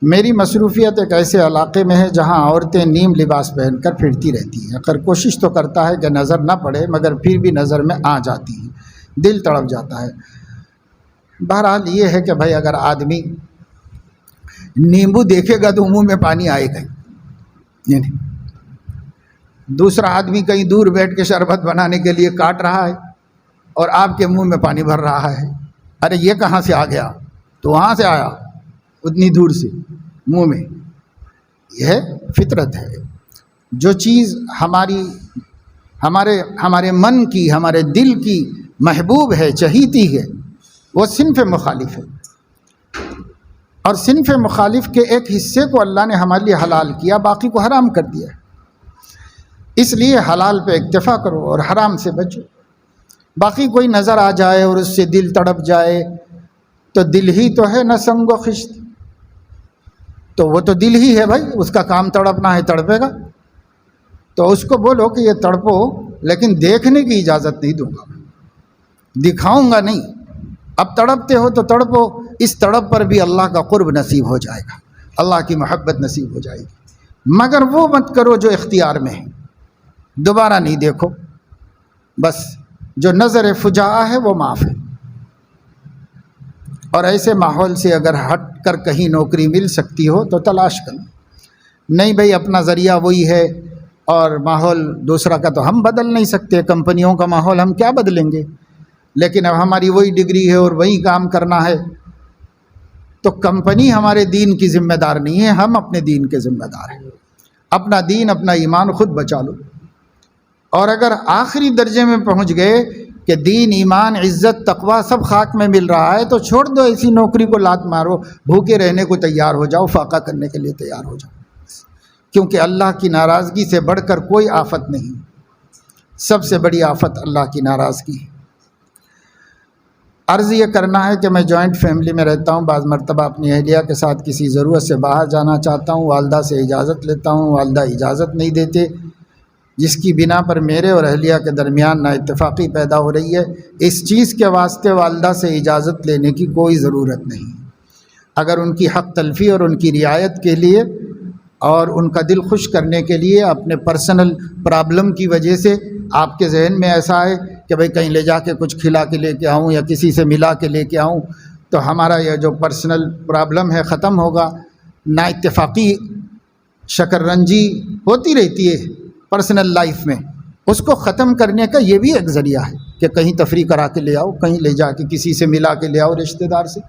میری مصروفیت ایک ایسے علاقے میں ہے جہاں عورتیں نیم لباس پہن کر پھرتی رہتی ہیں، اگر کوشش تو کرتا ہے کہ نظر نہ پڑے مگر پھر بھی نظر میں آ جاتی ہیں، دل تڑپ جاتا ہے۔ بہرحال یہ ہے کہ بھائی اگر آدمی نیمبو دیکھے گا تو منہ میں پانی آئے گا، یعنی دوسرا آدمی کہیں دور بیٹھ کے شربت بنانے کے لیے کاٹ رہا ہے اور آپ کے منہ میں پانی بھر رہا ہے، ارے یہ کہاں سے آ گیا؟ تو وہاں سے آیا، اتنی دور سے منہ میں۔ یہ فطرت ہے، جو چیز ہمارے من کی، ہمارے دل کی محبوب ہے، چہیتی ہے، وہ صنف مخالف ہے، اور صنف مخالف کے ایک حصے کو اللہ نے ہمارے لیے حلال کیا، باقی کو حرام کر دیا ہے۔ اس لیے حلال پہ اکتفا کرو اور حرام سے بچو۔ باقی کوئی نظر آ جائے اور اس سے دل تڑپ جائے تو دل ہی تو ہے، نہ سنگ و خشت، تو وہ تو دل ہی ہے بھائی، اس کا کام تڑپنا ہے، تڑپے گا، تو اس کو بولو کہ یہ تڑپو، لیکن دیکھنے کی اجازت نہیں دوں گا، دکھاؤں گا نہیں، اب تڑپتے ہو تو تڑپو، اس تڑپ پر بھی اللہ کا قرب نصیب ہو جائے گا، اللہ کی محبت نصیب ہو جائے گی، مگر وہ مت کرو جو اختیار میں ہے، دوبارہ نہیں دیکھو، بس جو نظر فجاء ہے وہ معاف ہے۔ اور ایسے ماحول سے اگر ہٹ کر کہیں نوکری مل سکتی ہو تو تلاش کرو، نہیں بھئی اپنا ذریعہ وہی ہے اور ماحول دوسرا کا تو ہم بدل نہیں سکتے، کمپنیوں کا ماحول ہم کیا بدلیں گے، لیکن اب ہماری وہی ڈگری ہے اور وہی کام کرنا ہے، تو کمپنی ہمارے دین کی ذمہ دار نہیں ہے، ہم اپنے دین کے ذمہ دار ہیں، اپنا دین اپنا ایمان خود بچا لو۔ اور اگر آخری درجے میں پہنچ گئے کہ دین، ایمان، عزت، تقوی سب خاک میں مل رہا ہے تو چھوڑ دو ایسی نوکری کو، لات مارو، بھوکے رہنے کو تیار ہو جاؤ، فاقہ کرنے کے لیے تیار ہو جاؤ، کیونکہ اللہ کی ناراضگی سے بڑھ کر کوئی آفت نہیں، سب سے بڑی آفت اللہ کی ناراضگی ہے۔ عرض یہ کرنا ہے کہ میں جوائنٹ فیملی میں رہتا ہوں، بعض مرتبہ اپنی اہلیہ کے ساتھ کسی ضرورت سے باہر جانا چاہتا ہوں، والدہ سے اجازت لیتا ہوں، والدہ اجازت نہیں دیتے، جس کی بنا پر میرے اور اہلیہ کے درمیان نااتفاقی پیدا ہو رہی ہے۔ اس چیز کے واسطے والدہ سے اجازت لینے کی کوئی ضرورت نہیں۔ اگر ان کی حق تلفی اور ان کی رعایت کے لیے اور ان کا دل خوش کرنے کے لیے اپنے پرسنل پرابلم کی وجہ سے آپ کے ذہن میں ایسا ہے کہ بھئی کہیں لے جا کے کچھ کھلا کے لے کے آؤں یا کسی سے ملا کے لے کے آؤں، تو ہمارا یہ جو پرسنل پرابلم ہے ختم ہوگا۔ نا اتفاقی شکر رنجی ہوتی رہتی ہے پرسنل لائف میں، اس کو ختم کرنے کا یہ بھی ایک ذریعہ ہے کہ کہیں تفریح کرا کے لے آؤ، کہیں لے جا کے کسی سے ملا کے لے آؤ، رشتہ دار سے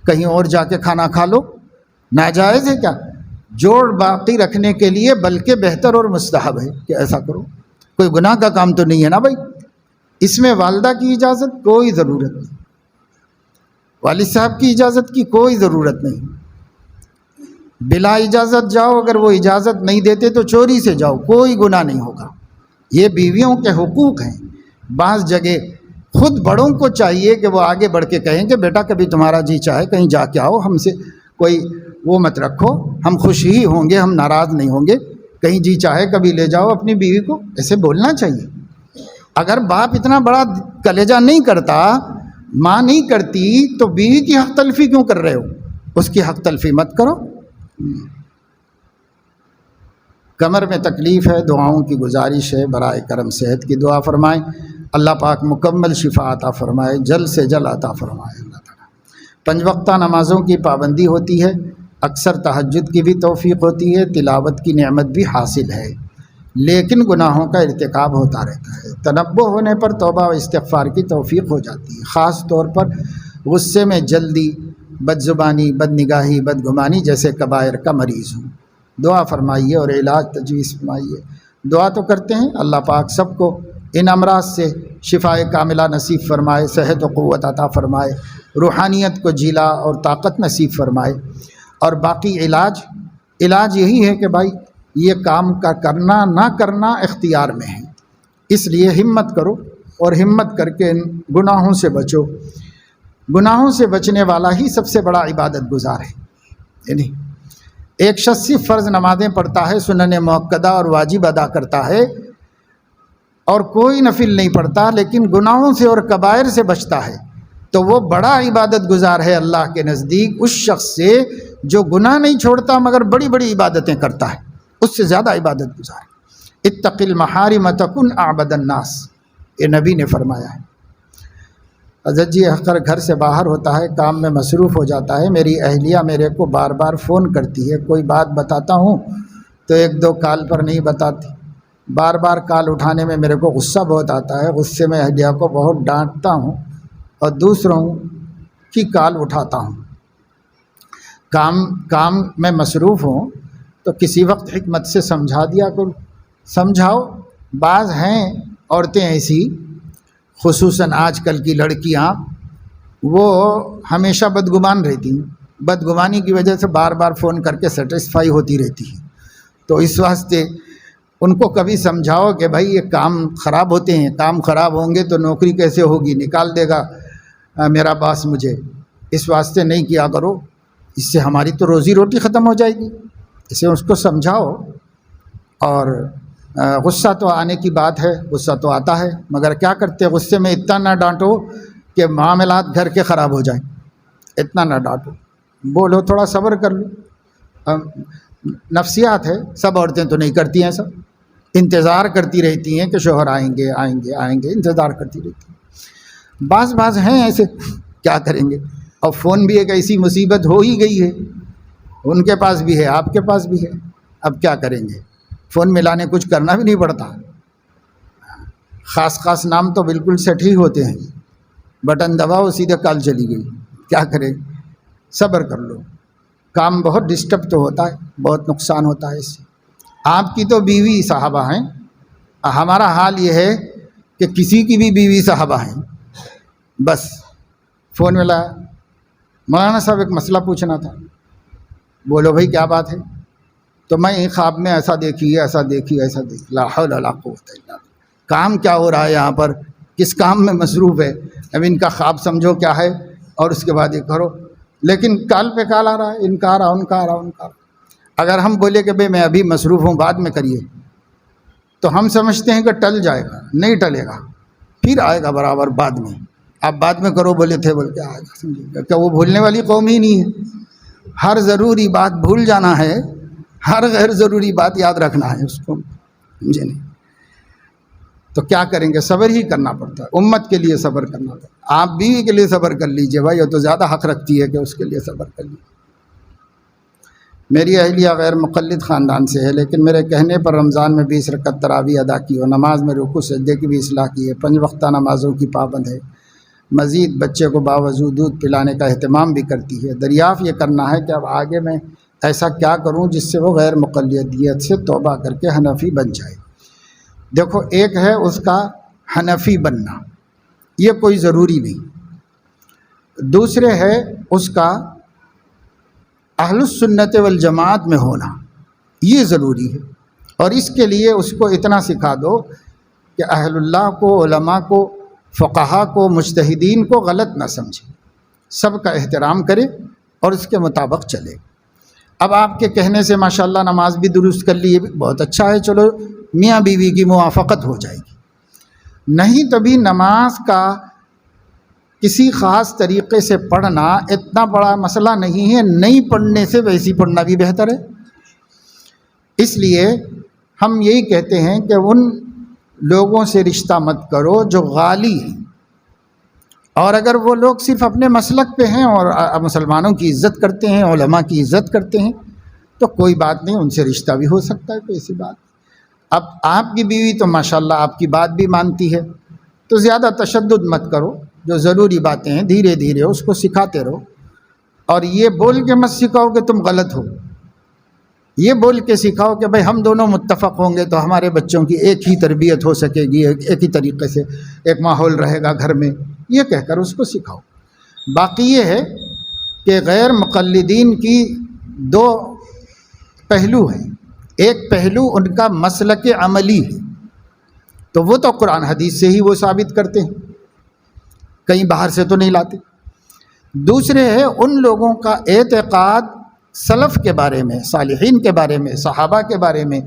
کہیں اور جا کے کھانا کھا لو۔ ناجائز ہے کیا؟ جوڑ باقی رکھنے کے لیے بلکہ بہتر اور مستحب ہے کہ ایسا کرو، کوئی گناہ کا کام تو نہیں ہے نا بھائی۔ اس میں والدہ کی اجازت کوئی ضرورت نہیں، والد صاحب کی اجازت کی کوئی ضرورت نہیں۔ بلا اجازت جاؤ، اگر وہ اجازت نہیں دیتے تو چوری سے جاؤ، کوئی گناہ نہیں ہوگا۔ یہ بیویوں کے حقوق ہیں۔ بعض جگہ خود بڑوں کو چاہیے کہ وہ آگے بڑھ کے کہیں کہ بیٹا کبھی تمہارا جی چاہے کہیں جا کے آؤ، ہم سے کوئی وہ مت رکھو، ہم خوش ہی ہوں گے، ہم ناراض نہیں ہوں گے، کہیں جی چاہے کبھی لے جاؤ اپنی بیوی کو، ایسے بولنا چاہیے۔ اگر باپ اتنا بڑا کلیجہ نہیں کرتا، ماں نہیں کرتی، تو بیوی کی حق تلفی کیوں کر رہے ہو؟ اس کی حق تلفی مت کرو۔ کمر میں تکلیف ہے، دعاؤں کی گزارش ہے، برائے کرم صحت کی دعا فرمائیں، اللہ پاک مکمل شفا عطا فرمائے، جلد سے جلد عطا فرمائے اللہ تعالیٰ۔ 5 وقتہ نمازوں کی پابندی ہوتی ہے، اکثر تہجد کی بھی توفیق ہوتی ہے، تلاوت کی نعمت بھی حاصل ہے، لیکن گناہوں کا ارتکاب ہوتا رہتا ہے۔ تنبہ ہونے پر توبہ و استغفار کی توفیق ہو جاتی ہے، خاص طور پر غصے میں جلدی، بد زبانی، بد نگاہی، بدگمانی جیسے کبائر کا مریض ہوں۔ دعا فرمائیے اور علاج تجویز فرمائیے۔ دعا تو کرتے ہیں، اللہ پاک سب کو ان امراض سے شفائے کاملہ نصیب فرمائے، صحت و قوت عطا فرمائے، روحانیت کو جیلا اور طاقت نصیب فرمائے۔ اور باقی علاج یہی ہے کہ بھائی یہ کام کا کرنا نہ کرنا اختیار میں ہے، اس لیے ہمت کرو اور ہمت کر کے ان گناہوں سے بچو۔ گناہوں سے بچنے والا ہی سب سے بڑا عبادت گزار ہے۔ یعنی ایک شخص صرف فرض نمازیں پڑھتا ہے، سنن مؤکدہ اور واجب ادا کرتا ہے اور کوئی نفل نہیں پڑھتا، لیکن گناہوں سے اور کبائر سے بچتا ہے، تو وہ بڑا عبادت گزار ہے اللہ کے نزدیک اس شخص سے جو گناہ نہیں چھوڑتا مگر بڑی بڑی عبادتیں کرتا ہے، اس سے زیادہ عبادت گزار ہے۔ اتق المحارم تکن اعبد الناس، یہ نبی نے فرمایا ہے۔ حضرت جی اکثر گھر سے باہر ہوتا ہے، کام میں مصروف ہو جاتا ہے، میری اہلیہ میرے کو بار بار فون کرتی ہے، کوئی بات بتاتا ہوں تو 1-2 کال پر نہیں بتاتی، بار بار کال اٹھانے میں میرے کو غصہ بہت آتا ہے، غصے میں اہلیہ کو بہت ڈانٹتا ہوں اور دوسروں کی کال اٹھاتا ہوں۔ کام میں مصروف ہوں تو کسی وقت حکمت سے سمجھا دیا کرو، سمجھاؤ۔ بعض ہیں عورتیں ایسی، خصوصاً آج کل کی لڑکیاں، وہ ہمیشہ بدگمان رہتی ہیں، بدگمانی کی وجہ سے بار بار فون کر کے سیٹسفائی ہوتی رہتی ہیں، تو اس واسطے ان کو کبھی سمجھاؤ کہ بھائی یہ کام خراب ہوتے ہیں، کام خراب ہوں گے تو نوکری کیسے ہوگی، نکال دے گا میرا باس مجھے، اس واسطے نہیں کیا کرو، اس سے ہماری تو روزی روٹی ختم ہو جائے گی۔ اسے اس کو سمجھاؤ۔ اور غصہ تو آنے کی بات ہے، غصہ تو آتا ہے، مگر کیا کرتے، غصے میں اتنا نہ ڈانٹو کہ معاملات گھر کے خراب ہو جائیں، اتنا نہ ڈانٹو، بولو تھوڑا صبر کر لو۔ نفسیات ہے، سب عورتیں تو نہیں کرتی ہیں، سب انتظار کرتی رہتی ہیں کہ شوہر آئیں گے آئیں گے آئیں گے، انتظار کرتی رہتی ہیں۔ بعض ہیں ایسے، کیا کریں گے، اور فون بھی ایک ایسی مصیبت ہو ہی گئی ہے، ان کے پاس بھی ہے آپ کے پاس بھی ہے، اب کیا کریں گے، فون ملانے کچھ کرنا بھی نہیں پڑتا، خاص نام تو بالکل سیٹ ہی ہوتے ہیں، بٹن دباؤ سیدھے کال چلی گئی، کیا کریں، صبر کر لو۔ کام بہت ڈسٹرب تو ہوتا ہے، بہت نقصان ہوتا ہے اس سے۔ آپ کی تو بیوی صاحبہ ہیں، ہمارا حال یہ ہے کہ کسی کی بھی بیوی صاحبہ ہیں، بس فون ملا، مولانا صاحب ایک مسئلہ پوچھنا تھا، بولو بھائی کیا بات ہے، تو میں خواب میں ایسا دیکھی ایسا دیکھی، لا حول ولا قوت الا باللہ، کام کیا ہو رہا ہے یہاں پر، کس کام میں مصروف ہے، اب ان کا خواب سمجھو کیا ہے اور اس کے بعد یہ کرو، لیکن کال پہ کال آ رہا ہے، ان کا آ رہا، ان کا آ رہا، ان کا۔ اگر ہم بولے کہ بھئی میں ابھی مصروف ہوں بعد میں کریے، تو ہم سمجھتے ہیں کہ ٹل جائے گا، نہیں ٹلے گا، پھر آئے گا برابر بعد میں۔ آپ بعد میں کرو بولے تھے بول کے آئے گا، سمجھے کیا وہ بھولنے والی قوم ہی نہیں ہے؟ ہر ضروری بات بھول جانا ہے، ہر غیر ضروری بات یاد رکھنا ہے اس کو، سمجھے نہیں؟ تو کیا کریں گے؟ صبر ہی کرنا پڑتا ہے، امت کے لیے صبر کرنا پڑتا ہے۔ آپ بیوی کے لیے صبر کر لیجئے بھائی، وہ تو زیادہ حق رکھتی ہے کہ اس کے لیے صبر کر لیجیے۔ میری اہلیہ غیر مقلد خاندان سے ہے، لیکن میرے کہنے پر رمضان میں 20 رکعت تراویح ادا کی اور نماز میں رکوع سجدے کی بھی اصلاح کی ہے، 5 وقتہ نمازوں کی پابند ہے، مزید بچے کو باوضو دودھ پلانے کا اہتمام بھی کرتی ہے۔ دریافت یہ کرنا ہے کہ اب آگے میں ایسا کیا کروں جس سے وہ غیر مقلدیت سے توبہ کر کے حنفی بن جائے؟ دیکھو، ایک ہے اس کا حنفی بننا، یہ کوئی ضروری نہیں۔ دوسرے ہے اس کا اہل السنت والجماعت میں ہونا، یہ ضروری ہے۔ اور اس کے لیے اس کو اتنا سکھا دو کہ اہل اللہ کو، علماء کو، فقہا کو، مجتہدین کو غلط نہ سمجھے، سب کا احترام کرے اور اس کے مطابق چلے۔ اب آپ کے کہنے سے ماشاءاللہ نماز بھی درست کر لی، یہ بھی بہت اچھا ہے، چلو میاں بیوی کی موافقت ہو جائے گی۔ نہیں تبھی نماز کا کسی خاص طریقے سے پڑھنا اتنا بڑا مسئلہ نہیں ہے، نہیں پڑھنے سے ویسی پڑھنا بھی بہتر ہے۔ اس لیے ہم یہی کہتے ہیں کہ ان لوگوں سے رشتہ مت کرو جو غالی ہیں، اور اگر وہ لوگ صرف اپنے مسلک پہ ہیں اور مسلمانوں کی عزت کرتے ہیں، علماء کی عزت کرتے ہیں، تو کوئی بات نہیں، ان سے رشتہ بھی ہو سکتا ہے، کوئی ایسی بات۔ اب آپ کی بیوی تو ماشاءاللہ آپ کی بات بھی مانتی ہے، تو زیادہ تشدد مت کرو، جو ضروری باتیں ہیں دھیرے دھیرے اس کو سکھاتے رہو، اور یہ بول کے مت سکھاؤ کہ تم غلط ہو، یہ بول کے سکھاؤ کہ بھائی ہم دونوں متفق ہوں گے تو ہمارے بچوں کی ایک ہی تربیت ہو سکے گی، ایک ہی طریقے سے ایک ماحول رہے گا گھر میں، یہ کہہ کر اس کو سکھاؤ۔ باقی یہ ہے کہ غیر مقلدین کی 2 پہلو ہیں، ایک پہلو ان کا مسلک عملی ہے، تو وہ تو قرآن حدیث سے ہی وہ ثابت کرتے ہیں، کہیں باہر سے تو نہیں لاتے۔ دوسرے ہے ان لوگوں کا اعتقاد سلف کے بارے میں، صالحین کے بارے میں، صحابہ کے بارے میں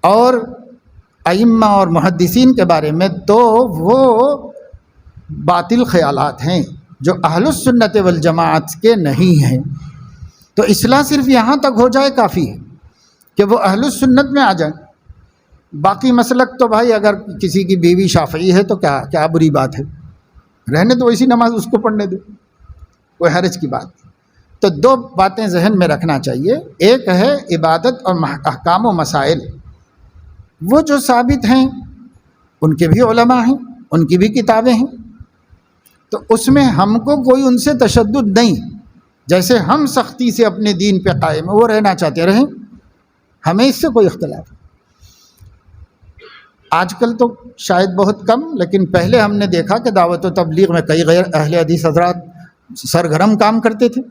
اور ائمہ اور محدثین کے بارے میں، تو وہ باطل خیالات ہیں جو اہل السنت والجماعت کے نہیں ہیں۔ تو اصلاح صرف یہاں تک ہو جائے کافی ہے کہ وہ اہل السنت میں آ جائیں۔ باقی مسلک تو بھائی اگر کسی کی بیوی شافعی ہے تو کیا بری بات ہے، رہنے دو، اسی نماز اس کو پڑھنے دو، کوئی حرج کی بات نہیں۔ تو 2 باتیں ذہن میں رکھنا چاہیے، ایک ہے عبادت اور احکام و مسائل، وہ جو ثابت ہیں ان کے بھی علماء ہیں، ان کی بھی کتابیں ہیں، تو اس میں ہم کو کوئی ان سے تشدد نہیں، جیسے ہم سختی سے اپنے دین پہ قائم ہیں، وہ رہنا چاہتے رہیں، ہمیں اس سے کوئی اختلاف نہیں۔ آج کل تو شاید بہت کم، لیکن پہلے ہم نے دیکھا کہ دعوت و تبلیغ میں کئی غیر اہل حدیث حضرات سرگرم کام کرتے تھے۔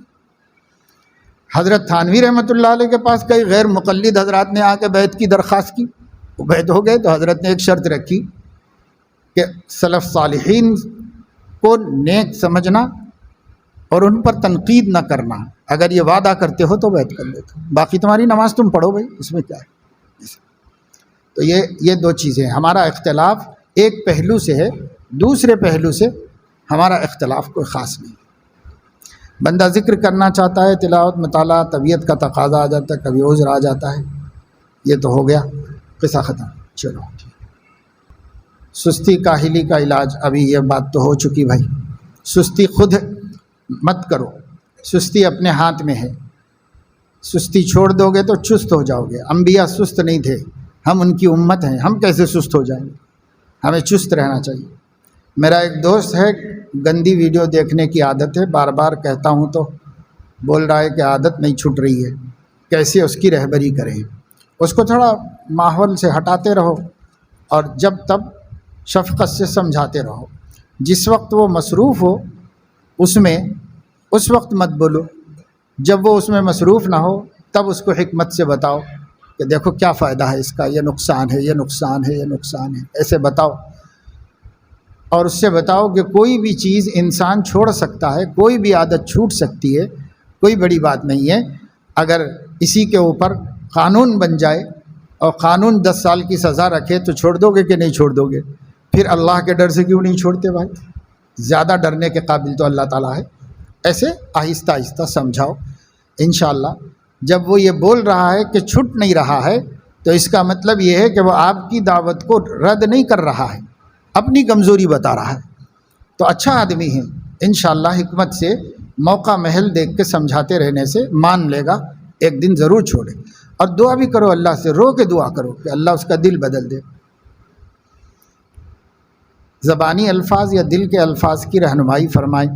حضرت تھانوی رحمۃ اللہ علیہ کے پاس کئی غیر مقلد حضرات نے آ کے بیعت کی درخواست کی، وہ بیعت ہو گئے، تو حضرت نے ایک شرط رکھی کہ سلف صالحین کو نیک سمجھنا اور ان پر تنقید نہ کرنا، اگر یہ وعدہ کرتے ہو تو بیعت کر لیتے، باقی تمہاری نماز تم پڑھو بھائی، اس میں کیا ہے۔ تو یہ 2 چیزیں، ہمارا اختلاف ایک پہلو سے ہے، دوسرے پہلو سے ہمارا اختلاف کوئی خاص نہیں۔ بندہ ذکر کرنا چاہتا ہے، تلاوت، مطالعہ، طبیعت کا تقاضا آ جاتا ہے، کبھی عذر آ جاتا ہے، یہ تو ہو گیا، قصہ ختم۔ چلو، سستی کاہلی کا علاج، ابھی یہ بات تو ہو چکی بھائی، سستی خود مت کرو، سستی اپنے ہاتھ میں ہے، سستی چھوڑ دو گے تو چست ہو جاؤ گے۔ انبیاء سست نہیں تھے، ہم ان کی امت ہیں، ہم کیسے سست ہو جائیں گے؟ ہمیں چست رہنا چاہیے۔ میرا ایک دوست ہے، گندی ویڈیو دیکھنے کی عادت ہے، بار بار کہتا ہوں تو بول رہا ہے کہ عادت نہیں چھوٹ رہی ہے، کیسے اس کی رہبری کریں؟ اس کو تھوڑا ماحول سے ہٹاتے رہو اور جب تب شفقت سے سمجھاتے رہو، جس وقت وہ مصروف ہو اس وقت مت بولو، جب وہ اس میں مصروف نہ ہو تب اس کو حکمت سے بتاؤ کہ دیکھو کیا فائدہ ہے اس کا، یہ نقصان ہے، یہ نقصان ہے، یہ نقصان ہے، ایسے بتاؤ۔ اور اس سے بتاؤ کہ کوئی بھی چیز انسان چھوڑ سکتا ہے، کوئی بھی عادت چھوٹ سکتی ہے، کوئی بڑی بات نہیں ہے۔ اگر اسی کے اوپر قانون بن جائے اور قانون 10 سال کی سزا رکھے تو چھوڑ دو گے کہ نہیں چھوڑ دو گے؟ پھر اللہ کے ڈر سے کیوں نہیں چھوڑتے بھائی؟ زیادہ ڈرنے کے قابل تو اللہ تعالیٰ ہے۔ ایسے آہستہ آہستہ سمجھاؤ انشاءاللہ۔ جب وہ یہ بول رہا ہے کہ چھٹ نہیں رہا ہے تو اس کا مطلب یہ ہے کہ وہ آپ کی دعوت کو رد نہیں کر رہا ہے، اپنی کمزوری بتا رہا ہے، تو اچھا آدمی ہے۔ انشاءاللہ حکمت سے موقع محل دیکھ کے سمجھاتے رہنے سے مان لے گا، ایک دن ضرور چھوڑے۔ اور دعا بھی کرو اللہ سے، رو کے دعا کرو کہ اللہ اس کا دل بدل دے۔ زبانی الفاظ یا دل کے الفاظ کی رہنمائی فرمائیں۔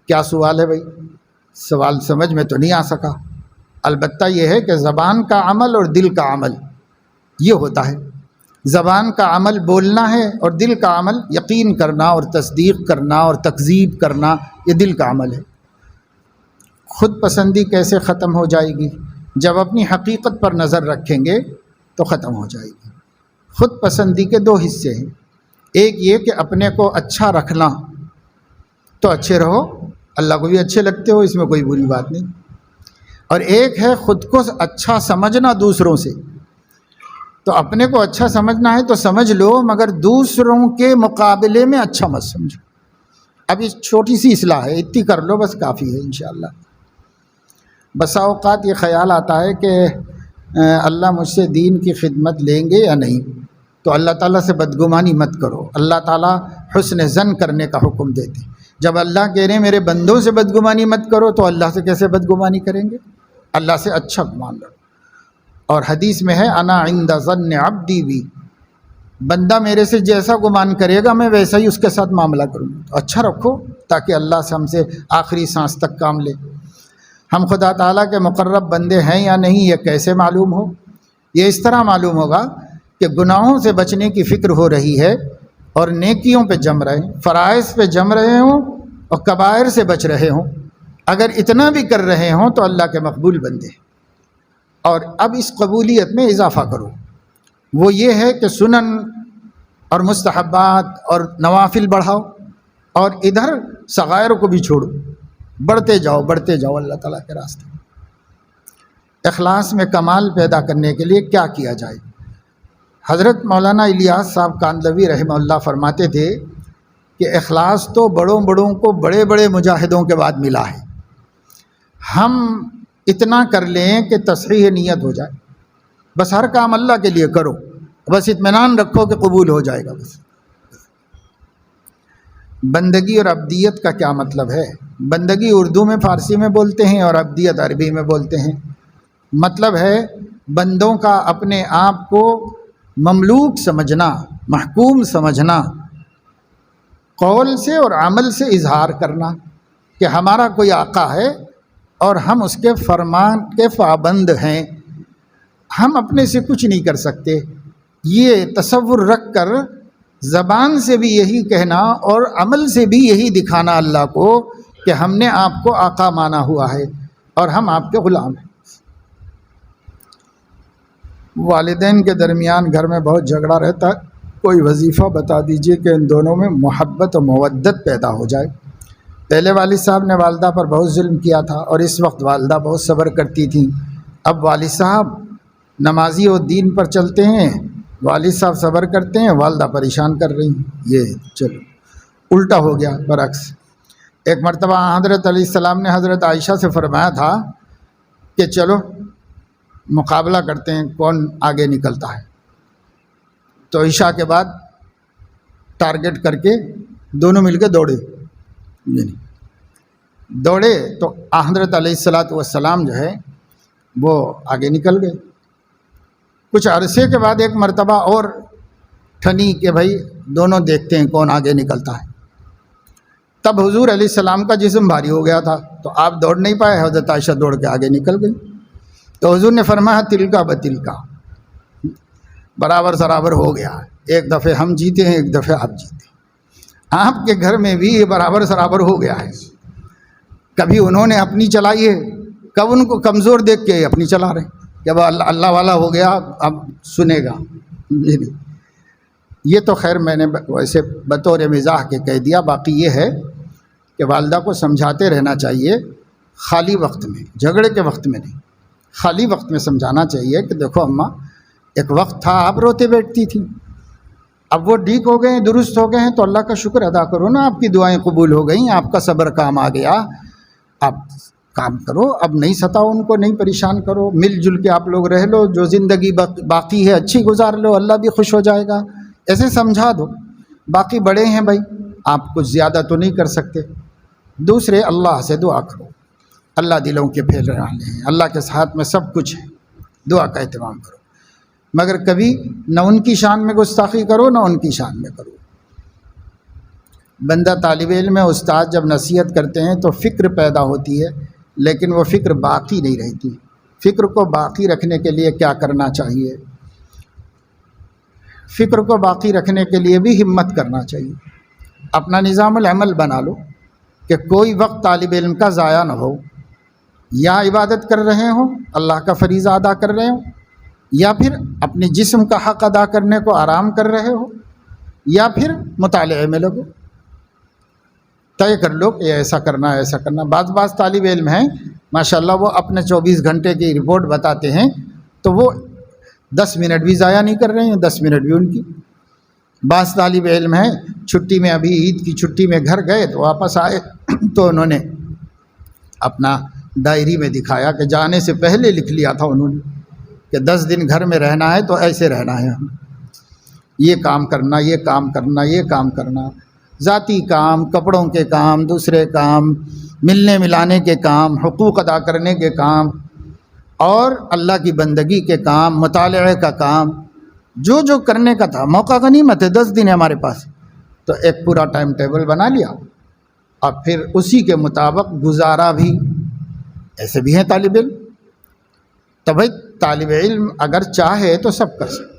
کیا سوال ہے بھائی؟ سوال سمجھ میں تو نہیں آ سکا، البتہ یہ ہے کہ زبان کا عمل اور دل کا عمل یہ ہوتا ہے۔ زبان کا عمل بولنا ہے اور دل کا عمل یقین کرنا اور تصدیق کرنا اور تکذیب کرنا، یہ دل کا عمل ہے۔ خود پسندی کیسے ختم ہو جائے گی؟ جب اپنی حقیقت پر نظر رکھیں گے تو ختم ہو جائے گی۔ خود پسندی کے 2 حصے ہیں، ایک یہ کہ اپنے کو اچھا رکھنا، تو اچھے رہو، اللہ کو بھی اچھے لگتے ہو، اس میں کوئی بری بات نہیں، اور ایک ہے خود کو اچھا سمجھنا دوسروں سے۔ تو اپنے کو اچھا سمجھنا ہے تو سمجھ لو، مگر دوسروں کے مقابلے میں اچھا مت سمجھو۔ اب یہ چھوٹی سی اصلاح ہے، اتنی کر لو بس کافی ہے انشاءاللہ۔ بسا اوقات یہ خیال آتا ہے کہ اللہ مجھ سے دین کی خدمت لیں گے یا نہیں، تو اللہ تعالیٰ سے بدگمانی مت کرو۔ اللہ تعالیٰ حسن ظن کرنے کا حکم دیتے۔ جب اللہ کہہ رہے ہیں میرے بندوں سے بدگمانی مت کرو، تو اللہ سے کیسے بدگمانی کریں گے؟ اللہ سے اچھا گمان رکھو۔ اور حدیث میں ہے انا عند ظن عبدی بی، بندہ میرے سے جیسا گمان کرے گا میں ویسا ہی اس کے ساتھ معاملہ کروں گا۔ تو اچھا رکھو تاکہ اللہ سے ہم سے آخری سانس تک کام لے۔ ہم خدا تعالیٰ کے مقرب بندے ہیں یا نہیں، یہ کیسے معلوم ہو؟ یہ اس طرح معلوم ہوگا کہ گناہوں سے بچنے کی فکر ہو رہی ہے اور نیکیوں پہ جم رہے ہیں، فرائض پہ جم رہے ہوں اور کبائر سے بچ رہے ہوں۔ اگر اتنا بھی کر رہے ہوں تو اللہ کے مقبول بندے ہیں۔ اور اب اس قبولیت میں اضافہ کرو، وہ یہ ہے کہ سنن اور مستحبات اور نوافل بڑھاؤ، اور ادھر صغائر کو بھی چھوڑو، بڑھتے جاؤ اللہ تعالیٰ کے راستے میں۔ اخلاص میں کمال پیدا کرنے کے لیے کیا کیا جائے؟ حضرت مولانا الیاس صاحب کاندلوی رحمہ اللہ فرماتے تھے کہ اخلاص تو بڑوں کو بڑے بڑے مجاہدوں کے بعد ملا ہے۔ ہم اتنا کر لیں کہ تصحیح نیت ہو جائے، بس ہر کام اللہ کے لیے کرو، بس اطمینان رکھو کہ قبول ہو جائے گا بس۔ بندگی اور عبدیت کا کیا مطلب ہے؟ بندگی اردو میں فارسی میں بولتے ہیں اور عبدیت عربی میں بولتے ہیں۔ مطلب ہے بندوں کا اپنے آپ کو مملوک سمجھنا، محکوم سمجھنا، قول سے اور عمل سے اظہار کرنا کہ ہمارا کوئی آقا ہے اور ہم اس کے فرمان کے پابند ہیں، ہم اپنے سے کچھ نہیں کر سکتے۔ یہ تصور رکھ کر زبان سے بھی یہی کہنا اور عمل سے بھی یہی دکھانا اللہ کو کہ ہم نے آپ کو آقا مانا ہوا ہے اور ہم آپ کے غلام ہیں۔ والدین کے درمیان گھر میں بہت جھگڑا رہتا ہے، کوئی وظیفہ بتا دیجئے کہ ان دونوں میں محبت و مودت پیدا ہو جائے۔ پہلے والد صاحب نے والدہ پر بہت ظلم کیا تھا اور اس وقت والدہ بہت صبر کرتی تھیں۔ اب والد صاحب نمازی و دین پر چلتے ہیں، والد صاحب صبر کرتے ہیں، والدہ پریشان کر رہی ہیں۔ یہ چلو الٹا ہو گیا برعکس۔ ایک مرتبہ حضرت علیہ السلام نے حضرت عائشہ سے فرمایا تھا کہ چلو مقابلہ کرتے ہیں کون آگے نکلتا ہے، تو عشاء کے بعد ٹارگٹ کر کے دونوں مل کے دوڑے تو حضرت علیہ السلام جو ہے وہ آگے نکل گئے۔ کچھ عرصے کے بعد ایک مرتبہ اور ٹھنی کہ بھائی دونوں دیکھتے ہیں کون آگے نکلتا ہے۔ تب حضور علیہ السلام کا جسم بھاری ہو گیا تھا تو آپ دوڑ نہیں پائے، حضرت عائشہ دوڑ کے آگے نکل گئی۔ تو حضور نے فرمایا تلکا بتلکا، برابر سرابر ہو گیا، ایک دفعہ ہم جیتے ہیں ایک دفعہ آپ جیتے ہیں۔ آپ کے گھر میں بھی یہ برابر سرابر ہو گیا ہے، کبھی انہوں نے اپنی چلائی ہے، کب ان کو کمزور دیکھ کے اپنی چلا رہے ہیں کہ اب اللہ والا ہو گیا اب سنے گا۔ یہ تو خیر میں نے ویسے بطور مزاح کے کہہ دیا، باقی یہ ہے کہ والدہ کو سمجھاتے رہنا چاہیے، خالی وقت میں، جھگڑے کے وقت میں نہیں، خالی وقت میں سمجھانا چاہیے کہ دیکھو اماں، ایک وقت تھا آپ روتے بیٹھتی تھیں، اب وہ ٹھیک ہو گئے ہیں، درست ہو گئے ہیں، تو اللہ کا شکر ادا کرو نا، آپ کی دعائیں قبول ہو گئیں، آپ کا صبر کام آ گیا، آپ کام کرو، اب نہیں ستاؤ ان کو، نہیں پریشان کرو، مل جل کے آپ لوگ رہ لو، جو زندگی باقی ہے اچھی گزار لو، اللہ بھی خوش ہو جائے گا، ایسے سمجھا دو۔ باقی بڑے ہیں بھائی، آپ کچھ زیادہ تو نہیں کر سکتے۔ دوسرے، اللہ سے دعا کرو، اللہ دلوں کے پھیرنے والے ہیں، اللہ کے ساتھ میں سب کچھ ہے، دعا کا اہتمام کرو، مگر کبھی نہ ان کی شان میں گستاخی کرو نہ ان کی شان میں کرو۔ بندہ طالب علم میں استاد جب نصیحت کرتے ہیں تو فکر پیدا ہوتی ہے، لیکن وہ فکر باقی نہیں رہتی۔ فکر کو باقی رکھنے کے لیے کیا کرنا چاہیے؟ فکر کو باقی رکھنے کے لیے بھی ہمت کرنا چاہیے۔ اپنا نظام العمل بنا لو کہ کوئی وقت طالب علم کا ضائع نہ ہو، یا عبادت کر رہے ہوں، اللہ کا فریضہ ادا کر رہے ہوں، یا پھر اپنے جسم کا حق ادا کرنے کو آرام کر رہے ہو، یا پھر مطالعے میں لگو۔ طے کر لو کہ ایسا کرنا ہے، ایسا کرنا۔ بعض طالب علم ہیں ماشاءاللہ، وہ اپنے 24 گھنٹے کی رپورٹ بتاتے ہیں تو وہ 10 منٹ بھی ضائع نہیں کر رہے ہیں، 10 منٹ بھی ان کی۔ بعض طالب علم ہیں چھٹی میں، ابھی عید کی چھٹی میں گھر گئے تو واپس آئے تو انہوں نے اپنا ڈائری میں دکھایا کہ جانے سے پہلے لکھ لیا تھا انہوں نے کہ 10 دن گھر میں رہنا ہے تو ایسے رہنا ہے، ہم یہ کام کرنا، یہ کام کرنا، یہ کام کرنا، ذاتی کام، کپڑوں کے کام، دوسرے کام، ملنے ملانے کے کام، حقوق ادا کرنے کے کام، اور اللہ کی بندگی کے کام، مطالعے کا کام، جو جو کرنے کا تھا۔ موقع غنیمت ہے، 10 دن ہے ہمارے پاس، تو ایک پورا ٹائم ٹیبل بنا لیا اور پھر اسی کے مطابق گزارا بھی۔ ایسے بھی ہیں طالب علم، تو بھائی طالب علم اگر چاہے تو سب کر سکتے۔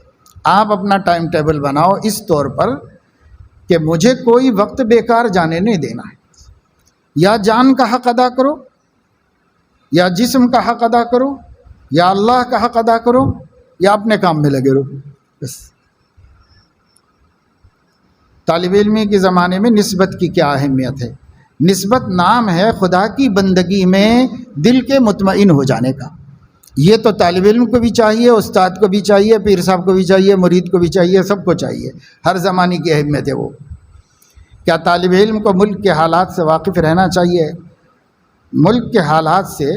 آپ اپنا ٹائم ٹیبل بناؤ اس طور پر کہ مجھے کوئی وقت بیکار جانے نہیں دینا ہے، یا جان کا حق ادا کرو، یا جسم کا حق ادا کرو، یا اللہ کا حق ادا کرو، یا اپنے کام میں لگے رہو، بس۔ طالب علمی کے زمانے میں نسبت کی کیا اہمیت ہے؟ نسبت نام ہے خدا کی بندگی میں دل کے مطمئن ہو جانے کا۔ یہ تو طالب علم کو بھی چاہیے، استاد کو بھی چاہیے، پیر صاحب کو بھی چاہیے، مرید کو بھی چاہیے، سب کو چاہیے، ہر زمانے کی اہمیت ہے وہ۔ کیا طالب علم کو ملک کے حالات سے واقف رہنا چاہیے؟ ملک کے حالات سے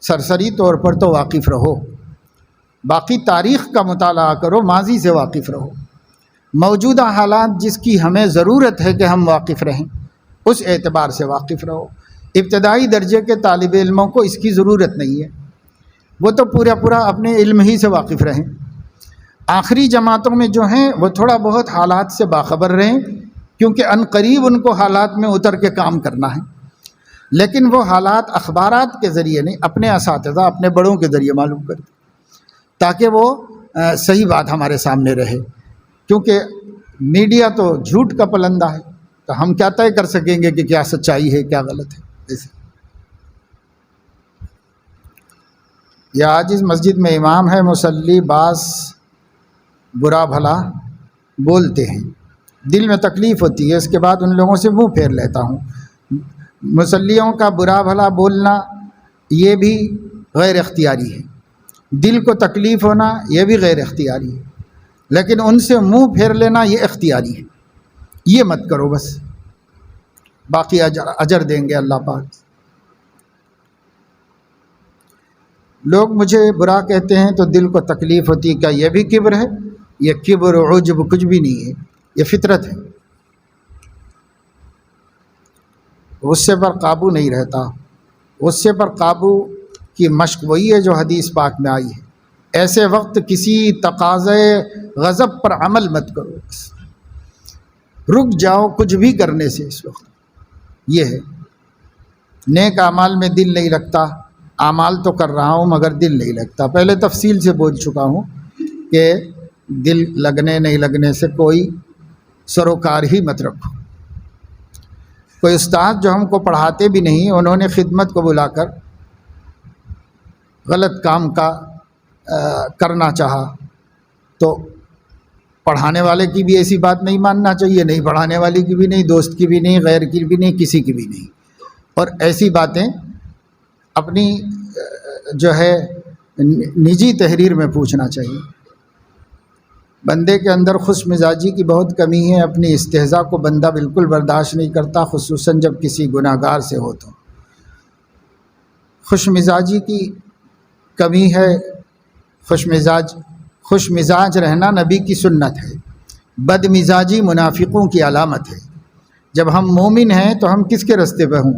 سرسری طور پر تو واقف رہو، باقی تاریخ کا مطالعہ کرو، ماضی سے واقف رہو، موجودہ حالات جس کی ہمیں ضرورت ہے کہ ہم واقف رہیں اس اعتبار سے واقف رہو۔ ابتدائی درجے کے طالب علموں کو اس کی ضرورت نہیں ہے، وہ تو پورا اپنے علم ہی سے واقف رہیں۔ آخری جماعتوں میں جو ہیں وہ تھوڑا بہت حالات سے باخبر رہیں، کیونکہ ان قریب ان کو حالات میں اتر کے کام کرنا ہے، لیکن وہ حالات اخبارات کے ذریعے نہیں، اپنے اساتذہ، اپنے بڑوں کے ذریعے معلوم کریں تاکہ وہ صحیح بات ہمارے سامنے رہے، کیونکہ میڈیا تو جھوٹ کا پلندہ ہے، تو ہم کیا طے کر سکیں گے کہ کیا سچائی ہے کیا غلط ہے؟ ایسے یا آج اس مسجد میں امام ہے، مصلی بعض برا بھلا بولتے ہیں، دل میں تکلیف ہوتی ہے، اس کے بعد ان لوگوں سے منہ پھیر لیتا ہوں۔ مصلیوں کا برا بھلا بولنا یہ بھی غیر اختیاری ہے، دل کو تکلیف ہونا یہ بھی غیر اختیاری ہے، لیکن ان سے منہ پھیر لینا یہ اختیاری ہے۔ یہ مت کرو بس، باقی اجر دیں گے اللہ پاک۔ لوگ مجھے برا کہتے ہیں تو دل کو تکلیف ہوتی ہے، کیا یہ بھی کبر ہے؟ یہ کبر و عجب کچھ بھی نہیں ہے، یہ فطرت ہے، غصے پر قابو نہیں رہتا۔ غصے پر قابو کی مشق وہی ہے جو حدیث پاک میں آئی ہے۔ ایسے وقت کسی تقاضے غضب پر عمل مت کرو، رک جاؤ کچھ بھی کرنے سے اس وقت۔ یہ ہے نیک اعمال میں دل نہیں لگتا، اعمال تو کر رہا ہوں مگر دل نہیں لگتا۔ پہلے تفصیل سے بول چکا ہوں کہ دل لگنے نہیں لگنے سے کوئی سروکار ہی مت رکھو۔ کوئی استاد جو ہم کو پڑھاتے بھی نہیں، انہوں نے خدمت کو بلا کر غلط کام کا کرنا چاہا تو پڑھانے والے کی بھی ایسی بات نہیں ماننا چاہیے، نہیں پڑھانے والی کی بھی نہیں، دوست کی بھی نہیں، غیر کی بھی نہیں، کسی کی بھی نہیں۔ اور ایسی باتیں اپنی جو ہے نجی تحریر میں پوچھنا چاہیے۔ بندے کے اندر خوش مزاجی کی بہت کمی ہے، اپنی استہزاء کو بندہ بالکل برداشت نہیں کرتا، خصوصاً جب کسی گناہ گار سے ہو تو۔ خوش مزاجی کی کمی ہے، خوش مزاج رہنا نبی کی سنت ہے، بد مزاجی منافقوں کی علامت ہے۔ جب ہم مومن ہیں تو ہم کس کے رستے پہ ہوں؟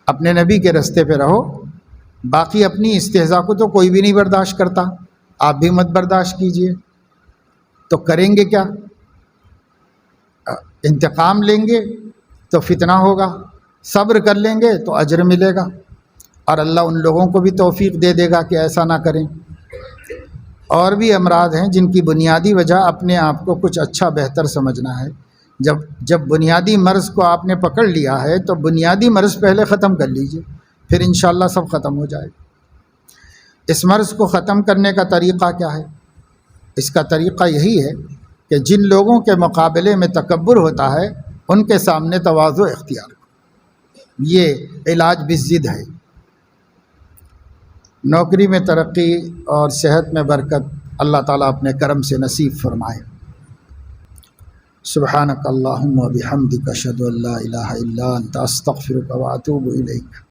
اپنے نبی کے رستے پہ رہو۔ باقی اپنی استہزاء کو تو کوئی بھی نہیں برداشت کرتا، آپ بھی مت برداشت کیجئے۔ تو کریں گے کیا؟ انتقام لیں گے تو فتنہ ہوگا، صبر کر لیں گے تو اجر ملے گا، اور اللہ ان لوگوں کو بھی توفیق دے دے گا کہ ایسا نہ کریں۔ اور بھی امراض ہیں جن کی بنیادی وجہ اپنے آپ کو کچھ اچھا بہتر سمجھنا ہے۔ جب بنیادی مرض کو آپ نے پکڑ لیا ہے تو بنیادی مرض پہلے ختم کر لیجئے، پھر انشاءاللہ سب ختم ہو جائے گا۔ اس مرض کو ختم کرنے کا طریقہ کیا ہے؟ اس کا طریقہ یہی ہے کہ جن لوگوں کے مقابلے میں تکبر ہوتا ہے ان کے سامنے تواضع اختیار کرو، یہ علاج بالضد ہے۔ نوکری میں ترقی اور صحت میں برکت اللہ تعالیٰ اپنے کرم سے نصیب فرمائے۔ سبحانک اللہم و بحمدک اشہد ان لا الہ الا انت استغفرک و اتوب الیک۔